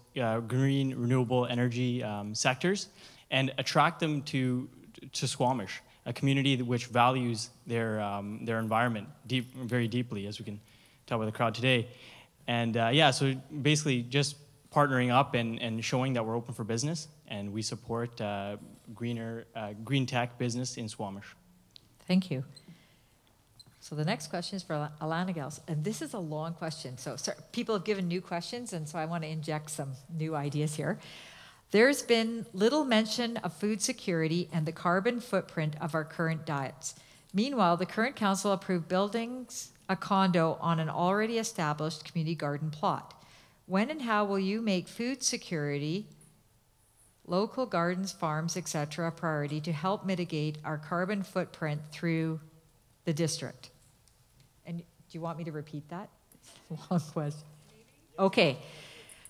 green, renewable energy sectors and attract them to Squamish, a community which values their environment very deeply, as we can tell by the crowd today. And yeah, so basically just partnering up and showing that we're open for business and we support green tech business in Squamish. Thank you. So the next question is for Alana Gels, and this is a long question. So people have given new questions, and so I want to inject some new ideas here. There's been little mention of food security and the carbon footprint of our current diets. Meanwhile, the current council approved building a condo on an already established community garden plot. When and how will you make food security, local gardens, farms, etc., a priority to help mitigate our carbon footprint through the district? And do you want me to repeat that? It's a long question. Okay.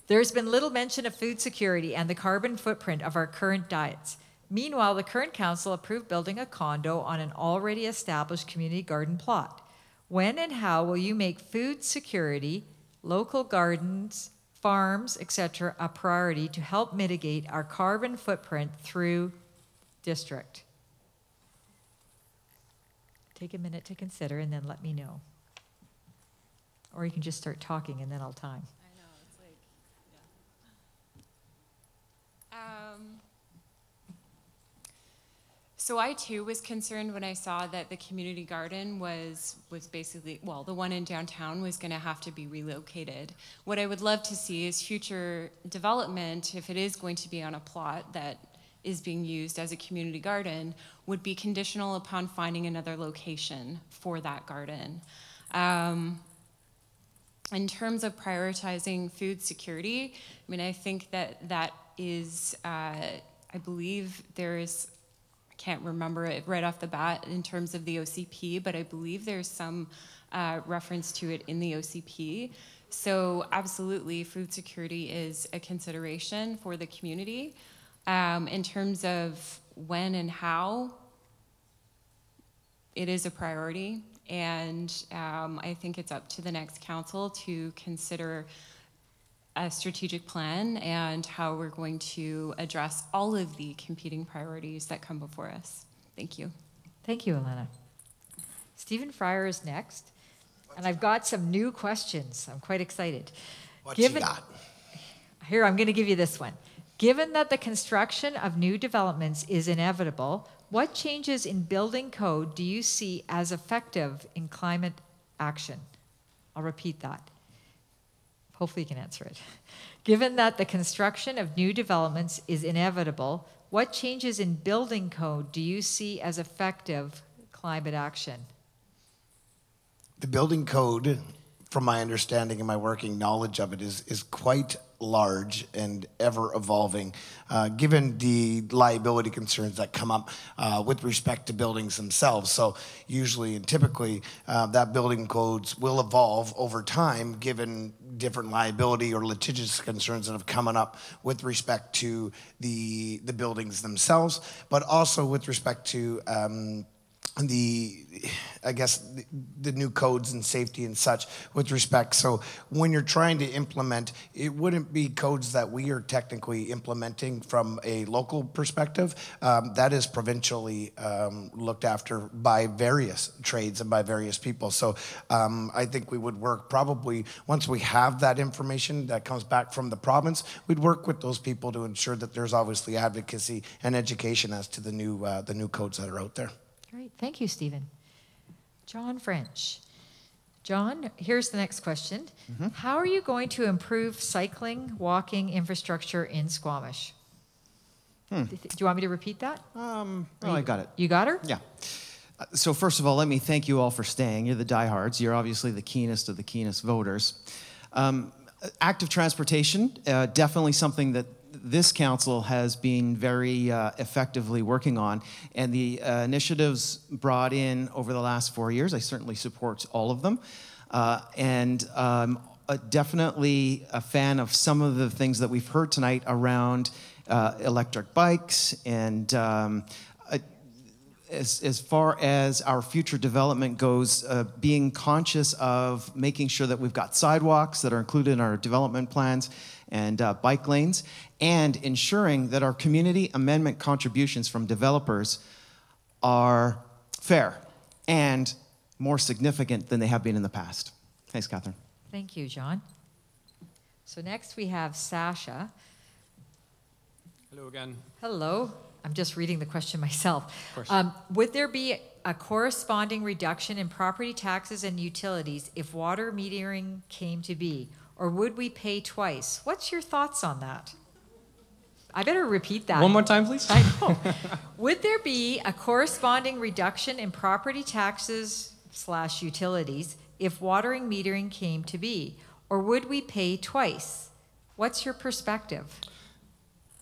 There's been little mention of food security and the carbon footprint of our current diets. Meanwhile, the current council approved building a condo on an already established community garden plot. When and how will you make food security, local gardens, farms, etc., a priority to help mitigate our carbon footprint through district? Take a minute to consider and then let me know. Or you can just start talking and then I'll time. So I too was concerned when I saw that the community garden was basically, well, the one in downtown was going to have to be relocated. What I would love to see is future development, if it is going to be on a plot that is being used as a community garden, would be conditional upon finding another location for that garden. In terms of prioritizing food security, I mean, I think that is, I believe there is, I can't remember it right off the bat in terms of the OCP, but I believe there's some reference to it in the OCP. So absolutely, food security is a consideration for the community. In terms of when and how, it is a priority, and I think it's up to the next council to consider a strategic plan and how we're going to address all of the competing priorities that come before us. Thank you. Thank you, Elena. Stephen Fryer is next, and I've got some new questions. I'm quite excited. What you got? Here, I'm going to give you this one. Given that the construction of new developments is inevitable, what changes in building code do you see as effective in climate action? I'll repeat that. Hopefully you can answer it. Given that the construction of new developments is inevitable, what changes in building code do you see as effective climate action? The building code, from my understanding and my working knowledge of it, is quite large and ever evolving, given the liability concerns that come up with respect to buildings themselves. So usually and typically that building codes will evolve over time given different liability or litigious concerns that have come up with respect to the buildings themselves, but also with respect to I guess the new codes and safety and such with respect. So when you're trying to implement, it wouldn't be codes that we are technically implementing from a local perspective. That is provincially looked after by various trades and by various people. So I think we would work probably, once we have that information that comes back from the province, we'd work with those people to ensure that there's obviously advocacy and education as to the new codes that are out there. Great, thank you, Stephen. John French. John, here's the next question. How are you going to improve cycling, walking infrastructure in Squamish? Do you want me to repeat that? Oh, I got it. You got her? Yeah. So first of all, let me thank you all for staying. You're the diehards. You're obviously the keenest of the keenest voters. Active transportation, definitely something that this council has been very effectively working on, and the initiatives brought in over the last 4 years, I certainly support all of them, and definitely a fan of some of the things that we've heard tonight around electric bikes and as far as our future development goes, being conscious of making sure that we've got sidewalks that are included in our development plans and bike lanes, and ensuring that our community amendment contributions from developers are fair and more significant than they have been in the past. Thanks, Catherine. Thank you, John. So next we have Sasha. Hello again. Hello. I'm just reading the question myself. Of course. Would there be a corresponding reduction in property taxes and utilities if water metering came to be? Or would we pay twice? What's your thoughts on that? I better repeat that. One more time, please. I know. Would there be a corresponding reduction in property taxes / utilities if watering metering came to be? Or would we pay twice? What's your perspective?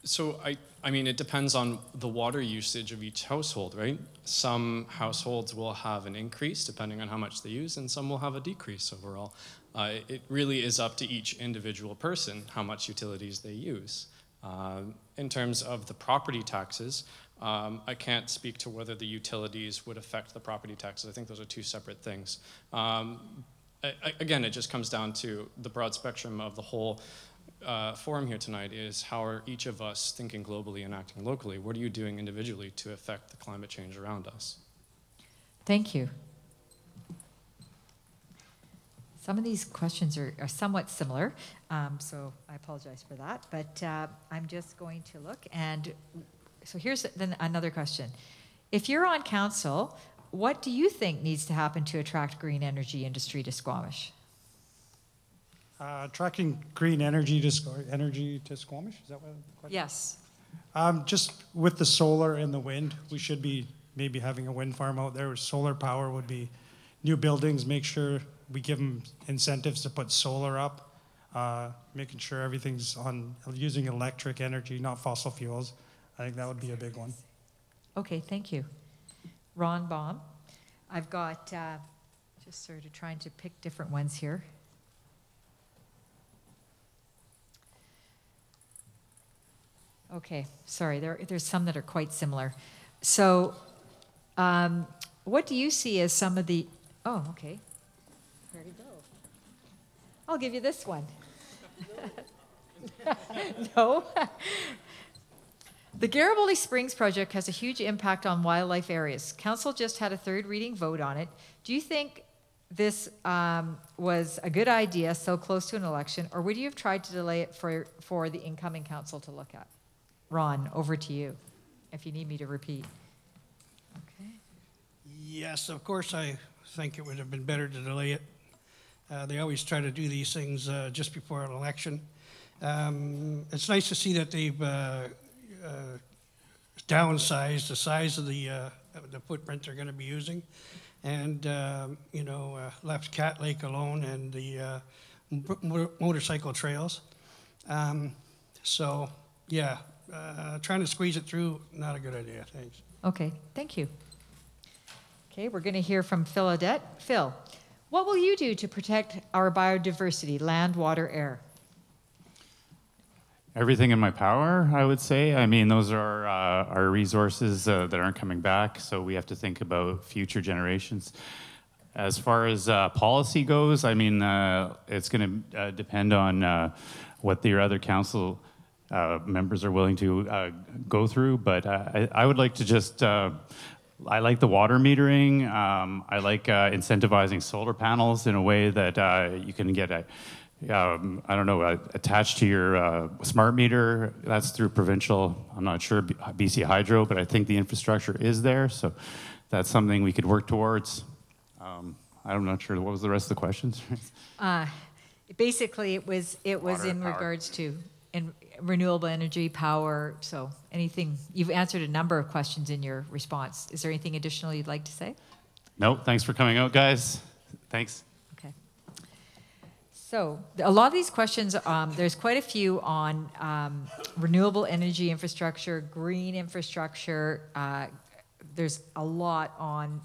So I mean, it depends on the water usage of each household, right? Some households will have an increase depending on how much they use, and some will have a decrease overall. It really is up to each individual person how much utilities they use. In terms of the property taxes, I can't speak to whether the utilities would affect the property taxes. I think those are two separate things. Again, it just comes down to the broad spectrum of the whole forum here tonight is how are each of us thinking globally and acting locally? What are you doing individually to affect the climate change around us? Thank you. Some of these questions are somewhat similar, so I apologize for that, but I'm just going to look. And so here's then another question. If you're on council, what do you think needs to happen to attract green energy industry to Squamish? Attracting green energy to Squamish, is that what the question? Yes. Just with the solar and the wind, we should be maybe having a wind farm out there. Solar power would be new buildings, make sure we give them incentives to put solar up, making sure everything's on using electric energy, not fossil fuels. I think that would be a big one. Okay, thank you. Ron Baum. I've got, just sort of trying to pick different ones here. Okay, sorry, there's some that are quite similar. So, what do you see as some of the, oh, okay. Where to go? I'll give you this one. No? The Garibaldi Springs project has a huge impact on wildlife areas. Council just had a third reading vote on it. Do you think this was a good idea so close to an election, or would you have tried to delay it for the incoming council to look at? Ron, over to you, if you need me to repeat. Okay. Yes, of course, I think it would have been better to delay it. They always try to do these things just before an election. It's nice to see that they've downsized the size of the footprint they're going to be using, and left Cat Lake alone and the motorcycle trails. So yeah, trying to squeeze it through, not a good idea. Thanks. Okay, thank you. Okay, we're going to hear from Phil Odette. Phil, what will you do to protect our biodiversity, land, water, air? Everything in my power, I would say. I mean, those are our resources that aren't coming back, so we have to think about future generations. As far as policy goes, I mean, it's going to depend on what your other council members are willing to go through, but I would like to just, I like the water metering. I like incentivizing solar panels in a way that you can get I don't know, attached to your smart meter. That's through provincial, I'm not sure, BC Hydro, but I think the infrastructure is there, so that's something we could work towards. I'm not sure, what was the rest of the questions? Basically, it was Water, in power. regards to renewable energy, power, so anything. You've answered a number of questions in your response. Is there anything additional you'd like to say? No, thanks for coming out, guys. Thanks. Okay. So a lot of these questions, there's quite a few on renewable energy infrastructure, green infrastructure. There's a lot on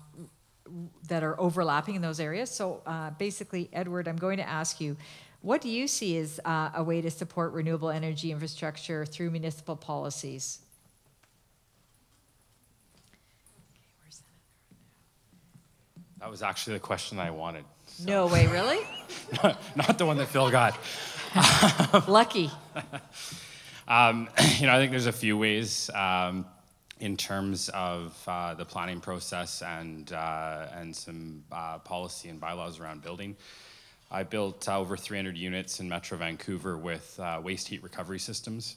that are overlapping in those areas. So basically, Edward, I'm going to ask you, what do you see as a way to support renewable energy infrastructure through municipal policies? That was actually the question I wanted. So. No way, really? Not the one that Phil got. Lucky. I think there's a few ways in terms of the planning process and some policy and bylaws around building. I built over 300 units in Metro Vancouver with waste heat recovery systems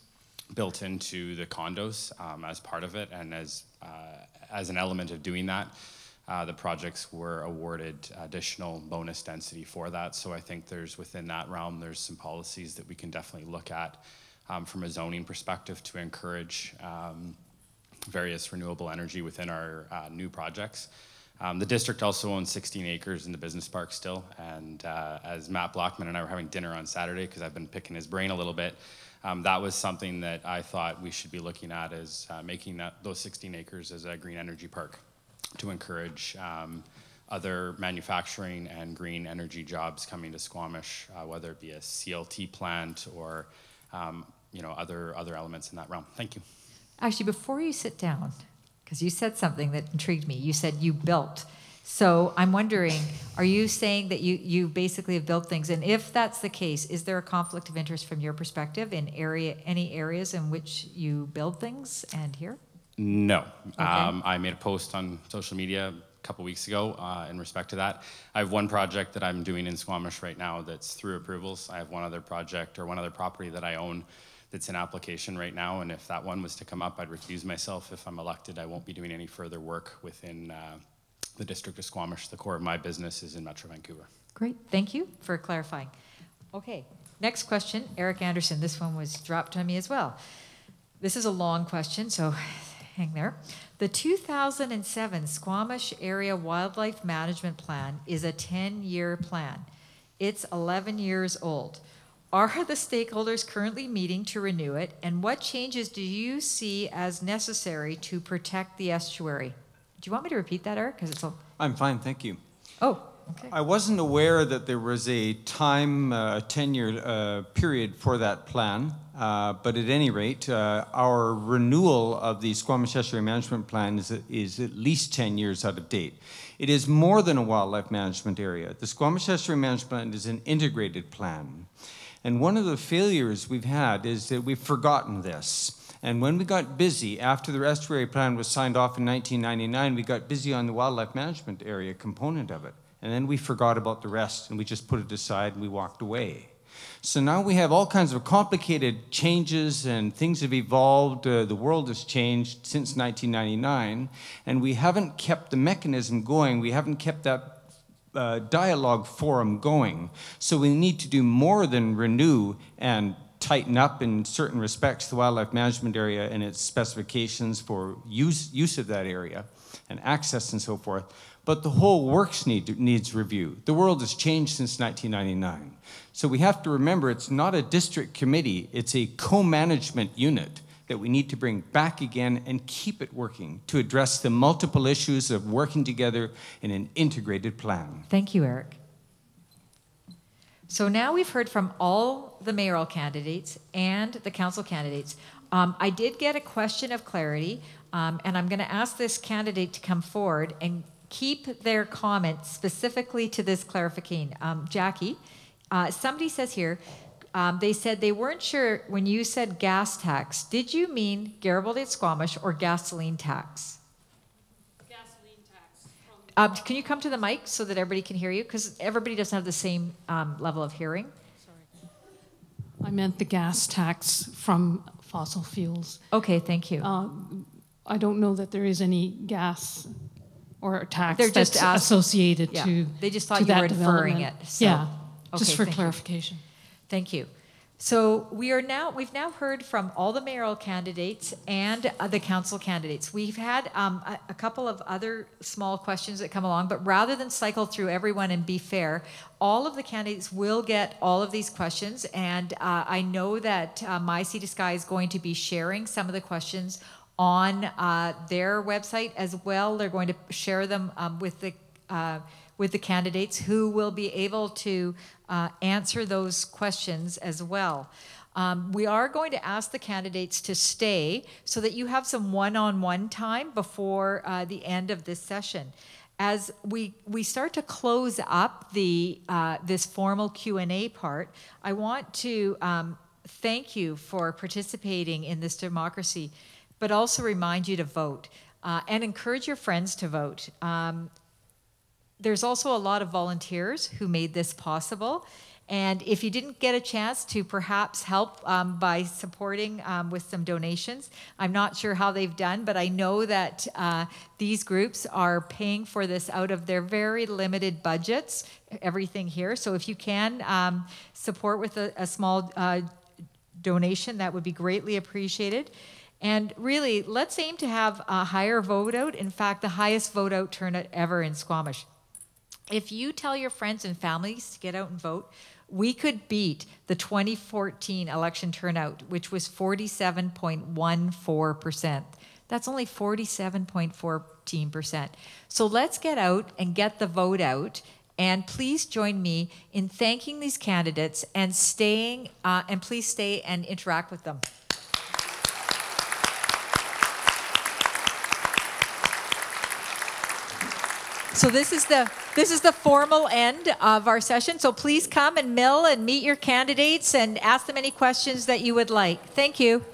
built into the condos as part of it, and as an element of doing that, the projects were awarded additional bonus density for that. So I think within that realm, there's some policies that we can definitely look at from a zoning perspective to encourage various renewable energy within our new projects. The district also owns 16 acres in the business park still, and as Matt Blockman and I were having dinner on Saturday, because I've been picking his brain a little bit, that was something that I thought we should be looking at, as making those 16 acres as a green energy park to encourage other manufacturing and green energy jobs coming to Squamish, whether it be a CLT plant or other elements in that realm. Thank you. Actually, before you sit down, because you said something that intrigued me. You said you built. So I'm wondering, are you saying that you basically have built things? And if that's the case, is there a conflict of interest from your perspective in any areas in which you build things and here? No. Okay. I made a post on social media a couple weeks ago in respect to that. I have one project that I'm doing in Squamish right now that's through approvals. I have one other project or one other property that I own that's in application right now, and if that one was to come up, I'd recuse myself. If I'm elected, I won't be doing any further work within the district of Squamish. The core of my business is in Metro Vancouver. Great, thank you for clarifying. Okay, next question, Eric Anderson. This one was dropped on me as well. This is a long question, so hang there. The 2007 Squamish Area Wildlife Management Plan is a 10-year plan. It's 11 years old. Are the stakeholders currently meeting to renew it, and what changes do you see as necessary to protect the estuary? Do you want me to repeat that, Eric? Because it's I'm fine, thank you. Oh, I wasn't aware that there was a time, 10-year period for that plan, but at any rate, our renewal of the Squamish Estuary Management Plan is at least 10 years out of date. It is more than a wildlife management area. The Squamish Estuary Management Plan is an integrated plan. And one of the failures we've had is that we've forgotten this. And when we got busy, after the estuary plan was signed off in 1999, we got busy on the wildlife management area component of it. And then we forgot about the rest, and we just put it aside and we walked away. So now we have all kinds of complicated changes, and things have evolved. The world has changed since 1999, and we haven't kept the mechanism going. We haven't kept that dialogue forum going. So we need to do more than renew and tighten up in certain respects the wildlife management area and its specifications for use of that area and access and so forth. But the whole works needs review. The world has changed since 1999. So we have to remember it's not a district committee, it's a co-management unit that we need to bring back again and keep it working to address the multiple issues of working together in an integrated plan. Thank you, Eric. So now we've heard from all the mayoral candidates and the council candidates. I did get a question of clarity, and I'm going to ask this candidate to come forward and keep their comments specifically to this clarification. Jackie, somebody says here, they said they weren't sure when you said gas tax, did you mean Garibaldi at Squamish or gasoline tax? Can you come to the mic so that everybody can hear you? Because everybody doesn't have the same level of hearing. Sorry. I meant the gas tax from fossil fuels. Okay, thank you. I don't know that there is any gas or a tax They're just that's associated yeah. to They just thought to you that were inferring it. development. So. Yeah, Okay, just for thank you. clarification. Thank you. So we've now heard from all the mayoral candidates and the council candidates. We've had a couple of other small questions that come along, but rather than cycle through everyone and be fair, all of the candidates will get all of these questions, and I know that My Sea to Sky is going to be sharing some of the questions on their website as well. They're going to share them with the candidates who will be able to answer those questions as well. We are going to ask the candidates to stay so that you have some one-on-one time before the end of this session. As we start to close up this formal Q&A part, I want to thank you for participating in this democracy, but also remind you to vote and encourage your friends to vote. There's also a lot of volunteers who made this possible. And if you didn't get a chance to perhaps help by supporting with some donations, I'm not sure how they've done, but I know that these groups are paying for this out of their very limited budgets, everything here. So if you can support with a small donation, that would be greatly appreciated. And really, let's aim to have a higher vote out. In fact, the highest vote out turnout ever in Squamish. If you tell your friends and families to get out and vote, we could beat the 2014 election turnout, which was 47.14%. That's only 47.14%. So let's get out and get the vote out. And please join me in thanking these candidates and staying, and please stay and interact with them. So this is the formal end of our session. So please come and mill and meet your candidates and ask them any questions that you would like. Thank you.